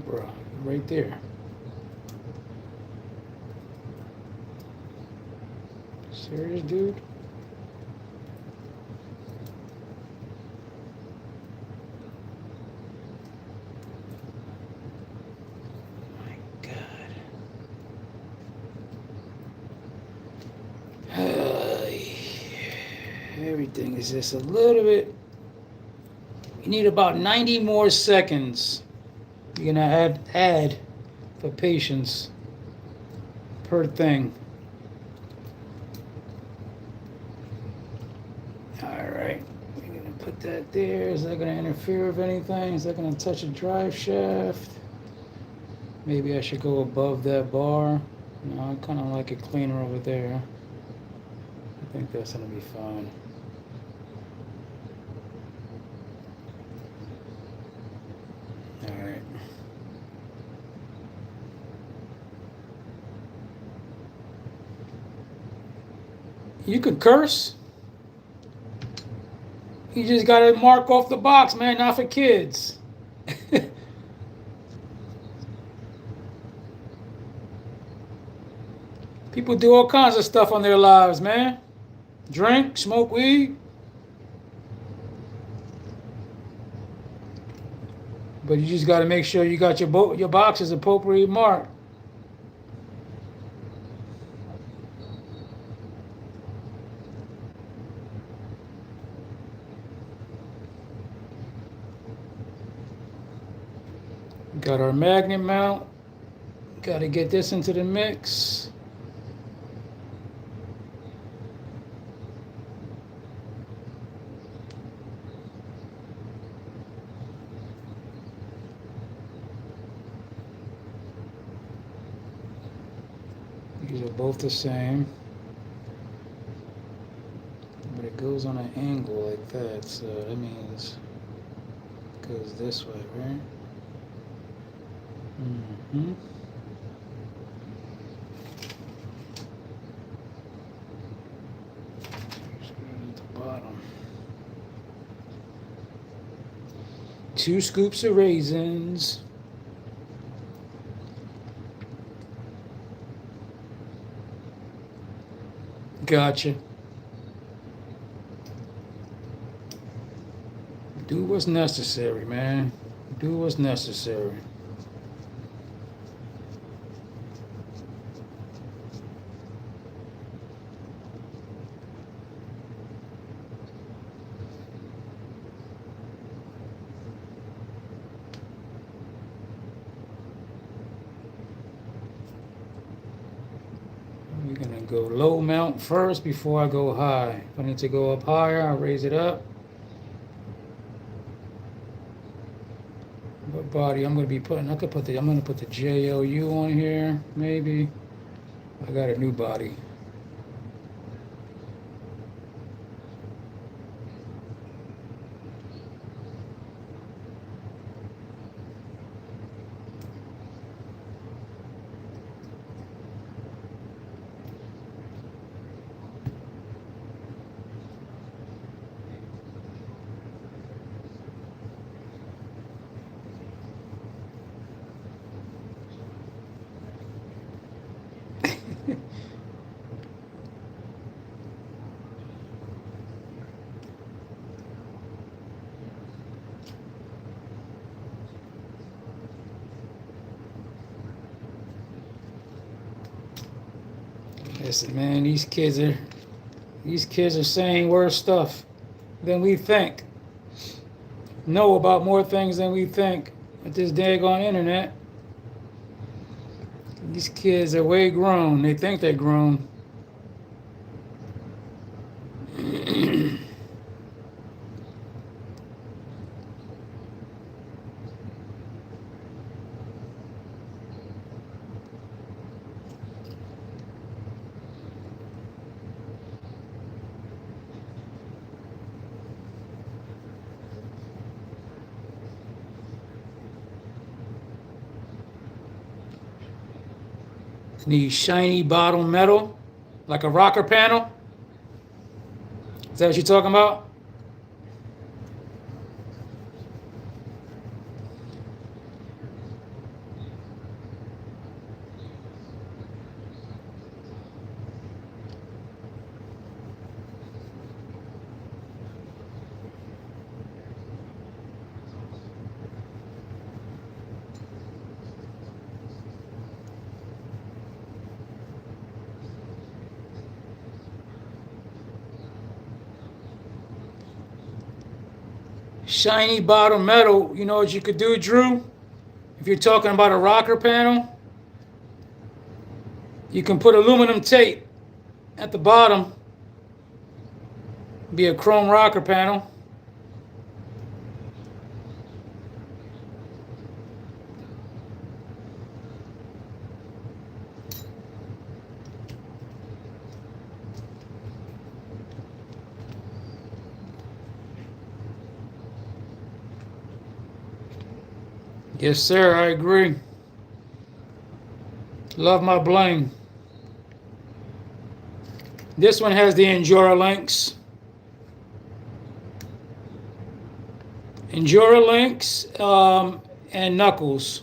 S1: Bro, right there. Serious, dude? My God. Everything is just a little bit. You need about 90 more seconds. You're gonna add for patience per thing. All right, we're gonna put that there. Is that gonna interfere with anything? Is that gonna touch a drive shaft? Maybe I should go above that bar. No, I kind of like it cleaner over there. I think that's gonna be fine. All right. You could curse. You just gotta mark off the box, man, not for kids. People do all kinds of stuff on their lives, man. Drink, smoke weed. But you just gotta make sure you got your boxes appropriately marked. Got our magnet mount. Got to get this into the mix. These are both the same. But it goes on an angle like that, so that means it goes this way, right? Mm-hmm. At the bottom. 2 scoops of raisins. Gotcha. Do what's necessary, man. Do what's necessary. We're gonna go low mount first before I go high. If I need to go up higher, I'll raise it up. What body I'm gonna be putting? I'm gonna put the JLU on here, maybe. I got a new body. Listen, man, these kids are saying worse stuff than we think. Know about more things than we think with this daggone internet. These kids are way grown. They think they're grown. Need shiny bottom metal, like a rocker panel. Is that what you're talking about? Shiny bottom metal, you know what you could do, Drew? If you're talking about a rocker panel, you can put aluminum tape at the bottom, be a chrome rocker panel. Yes, sir, I agree. Love my bling. This one has the Endura links. Endura links and knuckles.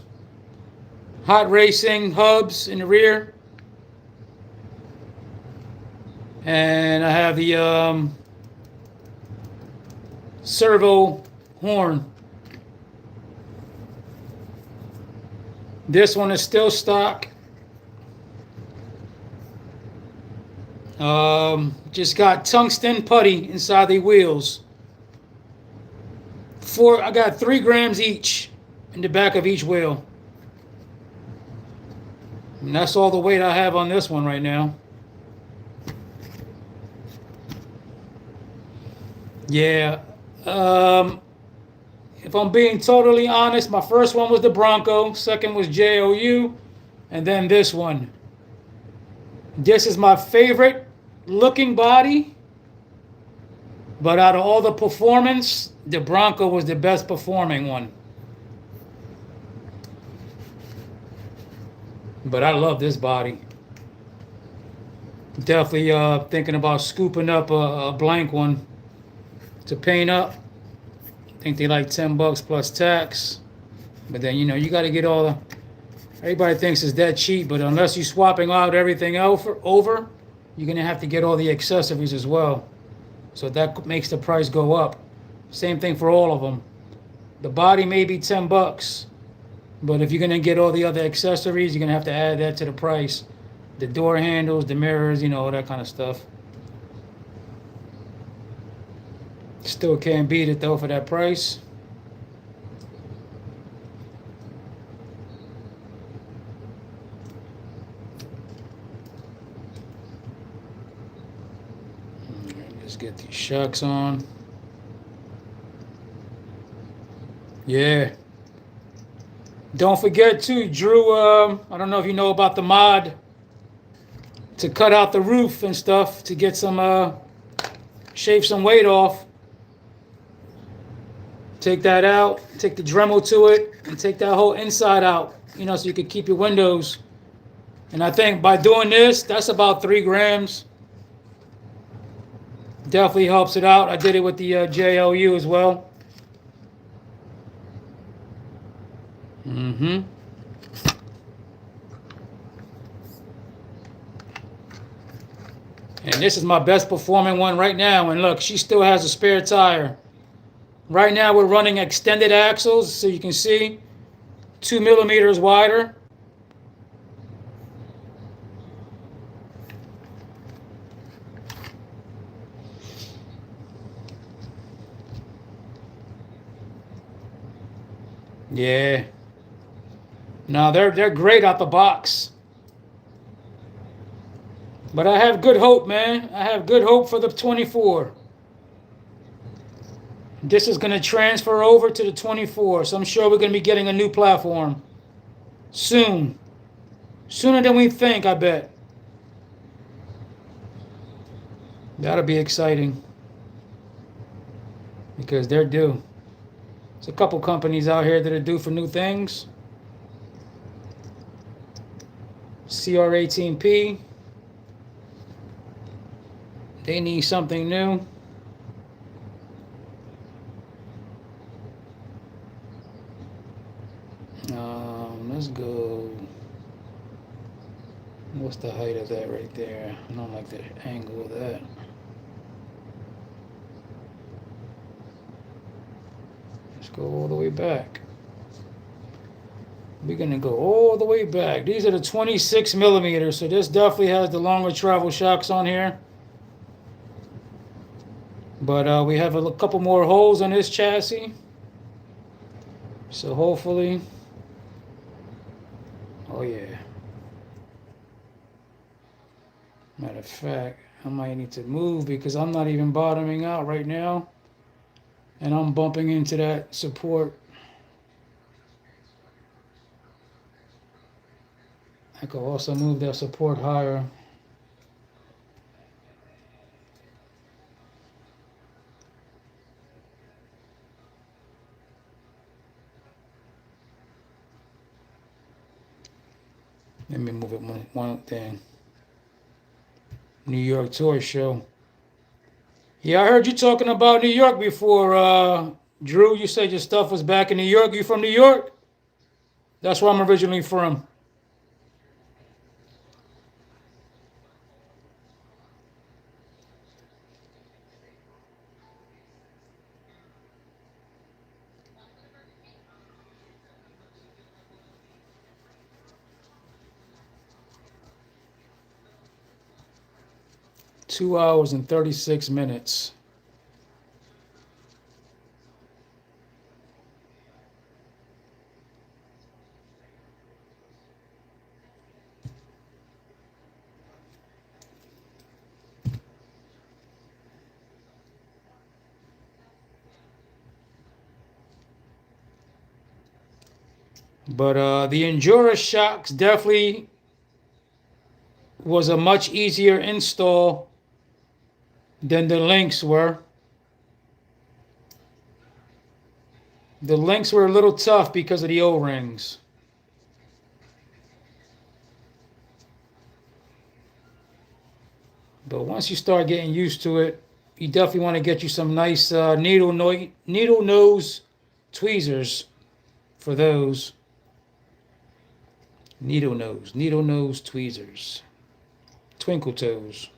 S1: Hot racing hubs in the rear. And I have the servo horn. This one is still stock. Just got tungsten putty inside the wheels. I got 3 grams each in the back of each wheel. And that's all the weight I have on this one right now. Yeah. Um, if I'm being totally honest, my first one was the Bronco, second was JOU, and then this one. This is my favorite looking body, but out of all the performance, the Bronco was the best performing one. But I love this body. Definitely thinking about scooping up a blank one to paint up. I think they like $10 plus tax. But then, you got to get all the. Everybody thinks it's that cheap, but unless you're swapping out everything over, you're going to have to get all the accessories as well. So that makes the price go up. Same thing for all of them. The body may be $10, but if you're going to get all the other accessories, you're going to have to add that to the price. The door handles, the mirrors, all that kind of stuff. Still can't beat it though for that price. Let's get these shocks on. Yeah. Don't forget too, Drew, I don't know if you know about the mod to cut out the roof and stuff to get some, shave some weight off. Take that out, take the Dremel to it, and take that whole inside out, so you can keep your windows. And I think by doing this, that's about 3 grams. Definitely helps it out. I did it with the JLU as well. Mm-hmm. And this is my best performing one right now. And look, she still has a spare tire. Right now we're running extended axles, so you can see 2 millimeters wider. Yeah. No, they're great out the box. But I have good hope, man. I have good hope for the 24. This is going to transfer over to the 24, so I'm sure we're going to be getting a new platform soon. Sooner than we think, I bet. That'll be exciting. Because they're due. There's a couple companies out here that are due for new things. CR18P. They need something new. Let's go. What's the height of that right there? I don't like the angle of that. Let's go all the way back. We're going to go all the way back. These are the 26 millimeters, so this definitely has the longer travel shocks on here. But we have a couple more holes on this chassis. So hopefully... Oh, yeah. Matter of fact, I might need to move because I'm not even bottoming out right now. And I'm bumping into that support. I could also move that support higher. Let me move it one thing. New York Toy Show. Yeah, I heard you talking about New York before, Drew. You said your stuff was back in New York. You from New York? That's where I'm originally from. Two hours and 36 minutes. But the Endura shocks definitely was a much easier install than the links were. The links were a little tough because of the O-rings. But once you start getting used to it, you definitely want to get you some nice needle nose tweezers for those. Needle nose tweezers. Twinkle toes.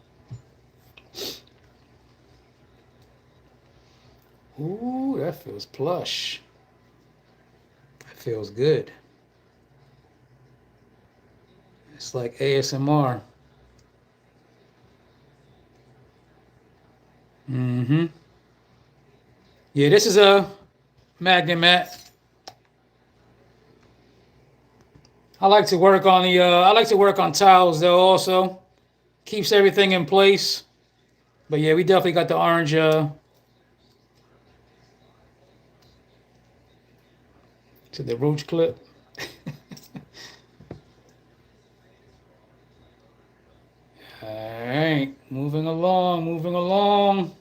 S1: Ooh, that feels plush. That feels good. It's like ASMR. Mm-hmm. Yeah, this is a magnet mat. I like to work on tiles though also. Keeps everything in place. But yeah, we definitely got the orange to the roach clip. All right, moving along, moving along.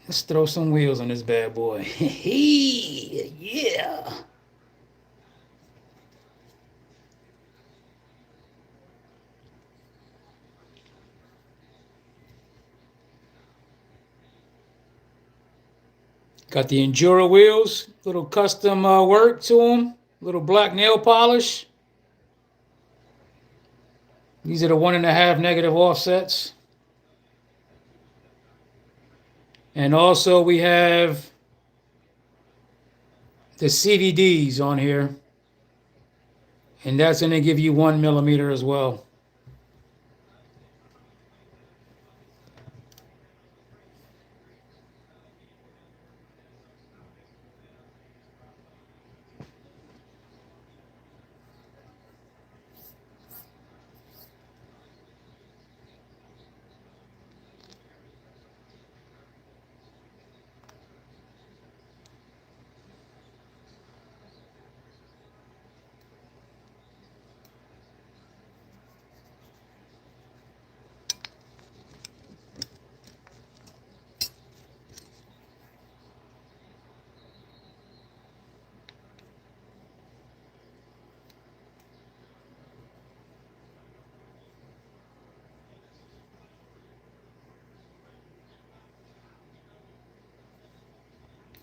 S1: Let's throw some wheels on this bad boy. Yeah. Got the Endura wheels, little custom work to them, little black nail polish. These are the 1.5 negative offsets. And also we have the CVDs on here. And that's going to give you 1 millimeter as well.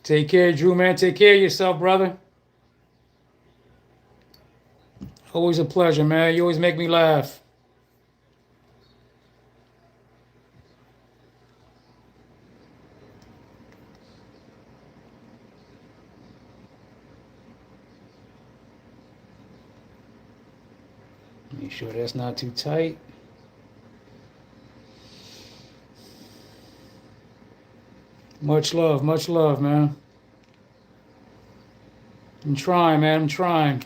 S1: Take care, Drew, man. Take care of yourself, brother. Always a pleasure, man. You always make me laugh. Make sure that's not too tight. Much love, man. I'm trying, man. I'm trying.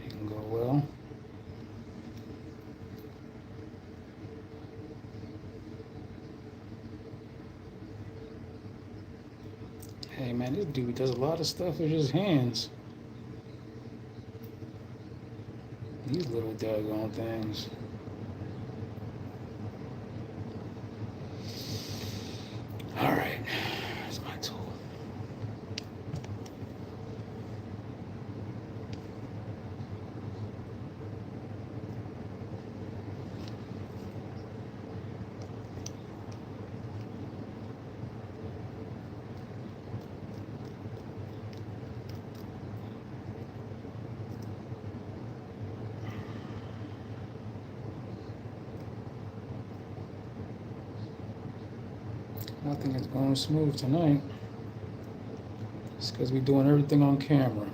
S1: It can go well. Hey, man, this dude does a lot of stuff with his hands. These little doggone things. All right, that's my tool. Nothing is going smooth tonight. It's because we're doing everything on camera.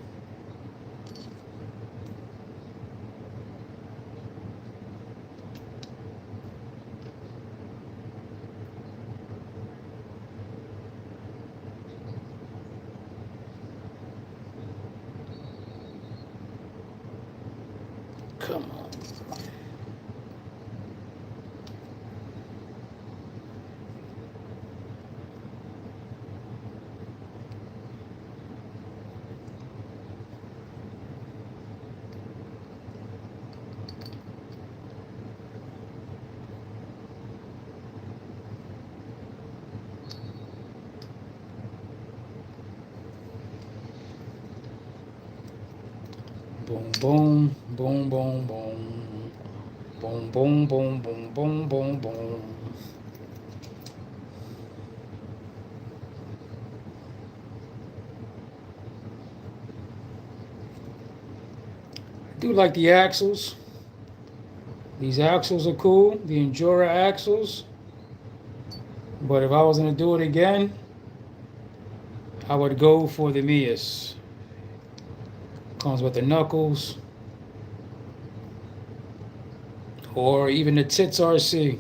S1: Come on. Boom, boom, boom, boom, boom. Boom, boom, boom, boom, boom, boom, boom. I do like the axles. These axles are cool, the Endura axles. But if I was going to do it again, I would go for the Mias. Comes with the knuckles. Or even the Tits RC.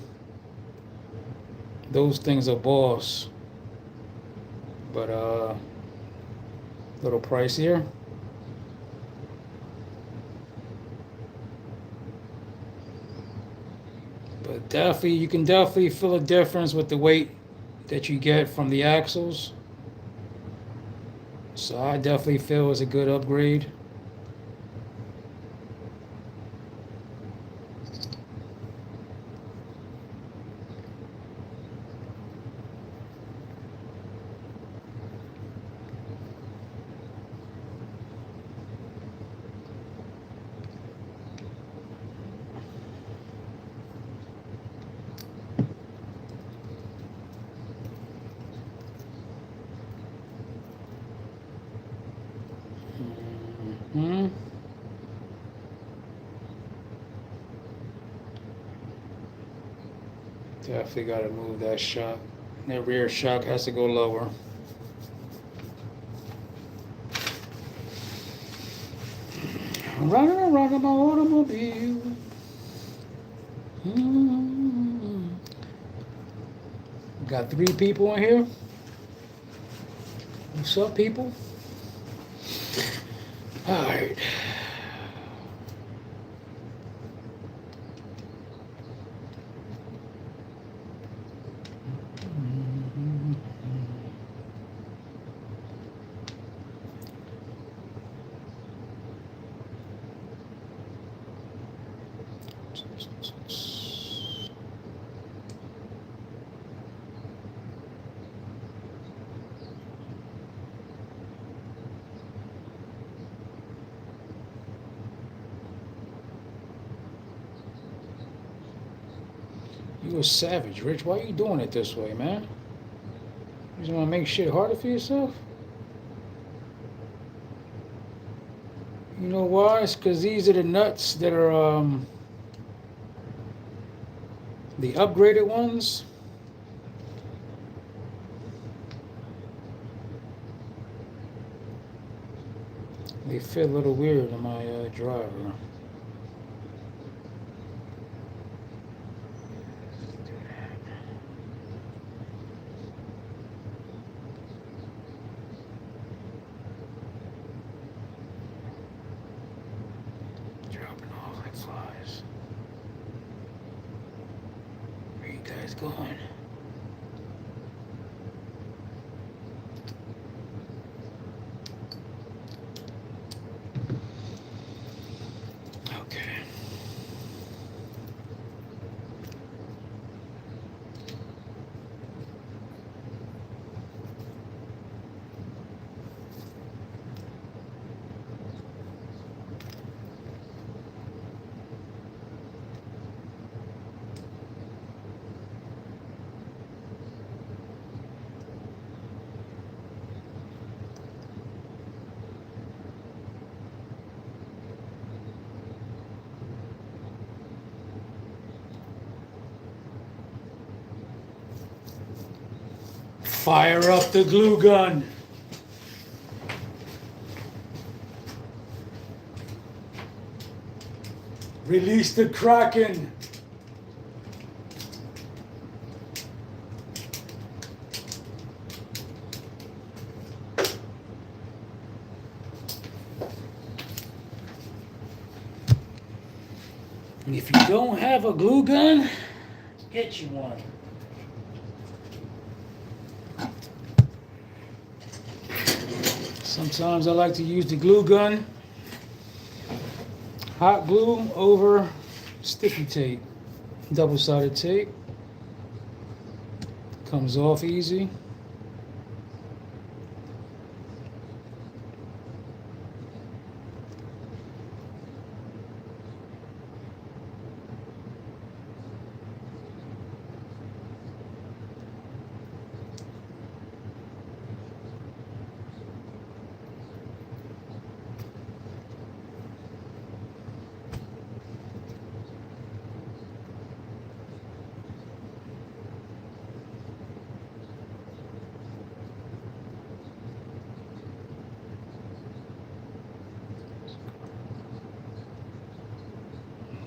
S1: Those things are boss. But a little pricier. But definitely, you can definitely feel a difference with the weight that you get from the axles. So I definitely feel it's a good upgrade. Hmm. Definitely got to move that shock. That rear shock has to go lower. Running around in my automobile. Mm. Got 3 people in here. What's up, people? All right. You a savage, Rich. Why are you doing it this way, man? You just want to make shit harder for yourself? You know why? It's because these are the nuts that are the upgraded ones. They fit a little weird on my driver. Dropping off like flies. Where you guys going? Okay. Fire up the glue gun. Release the Kraken. And if you don't have a glue gun, get you one. Sometimes I like to use the glue gun. Hot glue over sticky tape. Double-sided tape. Comes off easy.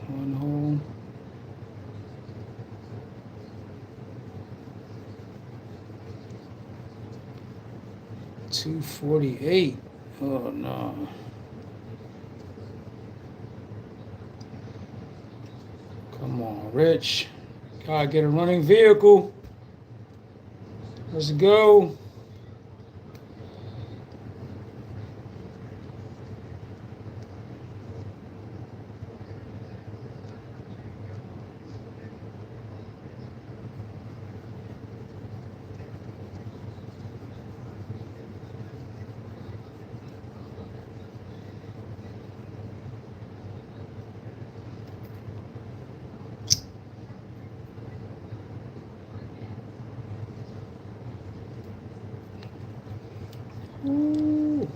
S1: One hole. $248. Oh no. Come on, Rich. Gotta get a running vehicle. Let's go. Ooh.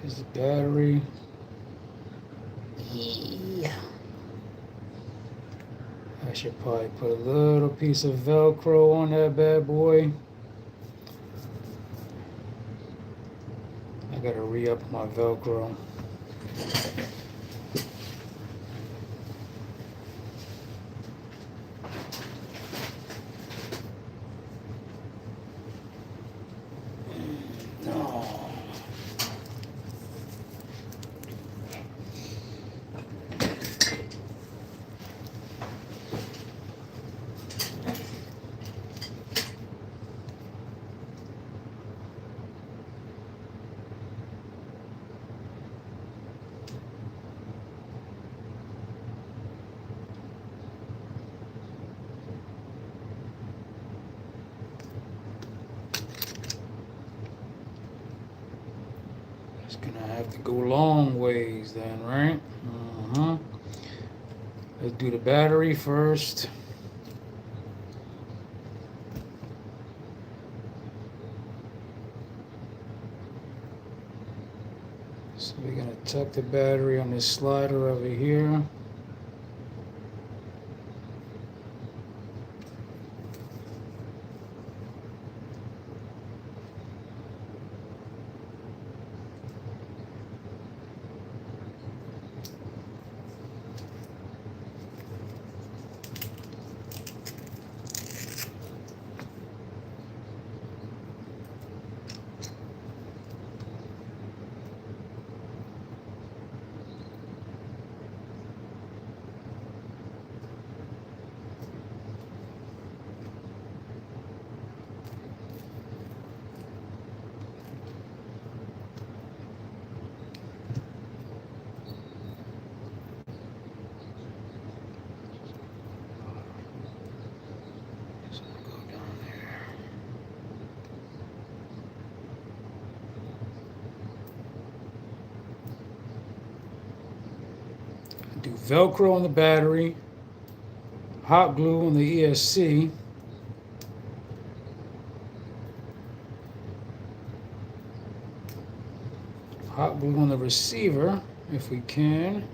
S1: Here's the battery. Yeah. I should probably put a little piece of Velcro on that bad boy. I gotta re-up my Velcro. No. It's gonna have to go long ways then, right? Let's do the battery first. So we're gonna tuck the battery on this slider over here. Do Velcro on the battery, hot glue on the ESC, hot glue on the receiver if we can.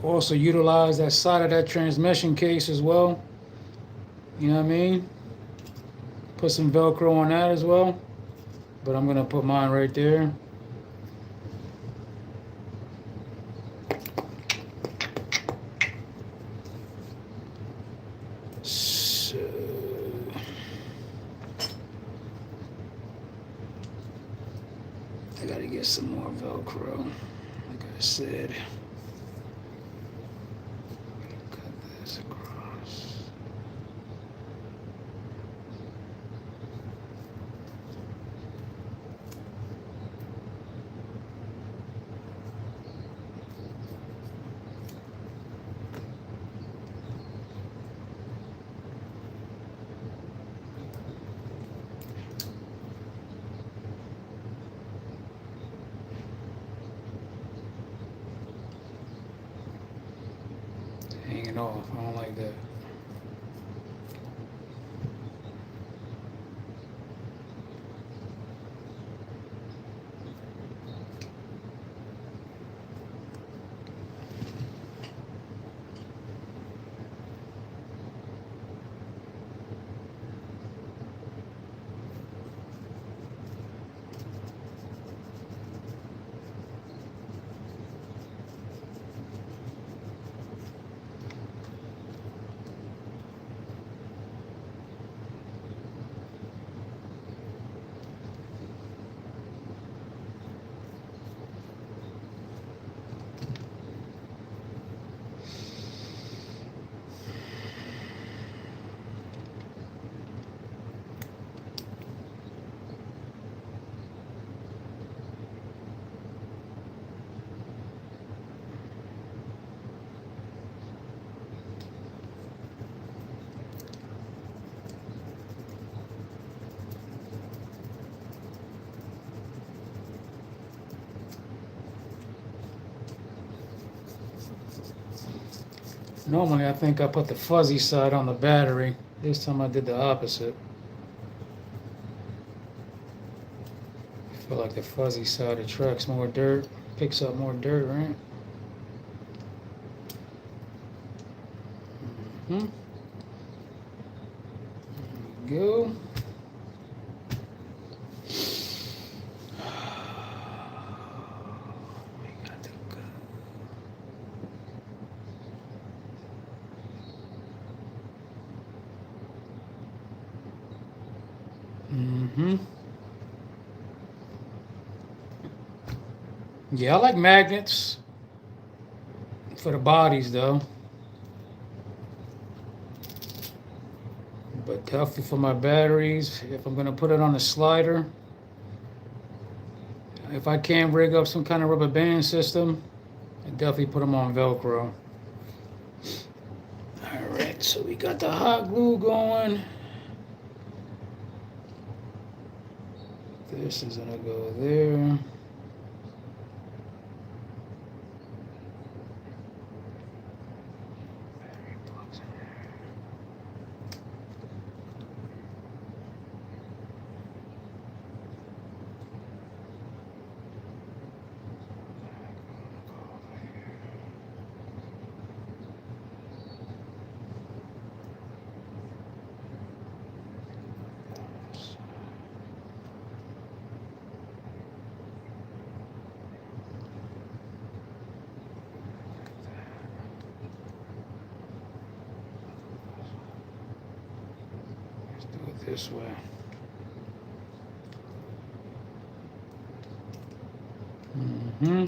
S1: Also utilize that side of that transmission case as well. You know what I mean? Put some Velcro on that as well. But I'm gonna put mine right there. So I gotta get some more Velcro, like I said. Cut this across. Hanging off. I don't like that. Normally, I think I put the fuzzy side on the battery. This time I did the opposite. I feel like the fuzzy side attracts more dirt, picks up more dirt, right? Mm-hmm. There we go. Mm-hmm. Yeah, I like magnets for the bodies though. But definitely for my batteries, if I'm gonna put it on a slider, if I can rig up some kind of rubber band system, I definitely put them on Velcro. Alright, so we got the hot glue going. This is gonna go there. Do it this way. Mm-hmm.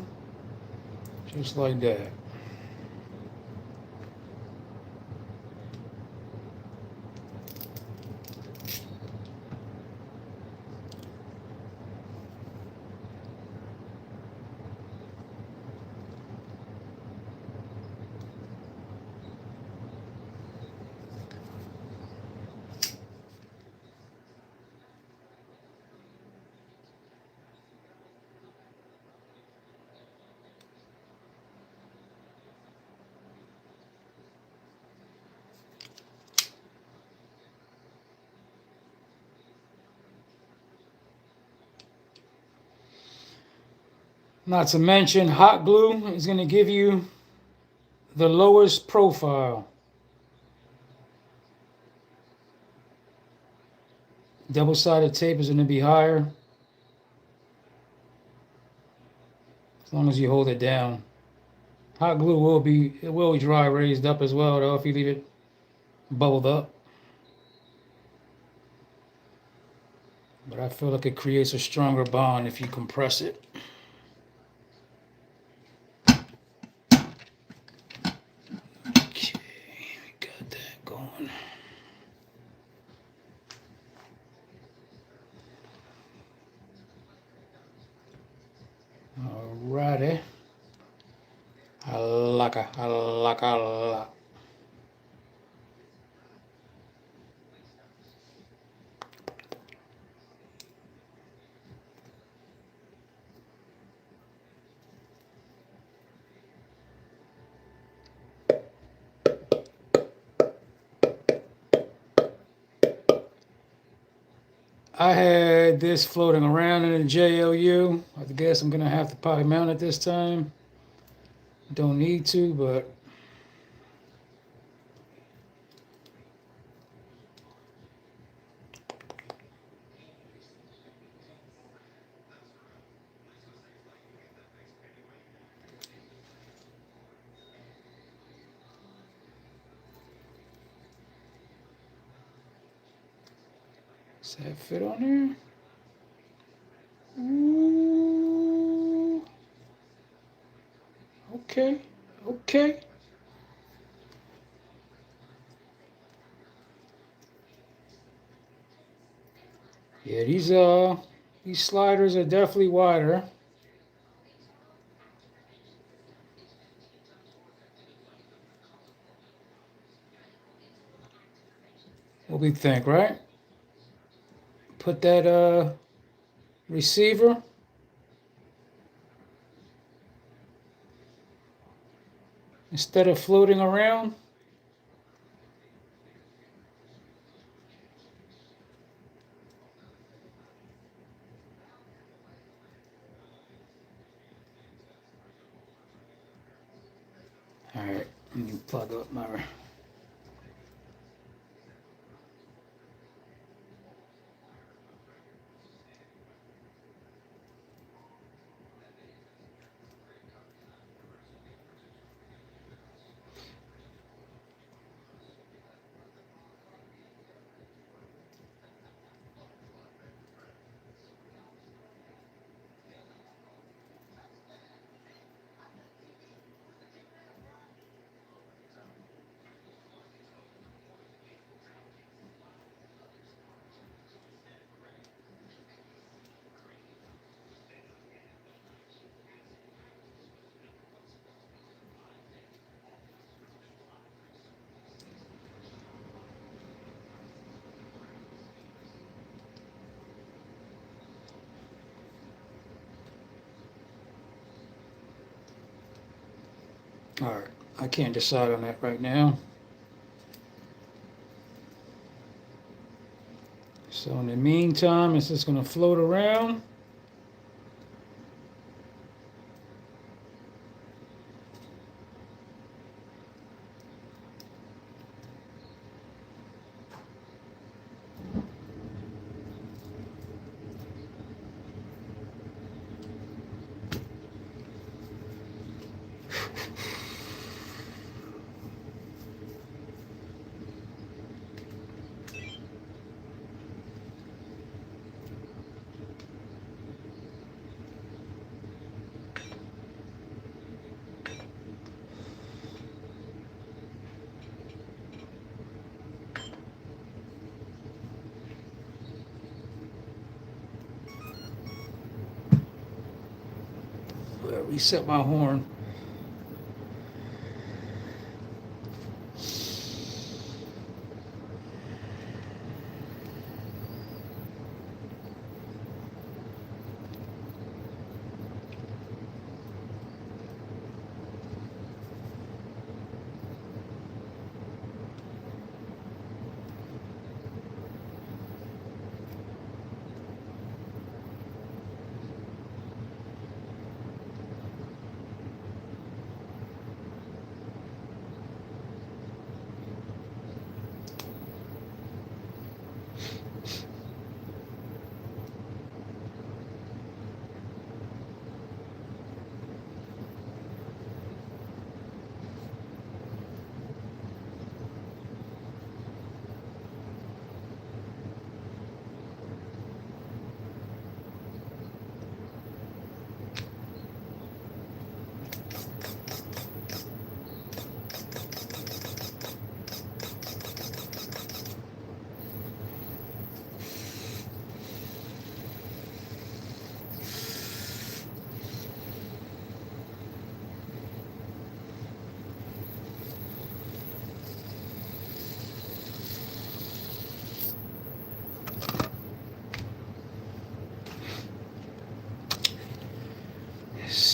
S1: Just like that. Not to mention, hot glue is going to give you the lowest profile. Double-sided tape is going to be higher as long as you hold it down. Hot glue will dry raised up as well though if you leave it bubbled up. But I feel like it creates a stronger bond if you compress it. Okay, we got that going. Alrighty. I like a lot. I had this floating around in the JLU. I guess I'm gonna have to probably mount it this time. Don't need to, but does that fit on there? Ooh. Okay. Okay. Yeah, these sliders are definitely wider. What we think, right? Put that receiver instead of floating around. All right, let me plug up my. All right, I can't decide on that right now. So in the meantime, it's just gonna float around. Reset my horn.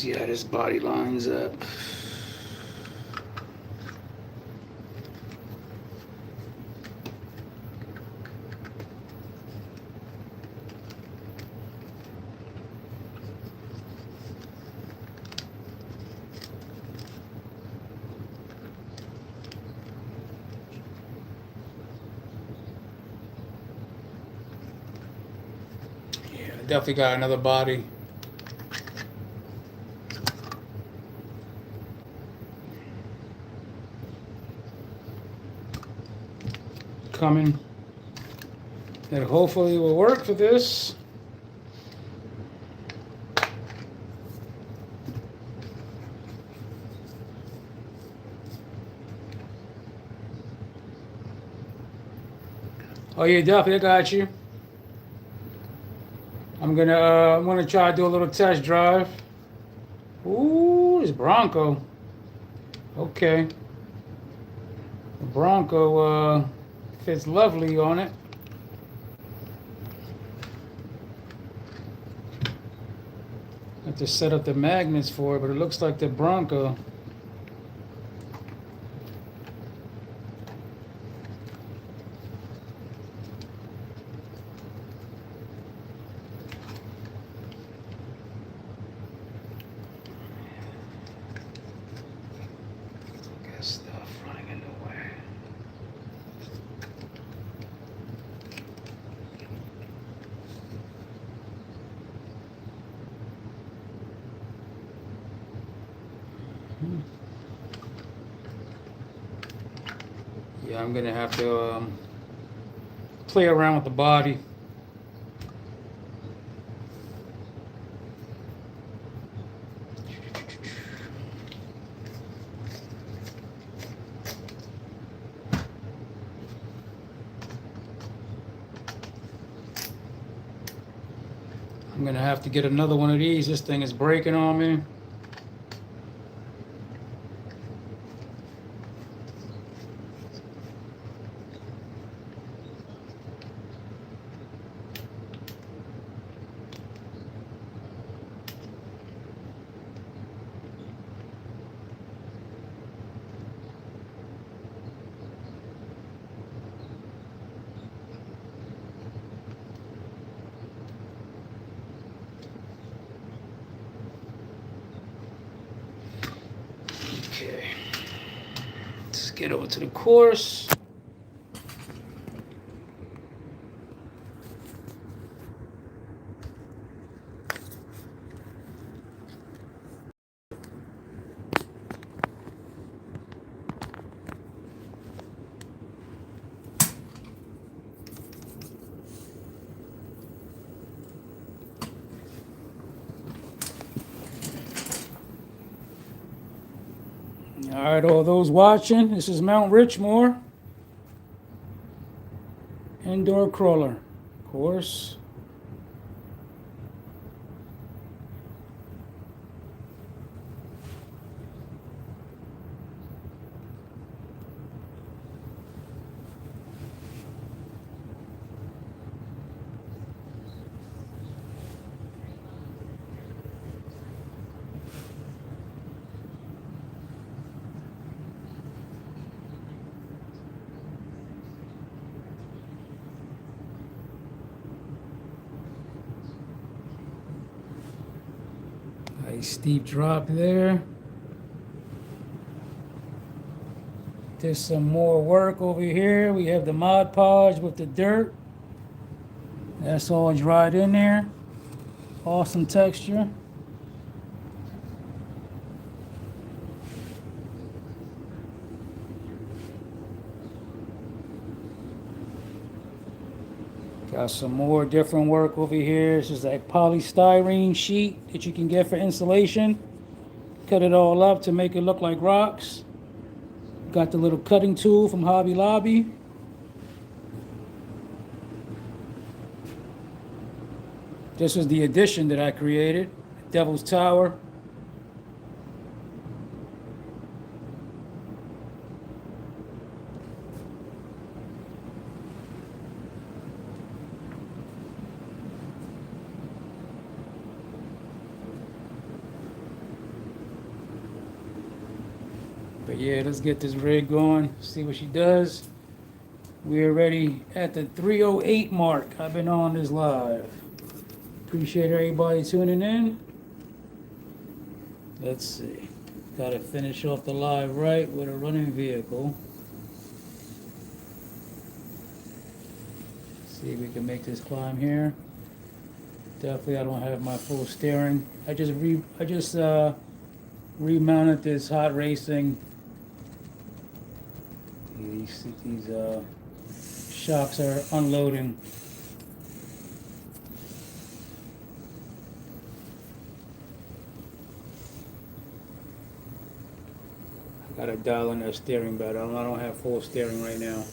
S1: see how this body lines up. Yeah, definitely got another body. Coming. That hopefully will work for this. Oh yeah, definitely, I got you. I'm gonna try to do a little test drive. Ooh, it's Bronco. Okay. The Bronco fits lovely on it. I have to set up the magnets for it, but it looks like the Bronco. Got stuff running in the way. Yeah, I'm gonna have to play around with the body. I'm gonna have to get another one of these. This thing is breaking on me. Okay, let's get over to the course. All right, all those watching, this is Mount Richmore. Indoor crawler course. Nice steep drop there. There's some more work over here. We have the Mod Podge with the dirt. That's all dried in there. Awesome texture. Got some more different work over here. This is that polystyrene sheet that you can get for insulation. Cut it all up to make it look like rocks. Got the little cutting tool from Hobby Lobby. This was the addition that I created, Devil's Tower. But yeah, let's get this rig going, see what she does. We're already at the 308 mark. I've been on this live. Appreciate everybody tuning in. Let's see. Gotta finish off the live right with a running vehicle. See if we can make this climb here. Definitely, I don't have my full steering. I just remounted this hot racing. These shocks are unloading. I gotta dial in that steering better. I don't have full steering right now.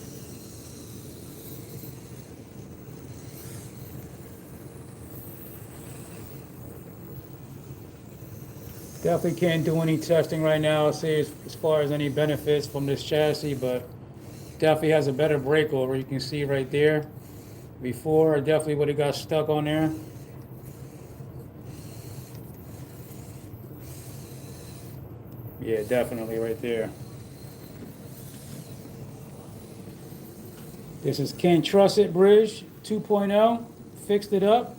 S1: Definitely can't do any testing right now, say as far as any benefits from this chassis, but definitely has a better breakover. You can see right there. Before, I definitely would have got stuck on there. Yeah, definitely right there. This is Can't Trust It Bridge 2.0. Fixed it up.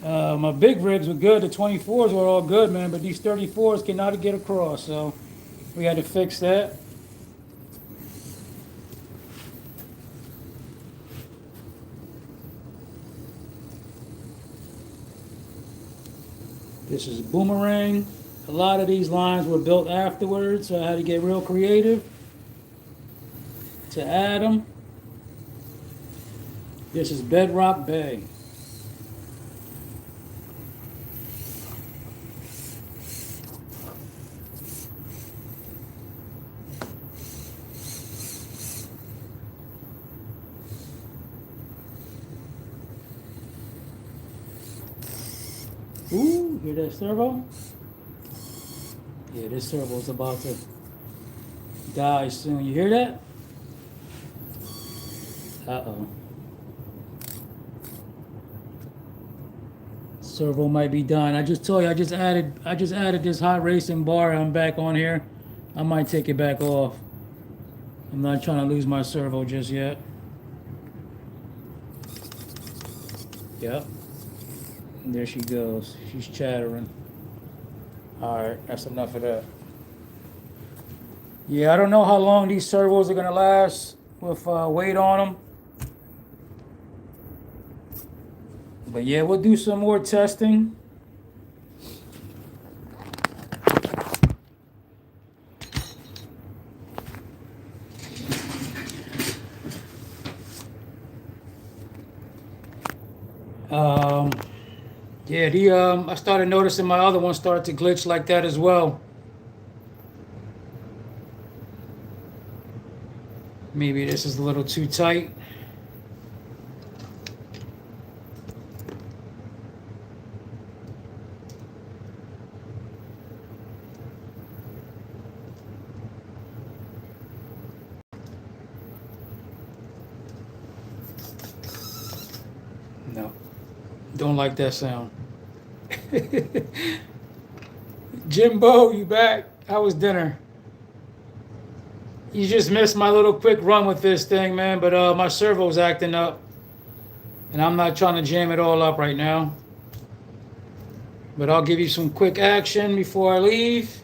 S1: My big rigs were good. The 24s were all good, man, but these 34s cannot get across, so we had to fix that. This is Boomerang. A lot of these lines were built afterwards, so I had to get real creative to add them. This is Bedrock Bay. Ooh, hear that servo? Yeah, this servo's about to die soon. You hear that? Uh-oh. Servo might be done. I just told you I just added this hot racing bar. I'm back on here. I might take it back off. I'm not trying to lose my servo just yet. Yep. And there she goes. She's chattering. Alright, that's enough of that. Yeah, I don't know how long these servos are going to last with weight on them. But yeah, we'll do some more testing. Yeah, I started noticing my other one started to glitch like that as well. Maybe this is a little too tight. No, don't like that sound. Jimbo, you back? How was dinner? You just missed my little quick run with this thing, man, but my servo's acting up. And I'm not trying to jam it all up right now. But I'll give you some quick action before I leave.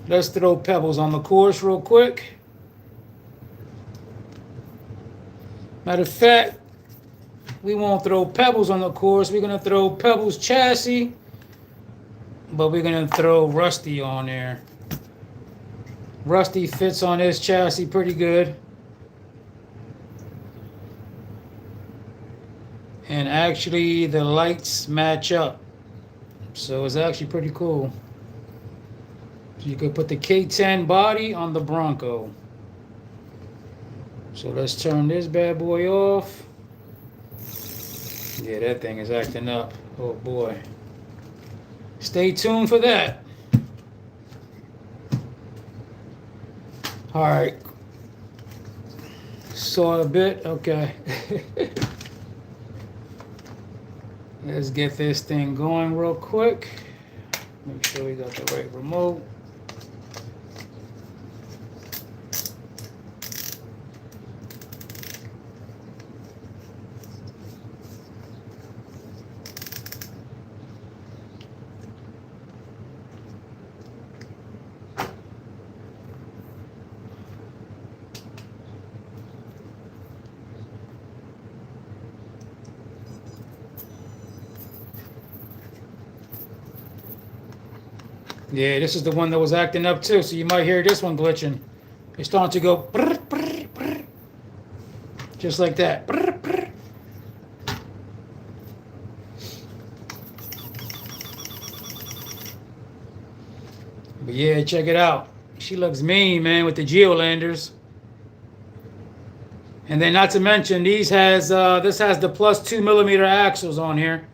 S1: Let's throw pebbles on the course real quick. Matter of fact, we won't throw pebbles on the course. We're going to throw Pebbles chassis, but we're going to throw Rusty on there. Rusty fits on this chassis pretty good. And actually, the lights match up. So it's actually pretty cool. So you could put the K10 body on the Bronco. So let's turn this bad boy off. Yeah, that thing is acting up. Oh boy. Stay tuned for that. All right. Saw a bit. Okay. Let's get this thing going real quick. Make sure we got the right remote. Yeah, this is the one that was acting up too, so you might hear this one glitching. It's starting to go brr, brr, brr, just like that. Brr, brr. But yeah, check it out. She looks mean, man, with the Geolanders. And then, not to mention, this has the plus 2 millimeter axles on here,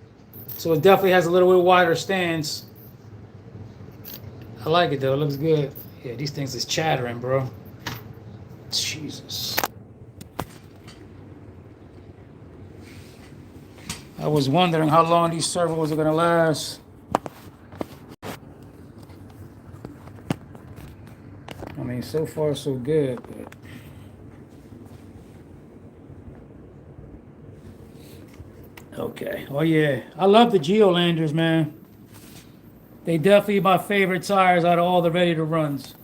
S1: so it definitely has a little bit wider stance. I like it though; it looks good. Yeah, these things is chattering, bro. Jesus. I was wondering how long these servos are gonna last. I mean, so far so good, but okay. Oh yeah, I love the Geolanders, man. They definitely my favorite tires out of all the ready to runs.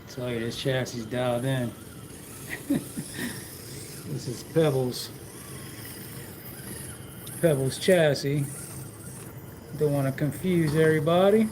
S1: Tell you, this chassis is dialed in. This is Pebbles chassis. Don't want to confuse everybody.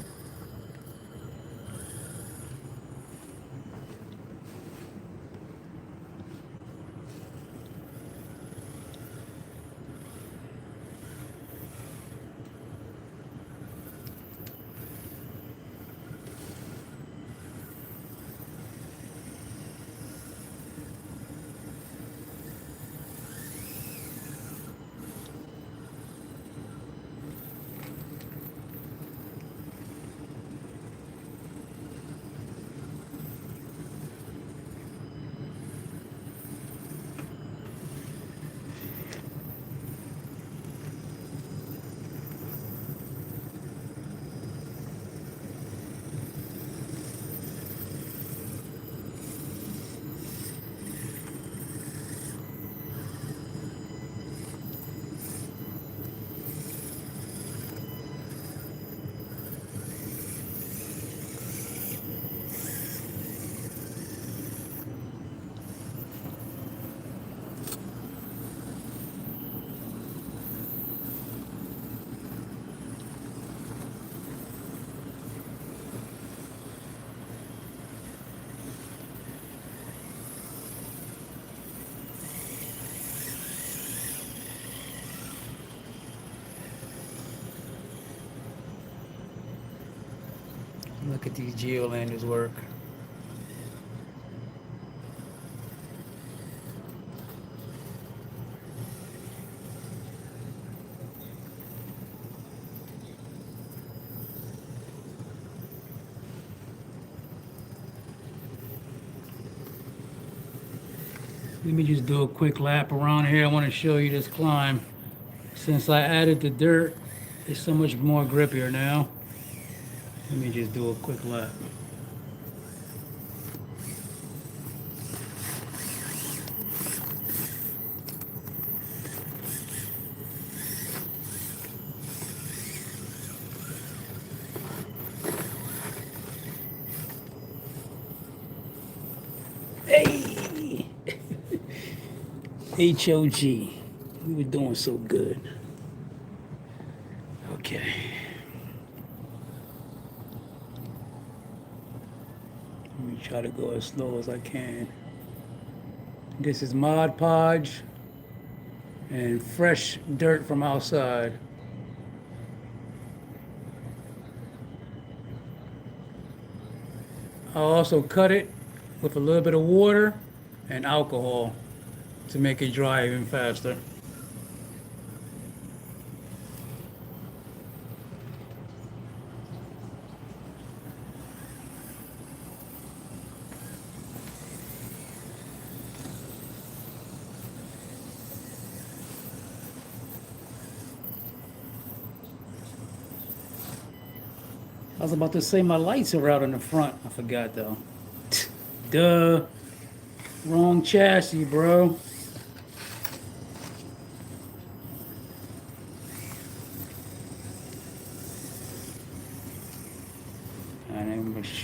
S1: Look at these Geolanders work. Let me just do a quick lap around here. I want to show you this climb. Since I added the dirt, it's so much more grippier now. Let me just do a quick lap. Hey! HOG. We were doing so good. Okay. Let me try to go as slow as I can. This is Mod Podge and fresh dirt from outside. I'll also cut it with a little bit of water and alcohol to make it dry even faster. I was about to say my lights are out in the front. I forgot though. Duh. Wrong chassis, bro.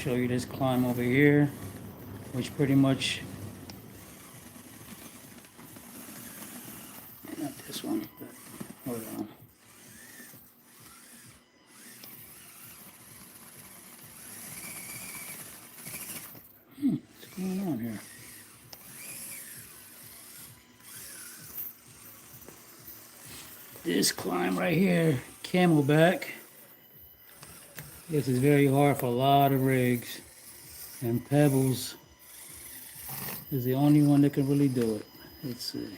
S1: show you this climb over here, which pretty much, not this one, but hold on. What's going on here? This climb right here, Camelback. This is very hard for a lot of rigs, and Pebbles is the only one that can really do it. Let's see.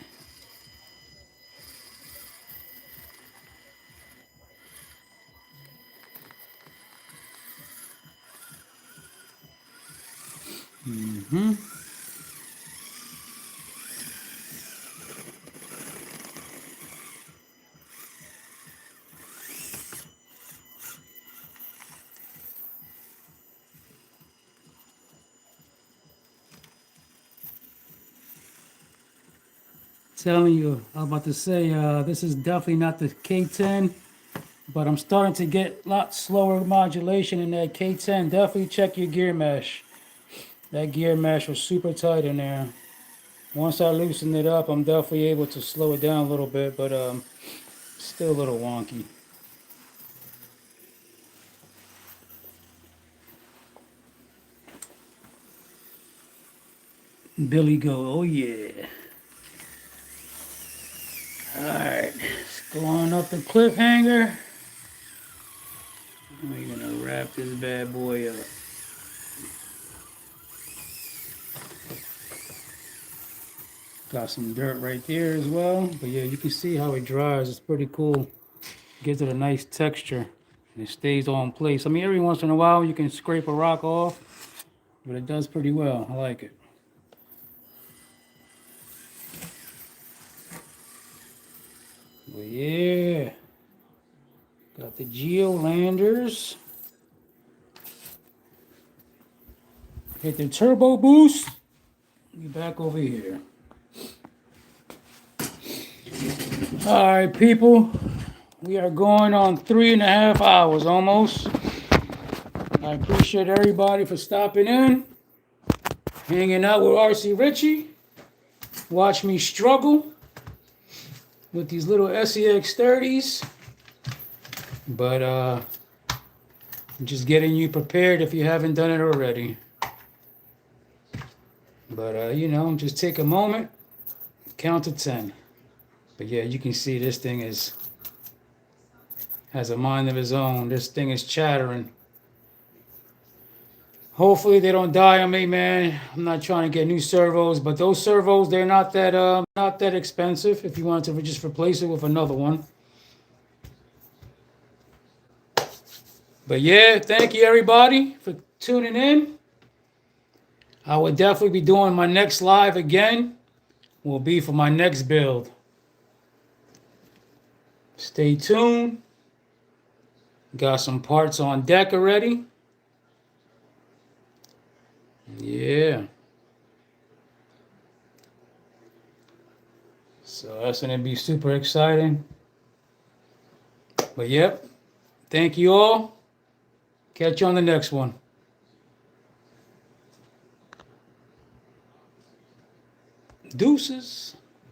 S1: Telling you, I'm about to say, this is definitely not the K10, but I'm starting to get a lot slower modulation in that K10. Definitely check your gear mesh. That gear mesh was super tight in there. Once I loosen it up, I'm definitely able to slow it down a little bit, but still a little wonky. Billy go, oh yeah. Alright, let's go on up the cliffhanger. We're gonna wrap this bad boy up. Got some dirt right there as well. But yeah, you can see how it dries. It's pretty cool. Gives it a nice texture. And it stays all in place. I mean, every once in a while you can scrape a rock off, but it does pretty well. I like it. But yeah, got the Geo Landers. Hit the turbo boost. We back over here. All right, people. We are going on 3.5 hours almost. I appreciate everybody for stopping in, hanging out with RC Richie. Watch me struggle with these little SCX30s. But I'm just getting you prepared if you haven't done it already. But you know, just take a moment, count to 10. But yeah, you can see this thing has a mind of its own. This thing is chattering. Hopefully they don't die on me, man. I'm not trying to get new servos, but those servos, they're not that expensive if you want to just replace it with another one. But yeah, thank you everybody for tuning in. I will definitely be doing my next live again. Will be for my next build. Stay tuned. Got some parts on deck already. Yeah. So that's going to be super exciting. But yep. Thank you all. Catch you on the next one. Deuces.